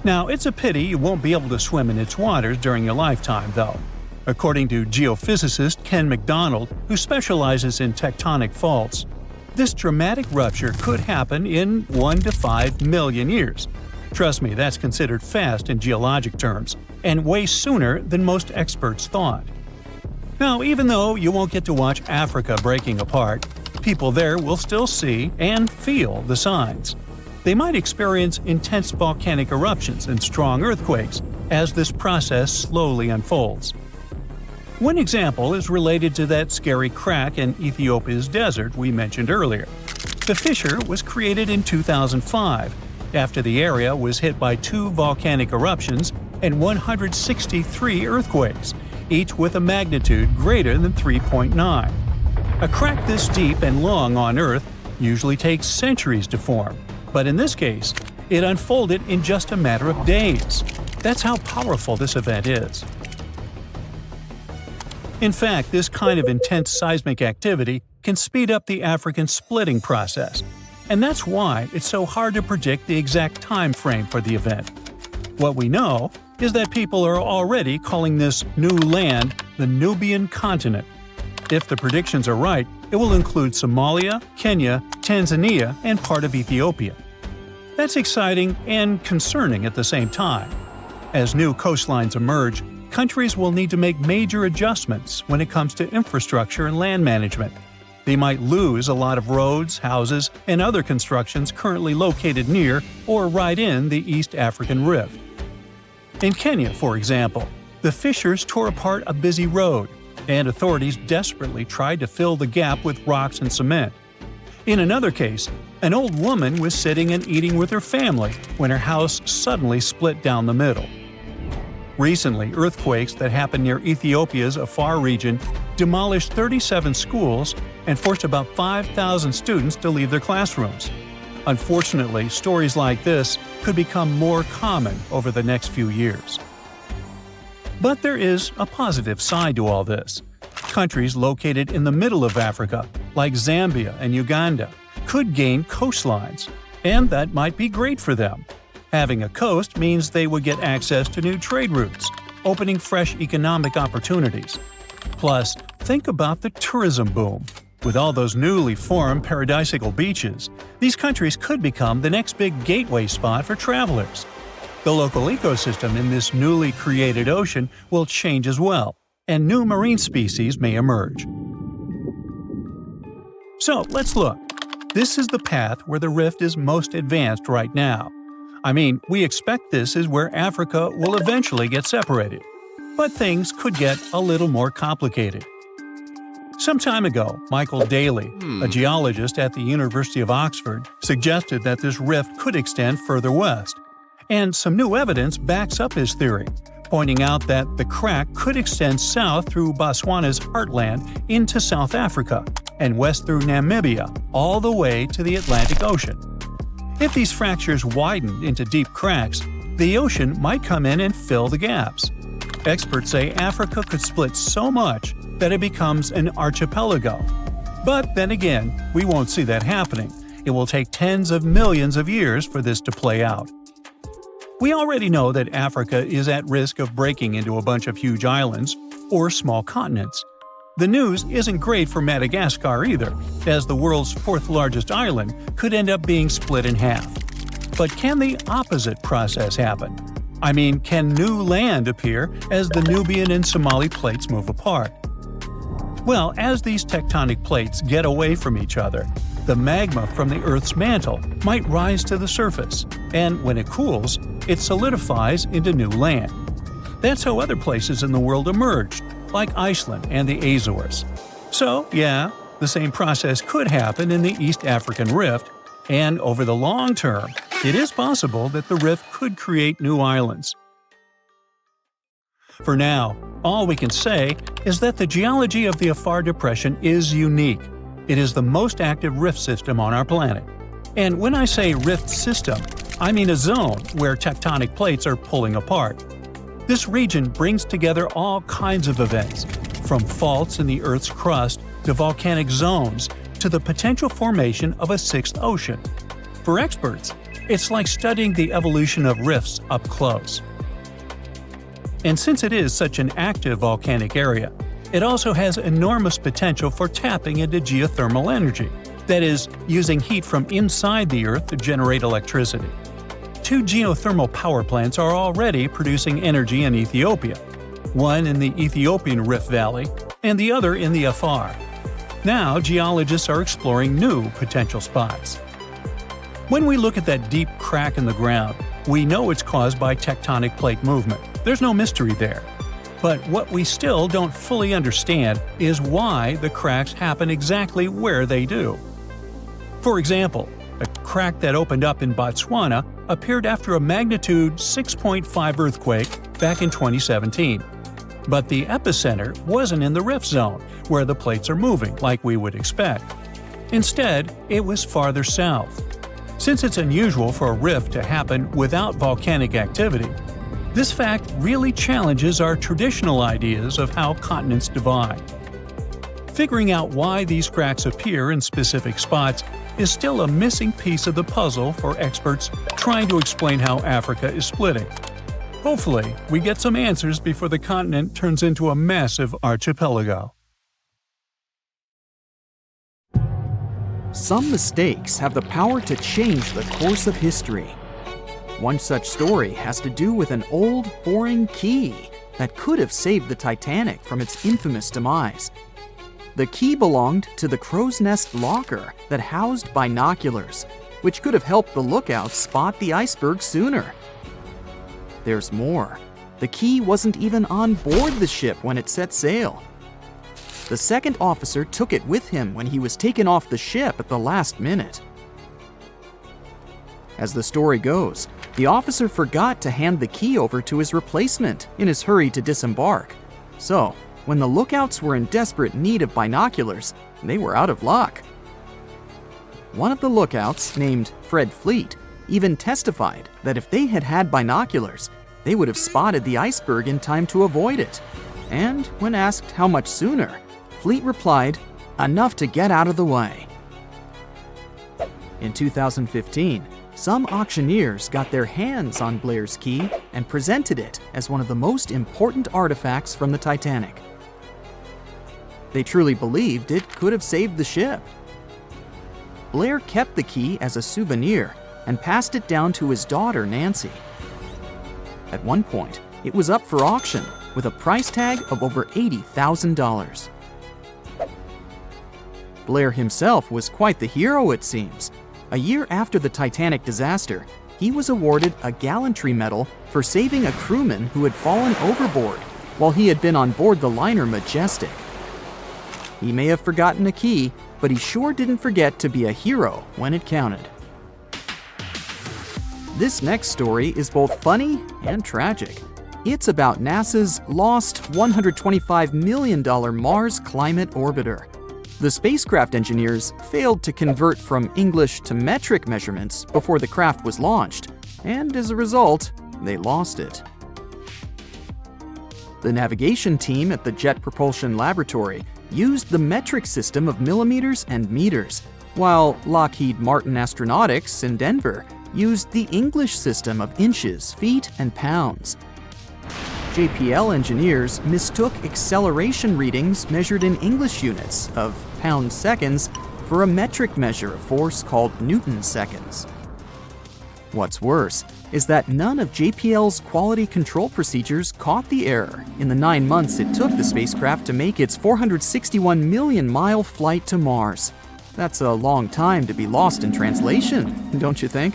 Now, it's a pity you won't be able to swim in its waters during your lifetime, though. According to geophysicist Ken McDonald, who specializes in tectonic faults, this dramatic rupture could happen in 1 to 5 million years. Trust me, that's considered fast in geologic terms, and way sooner than most experts thought. Now, even though you won't get to watch Africa breaking apart, people there will still see and feel the signs. They might experience intense volcanic eruptions and strong earthquakes as this process slowly unfolds. One example is related to that scary crack in Ethiopia's desert we mentioned earlier. The fissure was created in 2005, after the area was hit by 2 volcanic eruptions and 163 earthquakes, each with a magnitude greater than 3.9. A crack this deep and long on Earth usually takes centuries to form, but in this case, it unfolded in just a matter of days. That's how powerful this event is. In fact, this kind of intense seismic activity can speed up the African splitting process, and that's why it's so hard to predict the exact time frame for the event. What we know is that people are already calling this new land the Nubian continent. If the predictions are right, it will include Somalia, Kenya, Tanzania, and part of Ethiopia. That's exciting and concerning at the same time. As new coastlines emerge, countries will need to make major adjustments when it comes to infrastructure and land management. They might lose a lot of roads, houses, and other constructions currently located near or right in the East African Rift. In Kenya, for example, the fissures tore apart a busy road, and authorities desperately tried to fill the gap with rocks and cement. In another case, an old woman was sitting and eating with her family when her house suddenly split down the middle. Recently, earthquakes that happened near Ethiopia's Afar region demolished 37 schools and forced about 5,000 students to leave their classrooms. Unfortunately, stories like this could become more common over the next few years. But there is a positive side to all this. Countries located in the middle of Africa, like Zambia and Uganda, could gain coastlines, and that might be great for them. Having a coast means they would get access to new trade routes, opening fresh economic opportunities. Plus, think about the tourism boom. With all those newly formed paradisical beaches, these countries could become the next big gateway spot for travelers. The local ecosystem in this newly created ocean will change as well, and new marine species may emerge. So, let's look. This is the path where the rift is most advanced right now. I mean, we expect this is where Africa will eventually get separated. But things could get a little more complicated. Some time ago, Michael Daly, a geologist at the University of Oxford, suggested that this rift could extend further west. And some new evidence backs up his theory, pointing out that the crack could extend south through Botswana's heartland into South Africa, and west through Namibia, all the way to the Atlantic Ocean. If these fractures widened into deep cracks, the ocean might come in and fill the gaps. Experts say Africa could split so much that it becomes an archipelago. But then again, we won't see that happening. It will take tens of millions of years for this to play out. We already know that Africa is at risk of breaking into a bunch of huge islands, or small continents. The news isn't great for Madagascar either, as the world's 4th largest island could end up being split in half. But can the opposite process happen? I mean, can new land appear as the Nubian and Somali plates move apart? Well, as these tectonic plates get away from each other, the magma from the Earth's mantle might rise to the surface, and when it cools, it solidifies into new land. That's how other places in the world emerged, like Iceland and the Azores. So, yeah, the same process could happen in the East African Rift, And over the long term, it is possible that the rift could create new islands. For now, all we can say is that the geology of the Afar Depression is unique. It is the most active rift system on our planet. And when I say rift system, I mean a zone where tectonic plates are pulling apart. This region brings together all kinds of events, from faults in the Earth's crust to volcanic zones to the potential formation of a sixth ocean. For experts, it's like studying the evolution of rifts up close. And since it is such an active volcanic area, it also has enormous potential for tapping into geothermal energy, that is, using heat from inside the Earth to generate electricity. 2 geothermal power plants are already producing energy in Ethiopia, one in the Ethiopian Rift Valley and the other in the Afar. Now, geologists are exploring new potential spots. When we look at that deep crack in the ground, we know it's caused by tectonic plate movement. There's no mystery there. But what we still don't fully understand is why the cracks happen exactly where they do. For example, a crack that opened up in Botswana appeared after a magnitude 6.5 earthquake back in 2017. But the epicenter wasn't in the rift zone, where the plates are moving like we would expect. Instead, it was farther south. Since it's unusual for a rift to happen without volcanic activity, this fact really challenges our traditional ideas of how continents divide. Figuring out why these cracks appear in specific spots is still a missing piece of the puzzle for experts trying to explain how Africa is splitting. Hopefully, we get some answers before the continent turns into a massive archipelago. Some mistakes have the power to change the course of history. One such story has to do with an old, boring key that could have saved the Titanic from its infamous demise. The key belonged to the crow's nest locker that housed binoculars, which could have helped the lookouts spot the iceberg sooner. There's more. The key wasn't even on board the ship when it set sail. The second officer took it with him when he was taken off the ship at the last minute. As the story goes, the officer forgot to hand the key over to his replacement in his hurry to disembark. So, when the lookouts were in desperate need of binoculars, they were out of luck. One of the lookouts, named Fred Fleet, even testified that if they had had binoculars, they would have spotted the iceberg in time to avoid it. And when asked how much sooner, Fleet replied, "Enough to get out of the way." In 2015, some auctioneers got their hands on Blair's key and presented it as one of the most important artifacts from the Titanic. They truly believed it could have saved the ship. Blair kept the key as a souvenir and passed it down to his daughter, Nancy. At one point, it was up for auction with a price tag of over $80,000. Blair himself was quite the hero, it seems. A year after the Titanic disaster, he was awarded a gallantry medal for saving a crewman who had fallen overboard while he had been on board the liner Majestic. He may have forgotten a key, but he sure didn't forget to be a hero when it counted. This next story is both funny and tragic. It's about NASA's lost $125 million Mars Climate Orbiter. The spacecraft engineers failed to convert from English to metric measurements before the craft was launched, and as a result, they lost it. The navigation team at the Jet Propulsion Laboratory used the metric system of millimeters and meters, while Lockheed Martin Astronautics in Denver used the English system of inches, feet, and pounds. JPL engineers mistook acceleration readings measured in English units of pound-seconds for a metric measure of force called Newton-seconds. What's worse is that none of JPL's quality control procedures caught the error in the 9 months it took the spacecraft to make its 461 million-mile flight to Mars. That's a long time to be lost in translation, don't you think?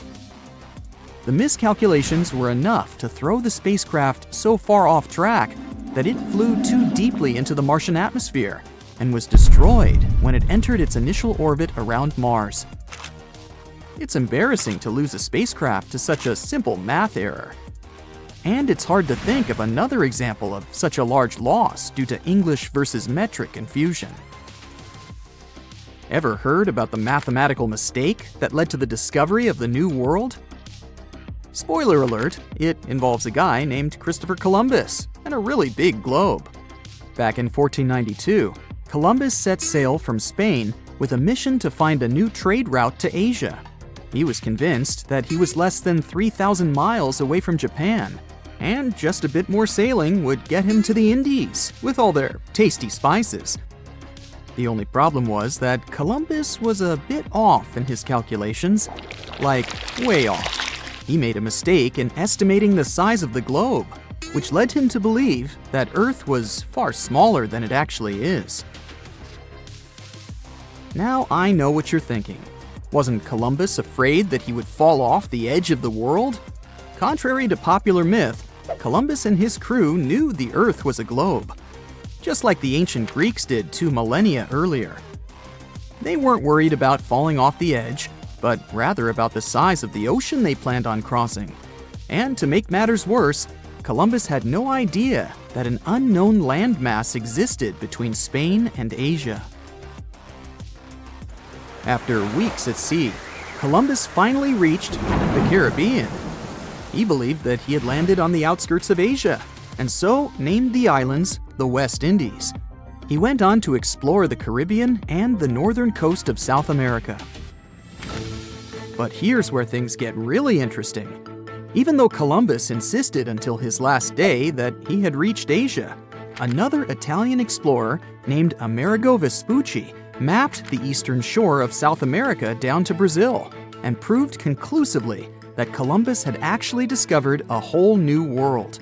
The miscalculations were enough to throw the spacecraft so far off track that it flew too deeply into the Martian atmosphere and was destroyed when it entered its initial orbit around Mars. It's embarrassing to lose a spacecraft to such a simple math error. And it's hard to think of another example of such a large loss due to English versus metric confusion. Ever heard about the mathematical mistake that led to the discovery of the New World? Spoiler alert, it involves a guy named Christopher Columbus and a really big globe. Back in 1492, Columbus set sail from Spain with a mission to find a new trade route to Asia. He was convinced that he was less than 3,000 miles away from Japan, and just a bit more sailing would get him to the Indies with all their tasty spices. The only problem was that Columbus was a bit off in his calculations, like way off. He made a mistake in estimating the size of the globe, which led him to believe that Earth was far smaller than it actually is. Now I know what you're thinking. Wasn't Columbus afraid that he would fall off the edge of the world? Contrary to popular myth, Columbus and his crew knew the Earth was a globe, just like the ancient Greeks did 2 millennia earlier. They weren't worried about falling off the edge, but rather about the size of the ocean they planned on crossing. And to make matters worse, Columbus had no idea that an unknown landmass existed between Spain and Asia. After weeks at sea, Columbus finally reached the Caribbean. He believed that he had landed on the outskirts of Asia, and so named the islands the West Indies. He went on to explore the Caribbean and the northern coast of South America. But here's where things get really interesting. Even though Columbus insisted until his last day that he had reached Asia, another Italian explorer named Amerigo Vespucci mapped the eastern shore of South America down to Brazil and proved conclusively that Columbus had actually discovered a whole new world.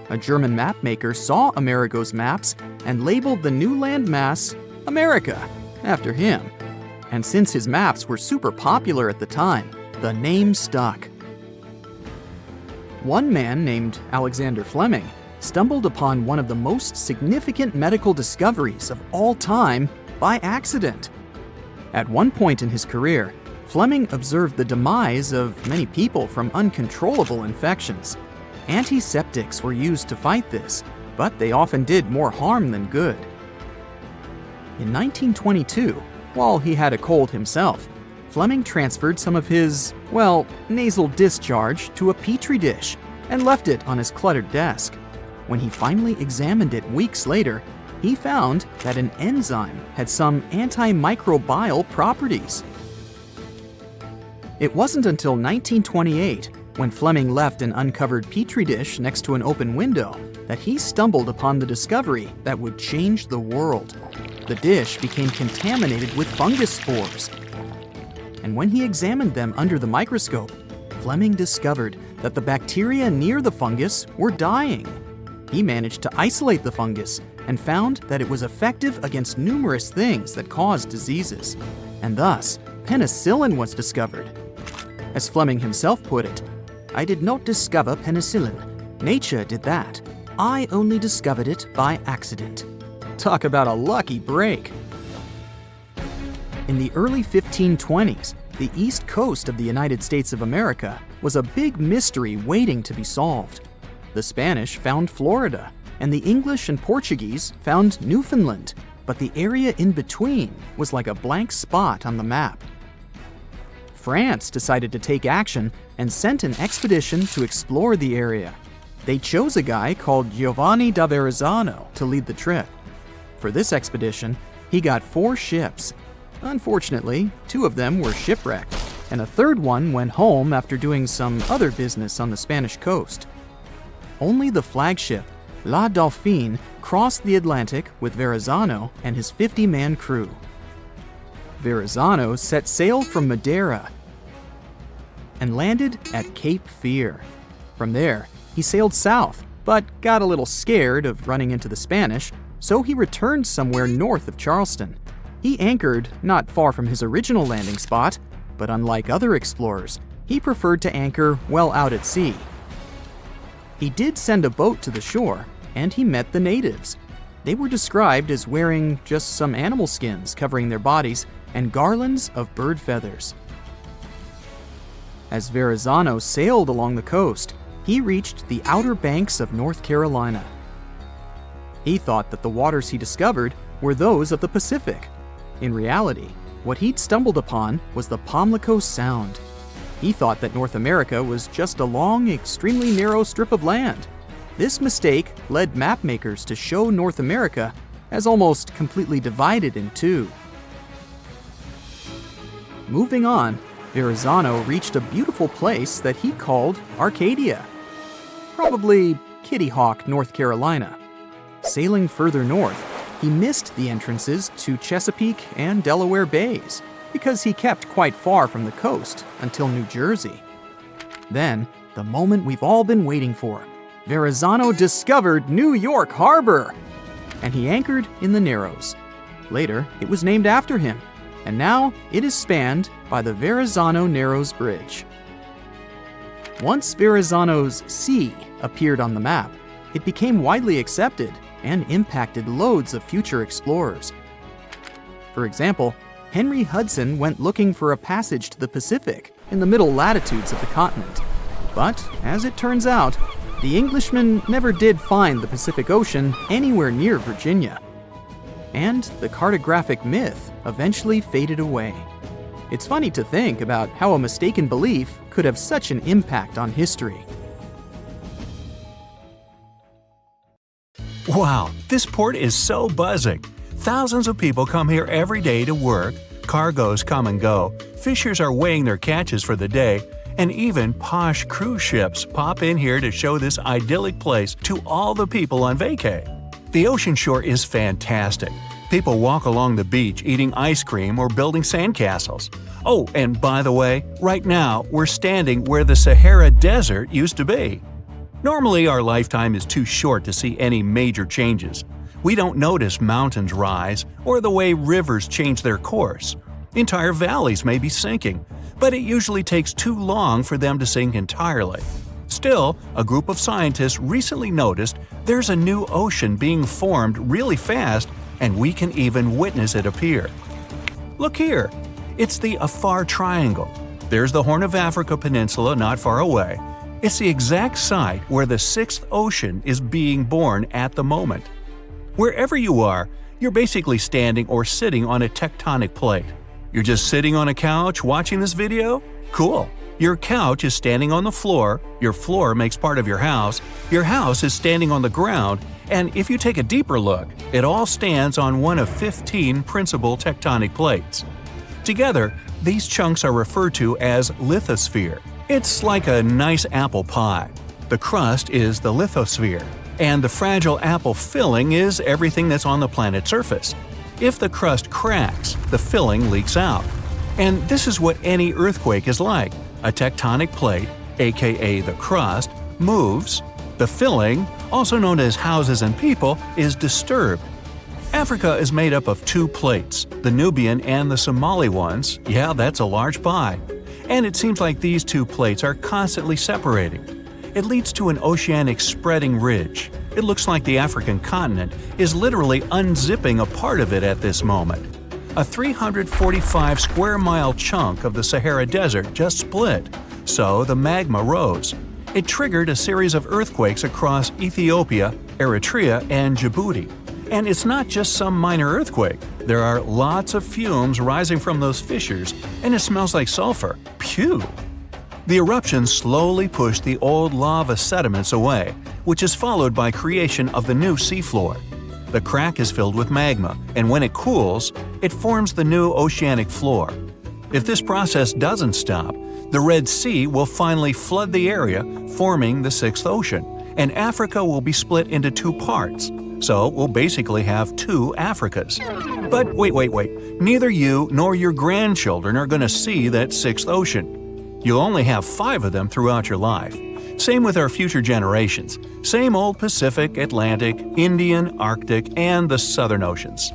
A German mapmaker saw Amerigo's maps and labeled the new landmass America after him. And since his maps were super popular at the time, the name stuck. One man named Alexander Fleming stumbled upon one of the most significant medical discoveries of all time by accident. At one point in his career, Fleming observed the demise of many people from uncontrollable infections. Antiseptics were used to fight this, but they often did more harm than good. In 1922, while he had a cold himself, Fleming transferred some of his, nasal discharge to a petri dish and left it on his cluttered desk. When he finally examined it weeks later, he found that an enzyme had some antimicrobial properties. It wasn't until 1928, when Fleming left an uncovered petri dish next to an open window, that he stumbled upon the discovery that would change the world. The dish became contaminated with fungus spores. And when he examined them under the microscope, Fleming discovered that the bacteria near the fungus were dying. He managed to isolate the fungus and found that it was effective against numerous things that caused diseases. And thus, penicillin was discovered. As Fleming himself put it, "I did not discover penicillin. Nature did that. I only discovered it by accident." Talk about a lucky break. In the early 1520s, the east coast of the United States of America was a big mystery waiting to be solved. The Spanish found Florida, and the English and Portuguese found Newfoundland, but the area in between was like a blank spot on the map. France decided to take action and sent an expedition to explore the area. They chose a guy called Giovanni da Verrazzano to lead the trip. For this expedition, he got 4 ships. Unfortunately, 2 of them were shipwrecked, and a third one went home after doing some other business on the Spanish coast. Only the flagship, La Dauphine, crossed the Atlantic with Verrazzano and his 50-man crew. Verrazzano set sail from Madeira and landed at Cape Fear. From there, he sailed south, but got a little scared of running into the Spanish, so he returned somewhere north of Charleston. He anchored not far from his original landing spot, but unlike other explorers, he preferred to anchor well out at sea. He did send a boat to the shore, and he met the natives. They were described as wearing just some animal skins covering their bodies and garlands of bird feathers. As Verrazano sailed along the coast, he reached the outer banks of North Carolina. He thought that the waters he discovered were those of the Pacific. In reality, what he'd stumbled upon was the Pamlico Sound. He thought that North America was just a long, extremely narrow strip of land. This mistake led mapmakers to show North America as almost completely divided in two. Moving on, Verrazano reached a beautiful place that he called Arcadia. Probably Kitty Hawk, North Carolina. Sailing further north, he missed the entrances to Chesapeake and Delaware Bays because he kept quite far from the coast until New Jersey. Then, the moment we've all been waiting for, Verrazano discovered New York Harbor, and he anchored in the Narrows. Later, it was named after him, and now it is spanned by the Verrazano Narrows Bridge. Once Verrazano's sea appeared on the map, it became widely accepted and impacted loads of future explorers. For example, Henry Hudson went looking for a passage to the Pacific in the middle latitudes of the continent. But, as it turns out, the Englishman never did find the Pacific Ocean anywhere near Virginia. And the cartographic myth eventually faded away. It's funny to think about how a mistaken belief could have such an impact on history. Wow, this port is so buzzing. Thousands of people come here every day to work, cargoes come and go, fishers are weighing their catches for the day, and even posh cruise ships pop in here to show this idyllic place to all the people on vacay. The ocean shore is fantastic. People walk along the beach eating ice cream or building sandcastles. Oh, and by the way, right now we're standing where the Sahara Desert used to be. Normally, our lifetime is too short to see any major changes. We don't notice mountains rise or the way rivers change their course. Entire valleys may be sinking, but it usually takes too long for them to sink entirely. Still, a group of scientists recently noticed there's a new ocean being formed really fast, and we can even witness it appear. Look here! It's the Afar Triangle. There's the Horn of Africa Peninsula not far away. It's the exact site where the sixth ocean is being born at the moment. Wherever you are, you're basically standing or sitting on a tectonic plate. You're just sitting on a couch watching this video? Cool. Your couch is standing on the floor, your floor makes part of your house is standing on the ground, and if you take a deeper look, it all stands on one of 15 principal tectonic plates. Together, these chunks are referred to as lithosphere. It's like a nice apple pie. The crust is the lithosphere, and the fragile apple filling is everything that's on the planet's surface. If the crust cracks, the filling leaks out. And this is what any earthquake is like. A tectonic plate, aka the crust, moves. The filling, also known as houses and people, is disturbed. Africa is made up of two plates, the Nubian and the Somali ones. Yeah, that's a large pie. And it seems like these two plates are constantly separating. It leads to an oceanic spreading ridge. It looks like the African continent is literally unzipping a part of it at this moment. A 345 square mile chunk of the Sahara Desert just split, so the magma rose. It triggered a series of earthquakes across Ethiopia, Eritrea, and Djibouti. And it's not just some minor earthquake. There are lots of fumes rising from those fissures, and it smells like sulfur. Phew! The eruptions slowly push the old lava sediments away, which is followed by creation of the new seafloor. The crack is filled with magma, and when it cools, it forms the new oceanic floor. If this process doesn't stop, the Red Sea will finally flood the area, forming the sixth ocean, and Africa will be split into two parts. So we'll basically have two Africas. But wait. Neither you nor your grandchildren are going to see that sixth ocean. You'll only have 5 of them throughout your life. Same with our future generations. Same old Pacific, Atlantic, Indian, Arctic, and the Southern Oceans.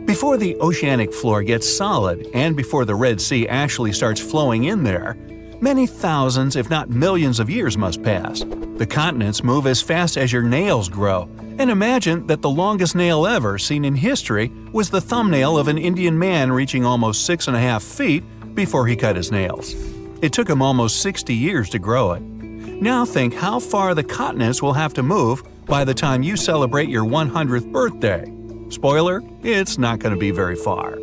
Before the oceanic floor gets solid, and before the Red Sea actually starts flowing in there, many thousands, if not millions of years must pass. The continents move as fast as your nails grow. And imagine that the longest nail ever seen in history was the thumbnail of an Indian man reaching almost 6.5 feet before he cut his nails. It took him almost 60 years to grow it. Now think how far the continents will have to move by the time you celebrate your 100th birthday. Spoiler, it's not going to be very far.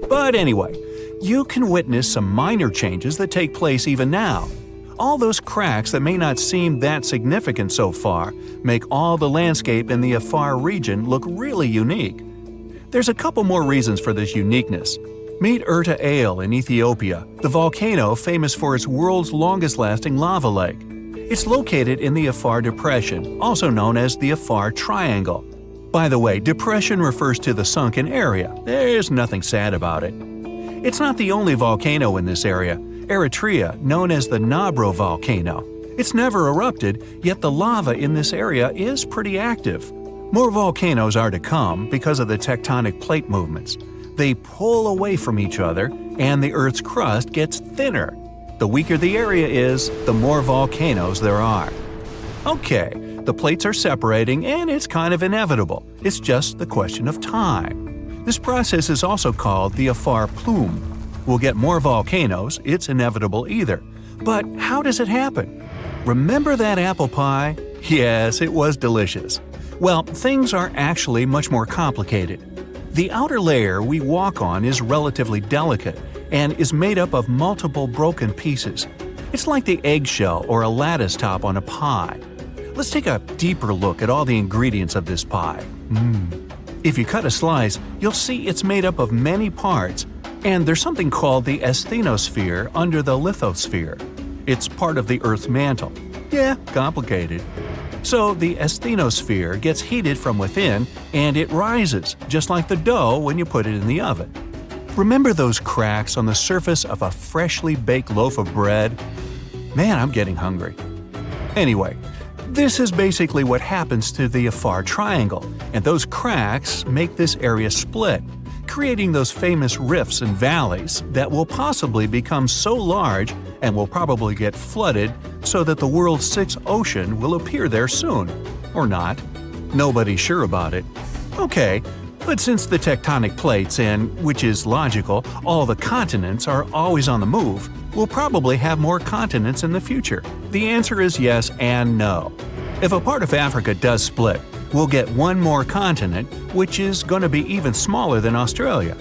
But anyway, you can witness some minor changes that take place even now. All those cracks that may not seem that significant so far make all the landscape in the Afar region look really unique. There's a couple more reasons for this uniqueness. Meet Erta Ale in Ethiopia, the volcano famous for its world's longest-lasting lava lake. It's located in the Afar Depression, also known as the Afar Triangle. By the way, depression refers to the sunken area. There's nothing sad about it. It's not the only volcano in this area. Eritrea, known as the Nabro volcano. It's never erupted, yet the lava in this area is pretty active. More volcanoes are to come because of the tectonic plate movements. They pull away from each other, and the Earth's crust gets thinner. The weaker the area is, the more volcanoes there are. Okay, the plates are separating, and it's kind of inevitable. It's just the question of time. This process is also called the Afar plume. We'll get more volcanoes, it's inevitable either. But how does it happen? Remember that apple pie? Yes, it was delicious. Well, things are actually much more complicated. The outer layer we walk on is relatively delicate and is made up of multiple broken pieces. It's like the eggshell or a lattice top on a pie. Let's take a deeper look at all the ingredients of this pie. If you cut a slice, you'll see it's made up of many parts, and there's something called the asthenosphere under the lithosphere. It's part of the Earth's mantle. Yeah, complicated. So the asthenosphere gets heated from within, and it rises, just like the dough when you put it in the oven. Remember those cracks on the surface of a freshly baked loaf of bread? Man, I'm getting hungry. Anyway, this is basically what happens to the Afar Triangle, and those cracks make this area split, creating those famous rifts and valleys that will possibly become so large and will probably get flooded so that the world's sixth ocean will appear there soon. Or not. Nobody's sure about it. Okay, but since the tectonic plates and, which is logical, all the continents are always on the move, we'll probably have more continents in the future. The answer is yes and no. If a part of Africa does split, we'll get one more continent, which is going to be even smaller than Australia.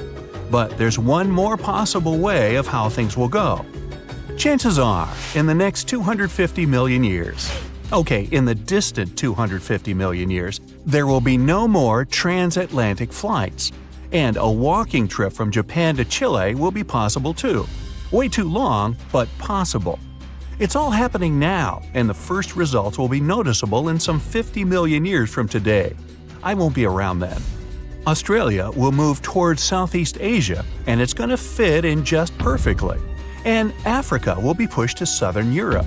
But there's one more possible way of how things will go. Chances are, in the next 250 million years, in the distant 250 million years, there will be no more transatlantic flights. And a walking trip from Japan to Chile will be possible too. Way too long, but possible. It's all happening now, and the first results will be noticeable in some 50 million years from today. I won't be around then. Australia will move towards Southeast Asia, and it's going to fit in just perfectly. And Africa will be pushed to southern Europe.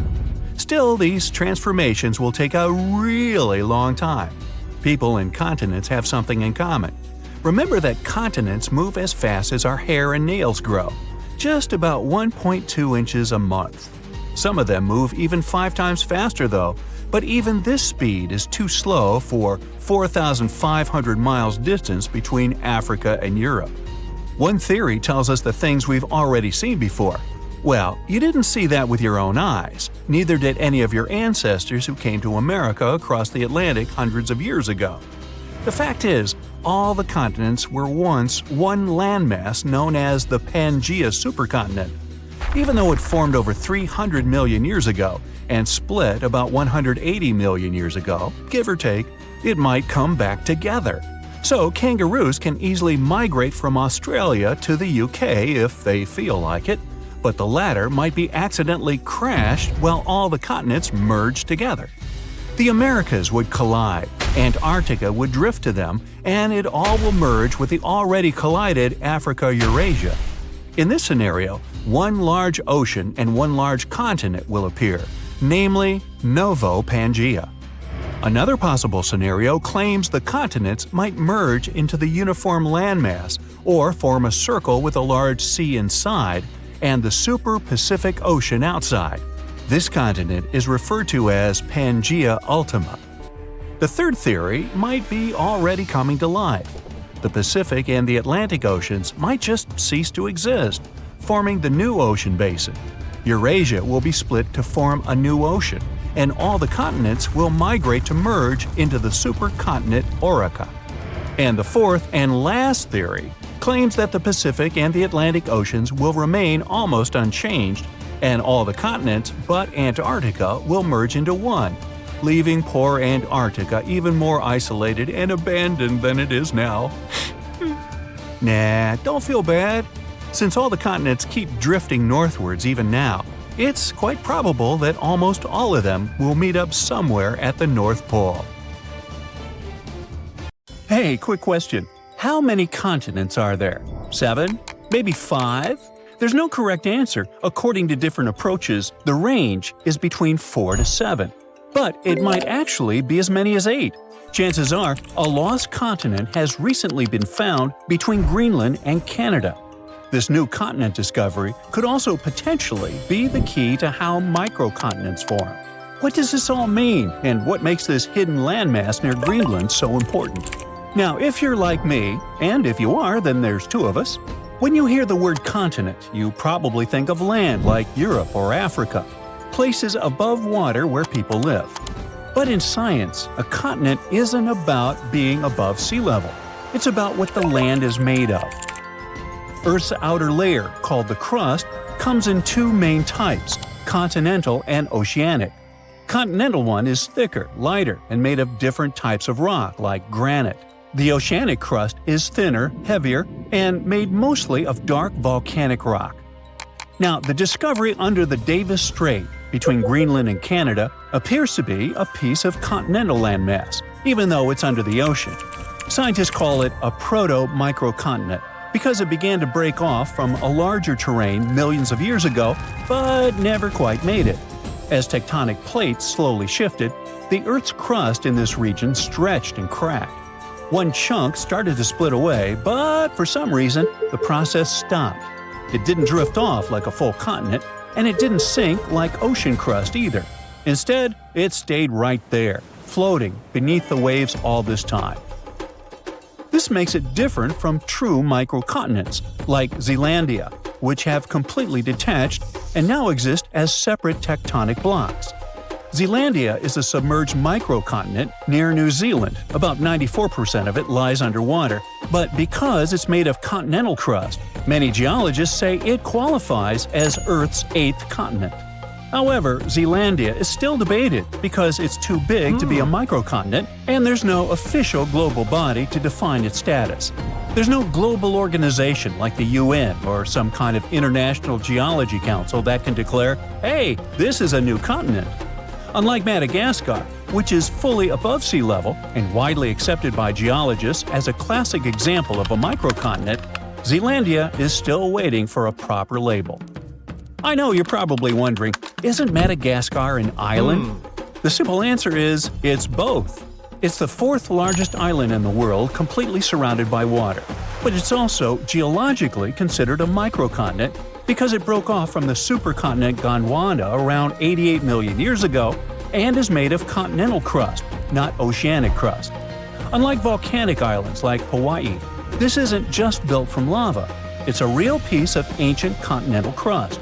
Still, these transformations will take a really long time. People and continents have something in common. Remember that continents move as fast as our hair and nails grow, just about 1.2 inches a month. Some of them move even 5 times faster though, but even this speed is too slow for 4,500 miles distance between Africa and Europe. One theory tells us the things we've already seen before. Well, you didn't see that with your own eyes. Neither did any of your ancestors who came to America across the Atlantic hundreds of years ago. The fact is, all the continents were once one landmass known as the Pangaea supercontinent. Even though it formed over 300 million years ago and split about 180 million years ago, give or take, it might come back together. So kangaroos can easily migrate from Australia to the UK if they feel like it, but the latter might be accidentally crashed while all the continents merge together. The Americas would collide, Antarctica would drift to them, and it all will merge with the already collided Africa-Eurasia. In this scenario, one large ocean and one large continent will appear, namely Novo Pangaea. Another possible scenario claims the continents might merge into the uniform landmass or form a circle with a large sea inside and the super Pacific Ocean outside. This continent is referred to as Pangaea Ultima. The third theory might be already coming to life. The Pacific and the Atlantic Oceans might just cease to exist, forming the new ocean basin. Eurasia will be split to form a new ocean, and all the continents will migrate to merge into the supercontinent Orica. And the fourth and last theory claims that the Pacific and the Atlantic Oceans will remain almost unchanged, and all the continents but Antarctica will merge into one, leaving poor Antarctica even more isolated and abandoned than it is now. Nah, don't feel bad. Since all the continents keep drifting northwards even now, it's quite probable that almost all of them will meet up somewhere at the North Pole. Hey, quick question. How many continents are there? 7? Maybe 5? There's no correct answer. According to different approaches, the range is between 4 to 7. But it might actually be as many as 8. Chances are, a lost continent has recently been found between Greenland and Canada. This new continent discovery could also potentially be the key to how microcontinents form. What does this all mean, and what makes this hidden landmass near Greenland so important? Now, if you're like me, and if you are, then there's 2 of us, when you hear the word continent, you probably think of land like Europe or Africa, places above water where people live. But in science, a continent isn't about being above sea level. It's about what the land is made of. Earth's outer layer, called the crust, comes in 2 main types, continental and oceanic. Continental one is thicker, lighter, and made of different types of rock, like granite. The oceanic crust is thinner, heavier, and made mostly of dark volcanic rock. Now, the discovery under the Davis Strait between Greenland and Canada appears to be a piece of continental landmass, even though it's under the ocean. Scientists call it a proto-microcontinent because it began to break off from a larger terrain millions of years ago, but never quite made it. As tectonic plates slowly shifted, the Earth's crust in this region stretched and cracked. One chunk started to split away, but for some reason, the process stopped. It didn't drift off like a full continent, and it didn't sink like ocean crust either. Instead, it stayed right there, floating beneath the waves all this time. This makes it different from true microcontinents, like Zealandia, which have completely detached and now exist as separate tectonic blocks. Zealandia is a submerged microcontinent near New Zealand. About 94% of it lies underwater, but because it's made of continental crust, many geologists say it qualifies as Earth's 8th continent. However, Zealandia is still debated because it's too big to be a microcontinent, and there's no official global body to define its status. There's no global organization like the UN or some kind of international geology council that can declare, hey, this is a new continent. Unlike Madagascar, which is fully above sea level and widely accepted by geologists as a classic example of a microcontinent, Zealandia is still waiting for a proper label. I know you're probably wondering, isn't Madagascar an island? The simple answer is, it's both. It's the 4th largest island in the world completely surrounded by water, but it's also geologically considered a microcontinent because it broke off from the supercontinent Gondwana around 88 million years ago and is made of continental crust, not oceanic crust. Unlike volcanic islands like Hawaii, this isn't just built from lava. It's a real piece of ancient continental crust.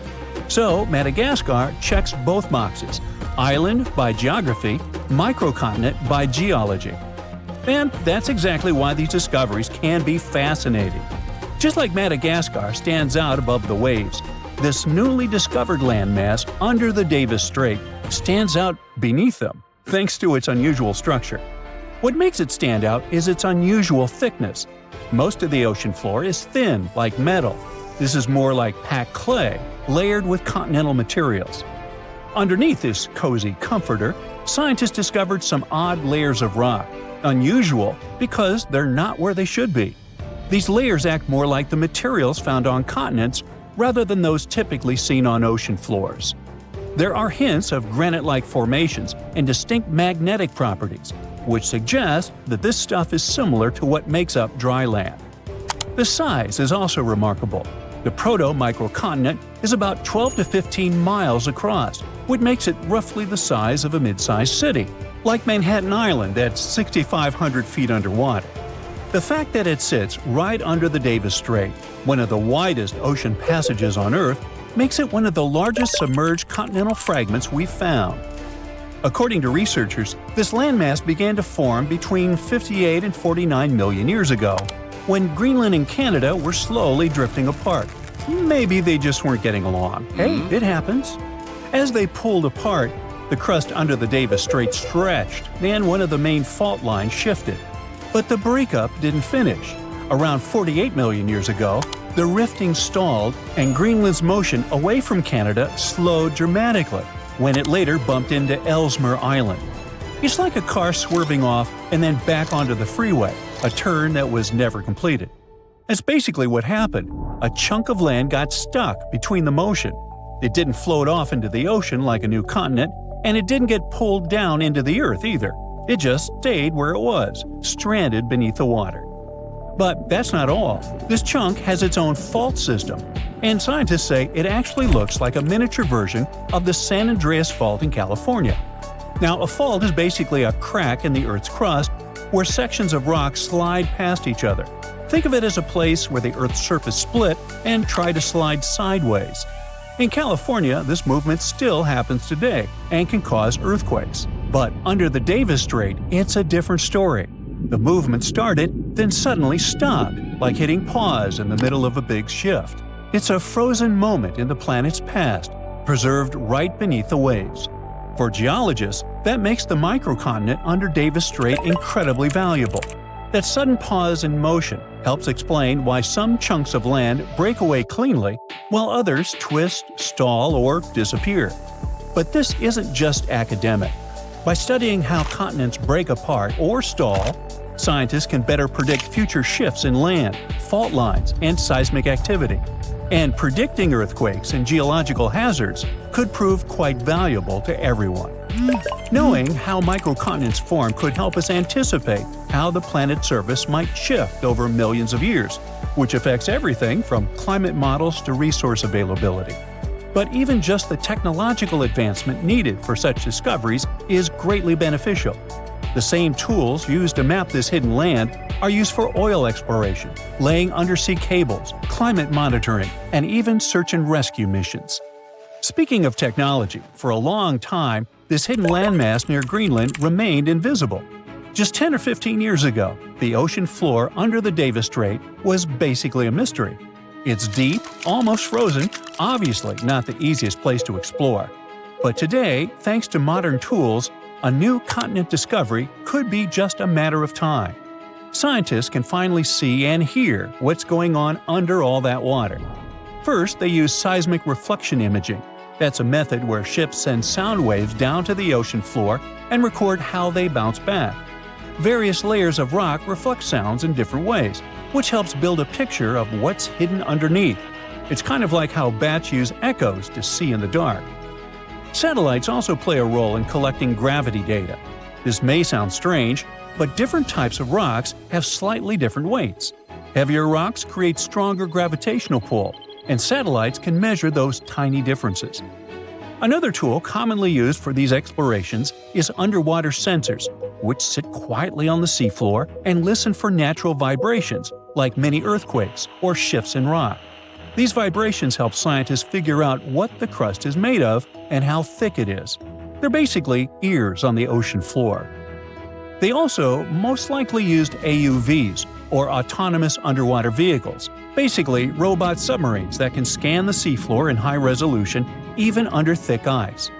So, Madagascar checks both boxes: island by geography, microcontinent by geology. And that's exactly why these discoveries can be fascinating. Just like Madagascar stands out above the waves, this newly discovered landmass under the Davis Strait stands out beneath them, thanks to its unusual structure. What makes it stand out is its unusual thickness. Most of the ocean floor is thin, like metal. This is more like packed clay, layered with continental materials. Underneath this cozy comforter, scientists discovered some odd layers of rock, unusual because they're not where they should be. These layers act more like the materials found on continents rather than those typically seen on ocean floors. There are hints of granite-like formations and distinct magnetic properties, which suggest that this stuff is similar to what makes up dry land. The size is also remarkable. The proto-microcontinent is about 12 to 15 miles across, which makes it roughly the size of a mid-sized city, like Manhattan Island at 6,500 feet underwater. The fact that it sits right under the Davis Strait, one of the widest ocean passages on Earth, makes it one of the largest submerged continental fragments we've found. According to researchers, this landmass began to form between 58 and 49 million years ago, when Greenland and Canada were slowly drifting apart. Maybe they just weren't getting along. Hey, it happens. As they pulled apart, the crust under the Davis Strait stretched, and one of the main fault lines shifted. But the breakup didn't finish. Around 48 million years ago, the rifting stalled and Greenland's motion away from Canada slowed dramatically when it later bumped into Ellesmere Island. It's like a car swerving off and then back onto the freeway, a turn that was never completed. That's basically what happened. A chunk of land got stuck between the motion. It didn't float off into the ocean like a new continent, and it didn't get pulled down into the Earth either. It just stayed where it was, stranded beneath the water. But that's not all. This chunk has its own fault system, and scientists say it actually looks like a miniature version of the San Andreas Fault in California. Now, a fault is basically a crack in the Earth's crust where sections of rock slide past each other. Think of it as a place where the Earth's surface split and tried to slide sideways. In California, this movement still happens today and can cause earthquakes. But under the Davis Strait, it's a different story. The movement started, then suddenly stopped, like hitting pause in the middle of a big shift. It's a frozen moment in the planet's past, preserved right beneath the waves. For geologists, that makes the microcontinent under Davis Strait incredibly valuable. That sudden pause in motion helps explain why some chunks of land break away cleanly, while others twist, stall, or disappear. But this isn't just academic. By studying how continents break apart or stall, scientists can better predict future shifts in land, fault lines, and seismic activity. And predicting earthquakes and geological hazards could prove quite valuable to everyone. Knowing how microcontinents form could help us anticipate how the planet's surface might shift over millions of years, which affects everything from climate models to resource availability. But even just the technological advancement needed for such discoveries is greatly beneficial. The same tools used to map this hidden land are used for oil exploration, laying undersea cables, climate monitoring, and even search and rescue missions. Speaking of technology, for a long time, this hidden landmass near Greenland remained invisible. Just 10 or 15 years ago, the ocean floor under the Davis Strait was basically a mystery. It's deep, almost frozen, obviously not the easiest place to explore. But today, thanks to modern tools, a new continent discovery could be just a matter of time. Scientists can finally see and hear what's going on under all that water. First, they use seismic reflection imaging. That's a method where ships send sound waves down to the ocean floor and record how they bounce back. Various layers of rock reflect sounds in different ways, which helps build a picture of what's hidden underneath. It's kind of like how bats use echoes to see in the dark. Satellites also play a role in collecting gravity data. This may sound strange, but different types of rocks have slightly different weights. Heavier rocks create stronger gravitational pull, and satellites can measure those tiny differences. Another tool commonly used for these explorations is underwater sensors, which sit quietly on the seafloor and listen for natural vibrations, like mini earthquakes or shifts in rock. These vibrations help scientists figure out what the crust is made of and how thick it is. They're basically ears on the ocean floor. They also most likely used AUVs, or autonomous underwater vehicles, basically robot submarines that can scan the seafloor in high resolution even under thick ice.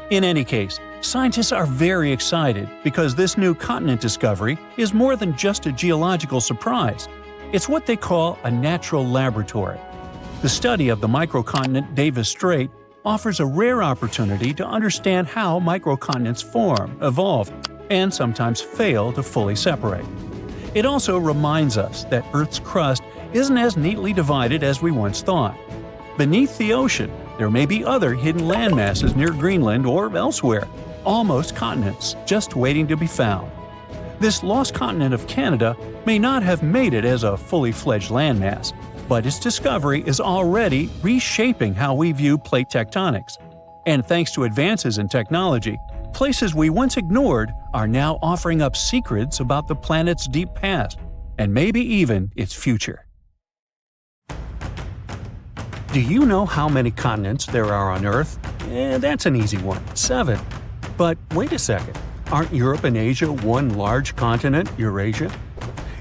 In any case, scientists are very excited because this new continent discovery is more than just a geological surprise. It's what they call a natural laboratory. The study of the microcontinent Davis Strait offers a rare opportunity to understand how microcontinents form, evolve, and sometimes fail to fully separate. It also reminds us that Earth's crust isn't as neatly divided as we once thought. Beneath the ocean, there may be other hidden landmasses near Greenland or elsewhere, almost continents just waiting to be found. This lost continent of Canada may not have made it as a fully fledged landmass, but its discovery is already reshaping how we view plate tectonics. And thanks to advances in technology, places we once ignored are now offering up secrets about the planet's deep past, and maybe even its future. Do you know how many continents there are on Earth? That's an easy one, 7. But wait a second, aren't Europe and Asia one large continent, Eurasia?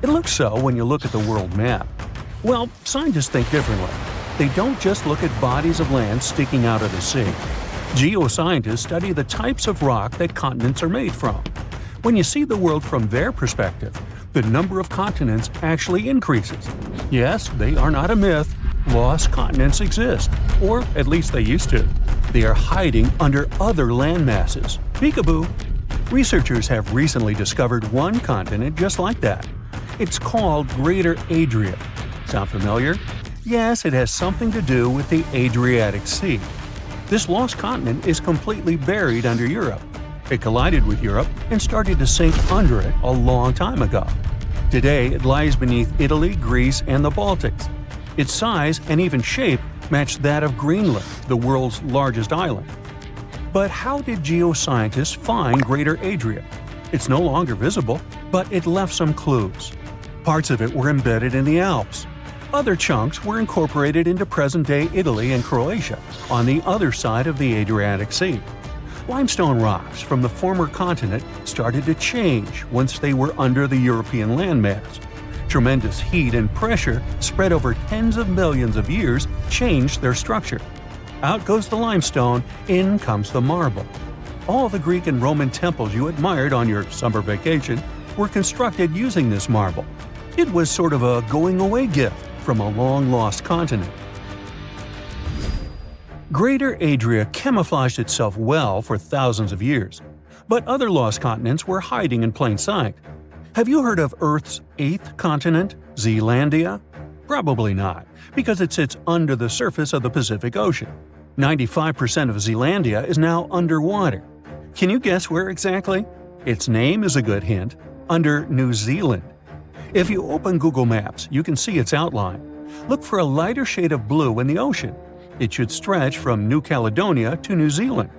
It looks so when you look at the world map. Well, scientists think differently. They don't just look at bodies of land sticking out of the sea. Geoscientists study the types of rock that continents are made from. When you see the world from their perspective, the number of continents actually increases. Yes, they are not a myth. Lost continents exist, or at least they used to. They are hiding under other land masses. Peekaboo! Researchers have recently discovered one continent just like that. It's called Greater Adria. Sound familiar? Yes, it has something to do with the Adriatic Sea. This lost continent is completely buried under Europe. It collided with Europe and started to sink under it a long time ago. Today, it lies beneath Italy, Greece, and the Baltics. Its size and even shape match that of Greenland, the world's largest island. But how did geoscientists find Greater Adria? It's no longer visible, but it left some clues. Parts of it were embedded in the Alps. Other chunks were incorporated into present-day Italy and Croatia, on the other side of the Adriatic Sea. Limestone rocks from the former continent started to change once they were under the European landmass. Tremendous heat and pressure spread over tens of millions of years changed their structure. Out goes the limestone, in comes the marble. All the Greek and Roman temples you admired on your summer vacation were constructed using this marble. It was sort of a going-away gift from a long-lost continent. Greater Adria camouflaged itself well for thousands of years, but other lost continents were hiding in plain sight. Have you heard of Earth's 8th continent, Zealandia? Probably not, because it sits under the surface of the Pacific Ocean. 95% of Zealandia is now underwater. Can you guess where exactly? Its name is a good hint – under New Zealand. If you open Google Maps, you can see its outline. Look for a lighter shade of blue in the ocean. It should stretch from New Caledonia to New Zealand.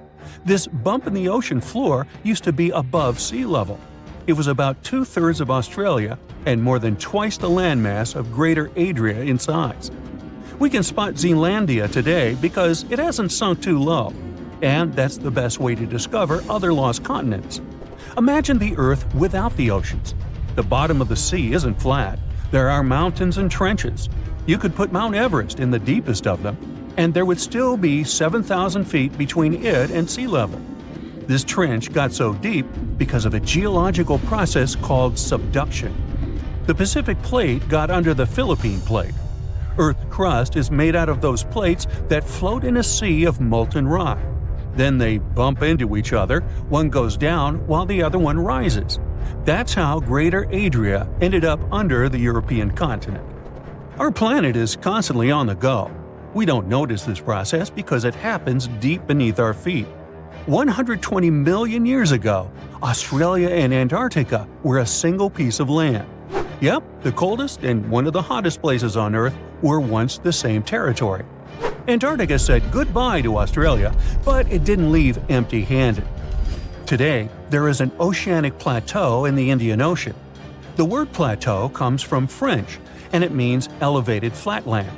This bump in the ocean floor used to be above sea level. It was about 2/3 of Australia and more than twice the landmass of Greater Adria in size. We can spot Zealandia today because it hasn't sunk too low, and that's the best way to discover other lost continents. Imagine the Earth without the oceans. The bottom of the sea isn't flat. There are mountains and trenches. You could put Mount Everest in the deepest of them, and there would still be 7,000 feet between it and sea level. This trench got so deep because of a geological process called subduction. The Pacific Plate got under the Philippine Plate. Earth's crust is made out of those plates that float in a sea of molten rock. Then they bump into each other, one goes down while the other one rises. That's how Greater Adria ended up under the European continent. Our planet is constantly on the go. We don't notice this process because it happens deep beneath our feet. 120 million years ago, Australia and Antarctica were a single piece of land. Yep, the coldest and one of the hottest places on Earth were once the same territory. Antarctica said goodbye to Australia, but it didn't leave empty-handed. Today, there is an oceanic plateau in the Indian Ocean. The word plateau comes from French, and it means elevated flatland.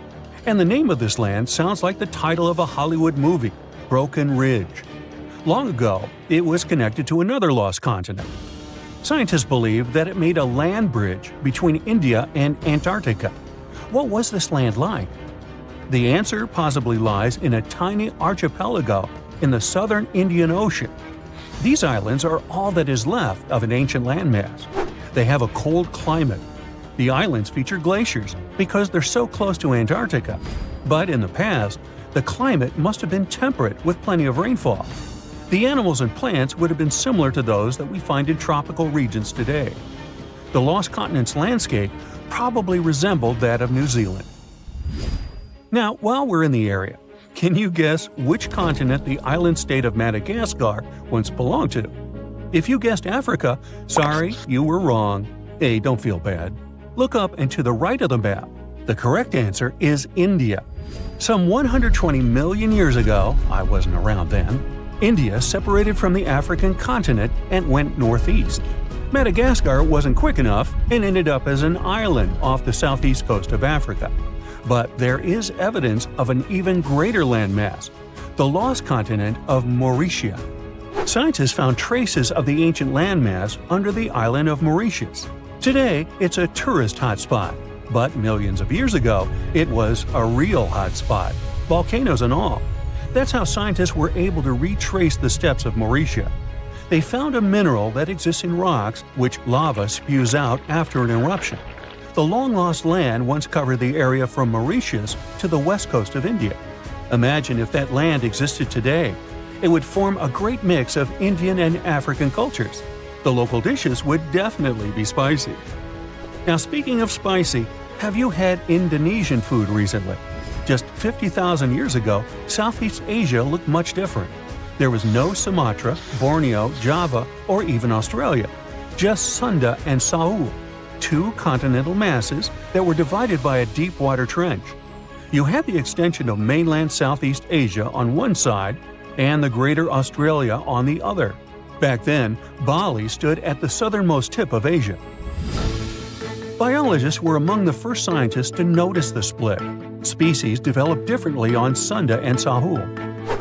And the name of this land sounds like the title of a Hollywood movie, Broken Ridge. Long ago, it was connected to another lost continent. Scientists believe that it made a land bridge between India and Antarctica. What was this land like? The answer possibly lies in a tiny archipelago in the southern Indian Ocean. These islands are all that is left of an ancient landmass. They have a cold climate. The islands feature glaciers because they're so close to Antarctica. But in the past, the climate must have been temperate with plenty of rainfall. The animals and plants would have been similar to those that we find in tropical regions today. The lost continent's landscape probably resembled that of New Zealand. Now, while we're in the area, can you guess which continent the island state of Madagascar once belonged to? If you guessed Africa, sorry, you were wrong. Hey, don't feel bad. Look up and to the right of the map. The correct answer is India. Some 120 million years ago, I wasn't around then, India separated from the African continent and went northeast. Madagascar wasn't quick enough and ended up as an island off the southeast coast of Africa. But there is evidence of an even greater landmass, the lost continent of Mauritia. Scientists found traces of the ancient landmass under the island of Mauritius. Today, it's a tourist hotspot, but millions of years ago, it was a real hotspot, volcanoes and all. That's how scientists were able to retrace the steps of Mauritia. They found a mineral that exists in rocks, which lava spews out after an eruption. The long-lost land once covered the area from Mauritius to the west coast of India. Imagine if that land existed today. It would form a great mix of Indian and African cultures. The local dishes would definitely be spicy. Now, speaking of spicy, have you had Indonesian food recently? Just 50,000 years ago, Southeast Asia looked much different. There was no Sumatra, Borneo, Java, or even Australia. Just Sunda and Saul, two continental masses that were divided by a deep water trench. You had the extension of mainland Southeast Asia on one side and the Greater Australia on the other. Back then, Bali stood at the southernmost tip of Asia. Biologists were among the first scientists to notice the split. Species develop differently on Sunda and Sahul.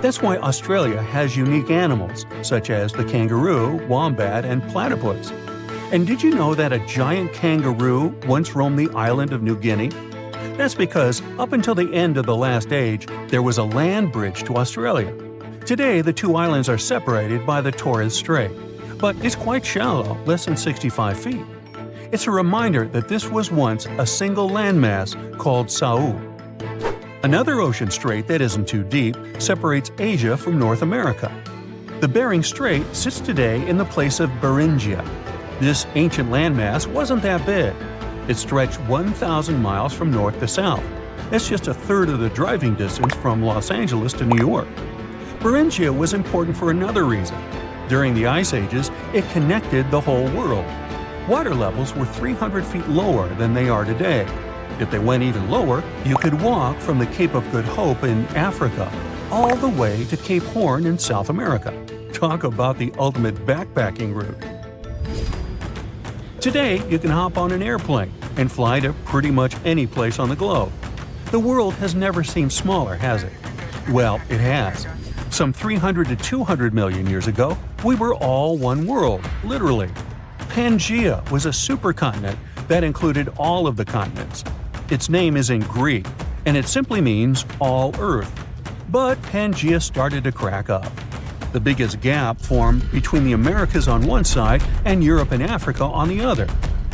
That's why Australia has unique animals, such as the kangaroo, wombat, and platypus. And did you know that a giant kangaroo once roamed the island of New Guinea? That's because, up until the end of the last age, there was a land bridge to Australia. Today, the two islands are separated by the Torres Strait, but it's quite shallow, less than 65 feet. It's a reminder that this was once a single landmass called Saul. Another ocean strait that isn't too deep separates Asia from North America. The Bering Strait sits today in the place of Beringia. This ancient landmass wasn't that big. It stretched 1,000 miles from north to south. That's just a third of the driving distance from Los Angeles to New York. Beringia was important for another reason. During the Ice Ages, it connected the whole world. Water levels were 300 feet lower than they are today. If they went even lower, you could walk from the Cape of Good Hope in Africa all the way to Cape Horn in South America. Talk about the ultimate backpacking route. Today, you can hop on an airplane and fly to pretty much any place on the globe. The world has never seemed smaller, has it? Well, it has. Some 300 to 200 million years ago, we were all one world, literally. Pangaea was a supercontinent that included all of the continents. Its name is in Greek, and it simply means all Earth. But Pangaea started to crack up. The biggest gap formed between the Americas on one side and Europe and Africa on the other.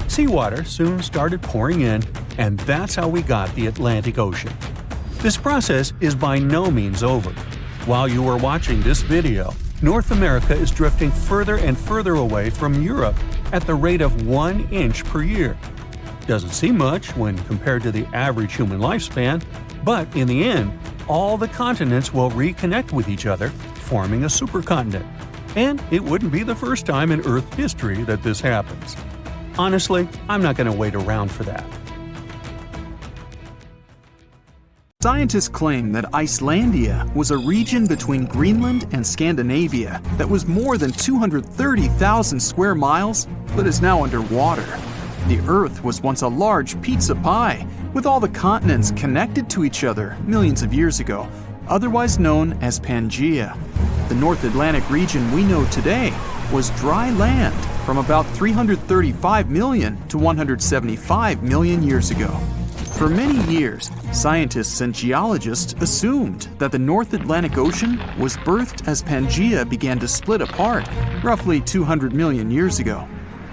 Seawater soon started pouring in, and that's how we got the Atlantic Ocean. This process is by no means over. While you are watching this video, North America is drifting further and further away from Europe at the rate of 1 inch per year. Doesn't seem much when compared to the average human lifespan, but in the end, all the continents will reconnect with each other, forming a supercontinent. And it wouldn't be the first time in Earth history that this happens. Honestly, I'm not going to wait around for that. Scientists claim that Icelandia was a region between Greenland and Scandinavia that was more than 230,000 square miles, but is now underwater. The Earth was once a large pizza pie, with all the continents connected to each other millions of years ago, otherwise known as Pangaea. The North Atlantic region we know today was dry land from about 335 million to 175 million years ago. For many years, scientists and geologists assumed that the North Atlantic Ocean was birthed as Pangaea began to split apart roughly 200 million years ago.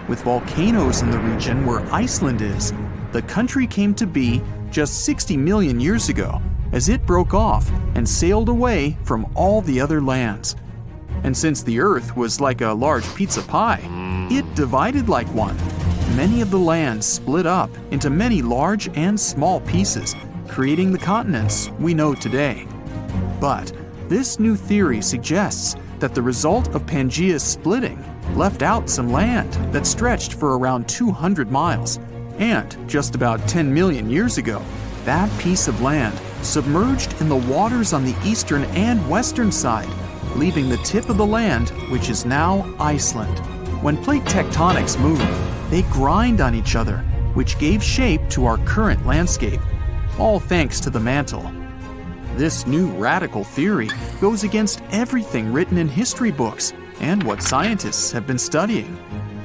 With volcanoes in the region where Iceland is, the country came to be just 60 million years ago as it broke off and sailed away from all the other lands. And since the Earth was like a large pizza pie, it divided like one. Many of the lands split up into many large and small pieces, creating the continents we know today. But this new theory suggests that the result of Pangaea's splitting left out some land that stretched for around 200 miles. And just about 10 million years ago, that piece of land submerged in the waters on the eastern and western side, leaving the tip of the land, which is now Iceland. When plate tectonics move, they grind on each other, which gave shape to our current landscape. all thanks to the mantle. This new radical theory goes against everything written in history books and what scientists have been studying.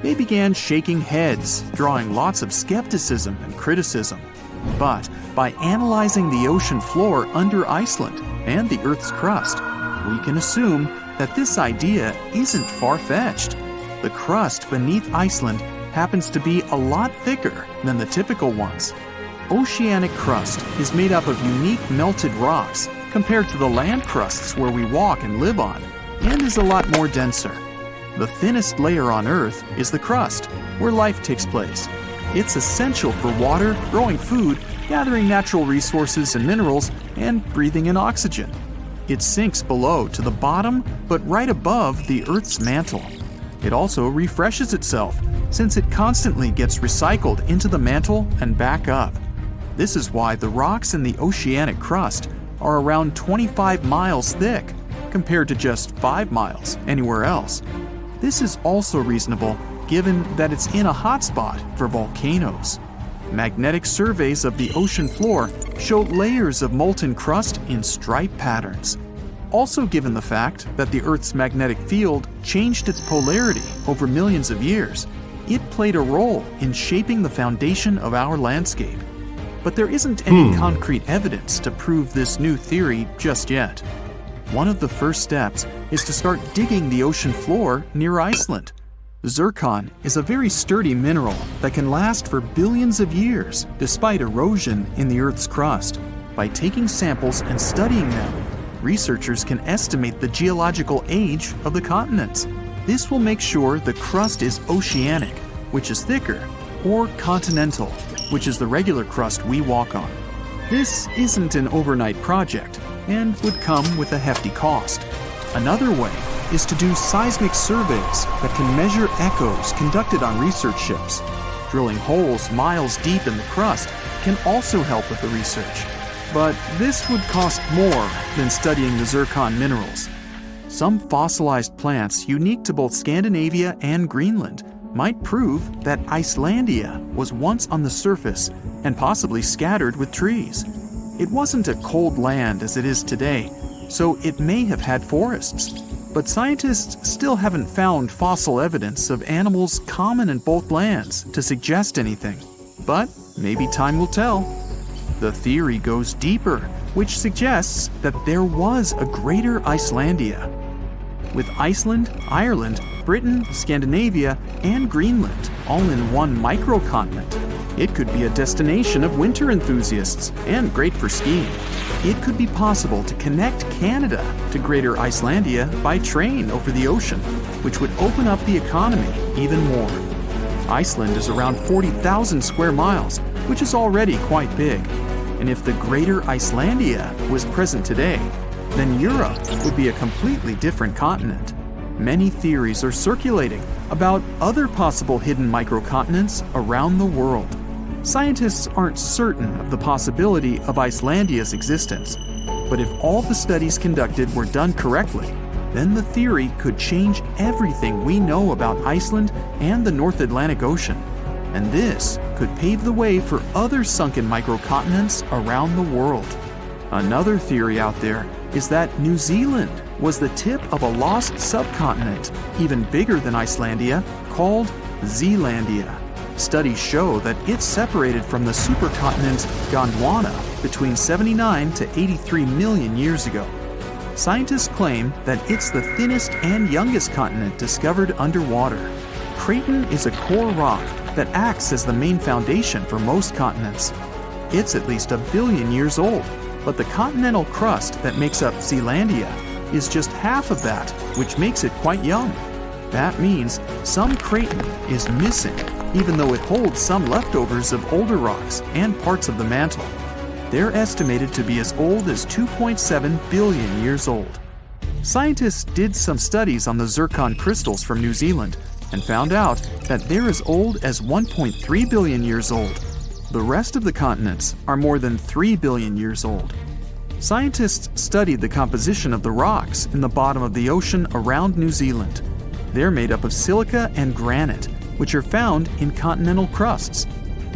They began shaking heads, drawing lots of skepticism and criticism. But by analyzing the ocean floor under Iceland and the Earth's crust, we can assume that this idea isn't far-fetched. The crust beneath Iceland happens to be a lot thicker than the typical ones. Oceanic crust is made up of unique melted rocks compared to the land crusts where we walk and live on, and is a lot more denser. The thinnest layer on Earth is the crust, where life takes place. It's essential for water, growing food, gathering natural resources and minerals, and breathing in oxygen. It sinks below to the bottom, but right above the Earth's mantle. It also refreshes itself, since it constantly gets recycled into the mantle and back up. This is why the rocks in the oceanic crust are around 25 miles thick, compared to just 5 miles anywhere else. This is also reasonable given that it's in a hotspot for volcanoes. Magnetic surveys of the ocean floor show layers of molten crust in stripe patterns. Also, given the fact that the Earth's magnetic field changed its polarity over millions of years, it played a role in shaping the foundation of our landscape. But there isn't any concrete evidence to prove this new theory just yet. One of the first steps is to start digging the ocean floor near Iceland. Zircon is a very sturdy mineral that can last for billions of years despite erosion in the Earth's crust. By taking samples and studying them, researchers can estimate the geological age of the continents. This will make sure the crust is oceanic, which is thicker, or continental, which is the regular crust we walk on. This isn't an overnight project and would come with a hefty cost. Another way is to do seismic surveys that can measure echoes conducted on research ships. Drilling holes miles deep in the crust can also help with the research, but this would cost more than studying the zircon minerals. Some fossilized plants unique to both Scandinavia and Greenland might prove that Icelandia was once on the surface and possibly scattered with trees. It wasn't a cold land as it is today, so it may have had forests. But scientists still haven't found fossil evidence of animals common in both lands to suggest anything. But maybe time will tell. The theory goes deeper, which suggests that there was a greater Icelandia. With Iceland, Ireland, Britain, Scandinavia, and Greenland all in one microcontinent, it could be a destination of winter enthusiasts and great for skiing. It could be possible to connect Canada to Greater Icelandia by train over the ocean, which would open up the economy even more. Iceland is around 40,000 square miles, which is already quite big. And if the Greater Icelandia was present today, then Europe would be a completely different continent. Many theories are circulating about other possible hidden microcontinents around the world. Scientists aren't certain of the possibility of Icelandia's existence, but if all the studies conducted were done correctly, then the theory could change everything we know about Iceland and the North Atlantic Ocean. And this could pave the way for other sunken microcontinents around the world. Another theory out there is that New Zealand was the tip of a lost subcontinent, even bigger than Icelandia, called Zealandia. Studies show that it's separated from the supercontinent Gondwana between 79 to 83 million years ago. Scientists claim that it's the thinnest and youngest continent discovered underwater. Craton is a core rock that acts as the main foundation for most continents. It's at least 1 billion years old, but the continental crust that makes up Zealandia is just half of that, which makes it quite young. That means some Craton is missing, even though it holds some leftovers of older rocks and parts of the mantle. They're estimated to be as old as 2.7 billion years old. Scientists did some studies on the zircon crystals from New Zealand and found out that they're as old as 1.3 billion years old. The rest of the continents are more than 3 billion years old. Scientists studied the composition of the rocks in the bottom of the ocean around New Zealand. They're made up of silica and granite, which are found in continental crusts.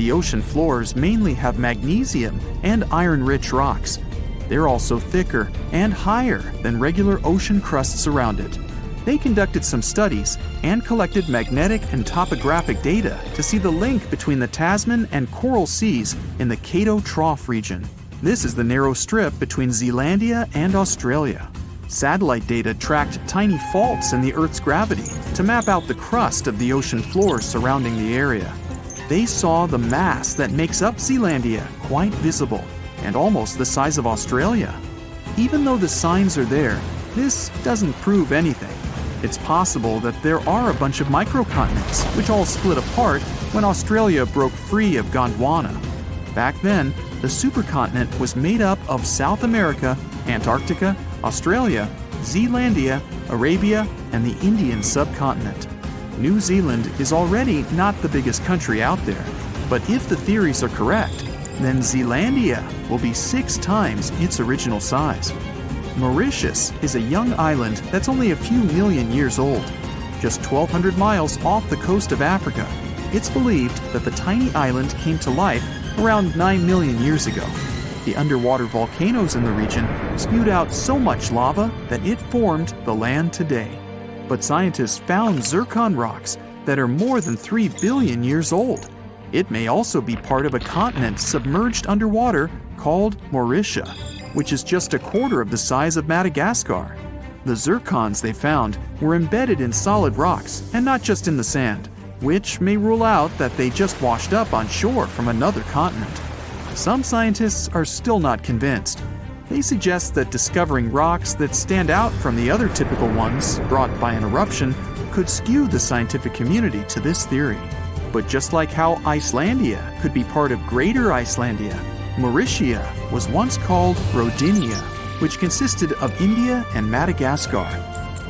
The ocean floors mainly have magnesium and iron-rich rocks. They're also thicker and higher than regular ocean crusts around it. They conducted some studies and collected magnetic and topographic data to see the link between the Tasman and Coral Seas in the Cato Trough region. This is the narrow strip between Zealandia and Australia. Satellite data tracked tiny faults in the Earth's gravity to map out the crust of the ocean floor surrounding the area. They saw the mass that makes up Zealandia quite visible and almost the size of Australia. Even though the signs are there, this doesn't prove anything. It's possible that there are a bunch of microcontinents which all split apart when Australia broke free of Gondwana. Back then, the supercontinent was made up of South America, Antarctica, Australia, Zealandia, Arabia, and the Indian subcontinent. New Zealand is already not the biggest country out there, but if the theories are correct, then Zealandia will be 6 times its original size. Mauritius is a young island that's only a few million years old. Just 1,200 miles off the coast of Africa, it's believed that the tiny island came to life around 9 million years ago. The underwater volcanoes in the region spewed out so much lava that it formed the land today. But scientists found zircon rocks that are more than 3 billion years old. It may also be part of a continent submerged underwater called Mauritia, which is just a quarter of the size of Madagascar. The zircons they found were embedded in solid rocks and not just in the sand, which may rule out that they just washed up on shore from another continent. Some scientists are still not convinced. They suggest that discovering rocks that stand out from the other typical ones brought by an eruption could skew the scientific community to this theory. But just like how Icelandia could be part of Greater Icelandia, Mauritia was once called Rodinia, which consisted of India and Madagascar.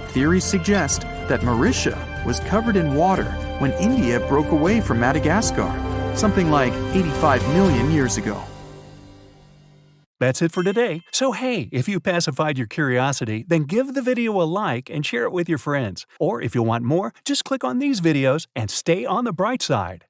Theories suggest that Mauritia was covered in water when India broke away from Madagascar, something like 85 million years ago. That's it for today. So hey, if you pacified your curiosity, then give the video a like and share it with your friends. Or if you want more, just click on these videos and stay on the bright side.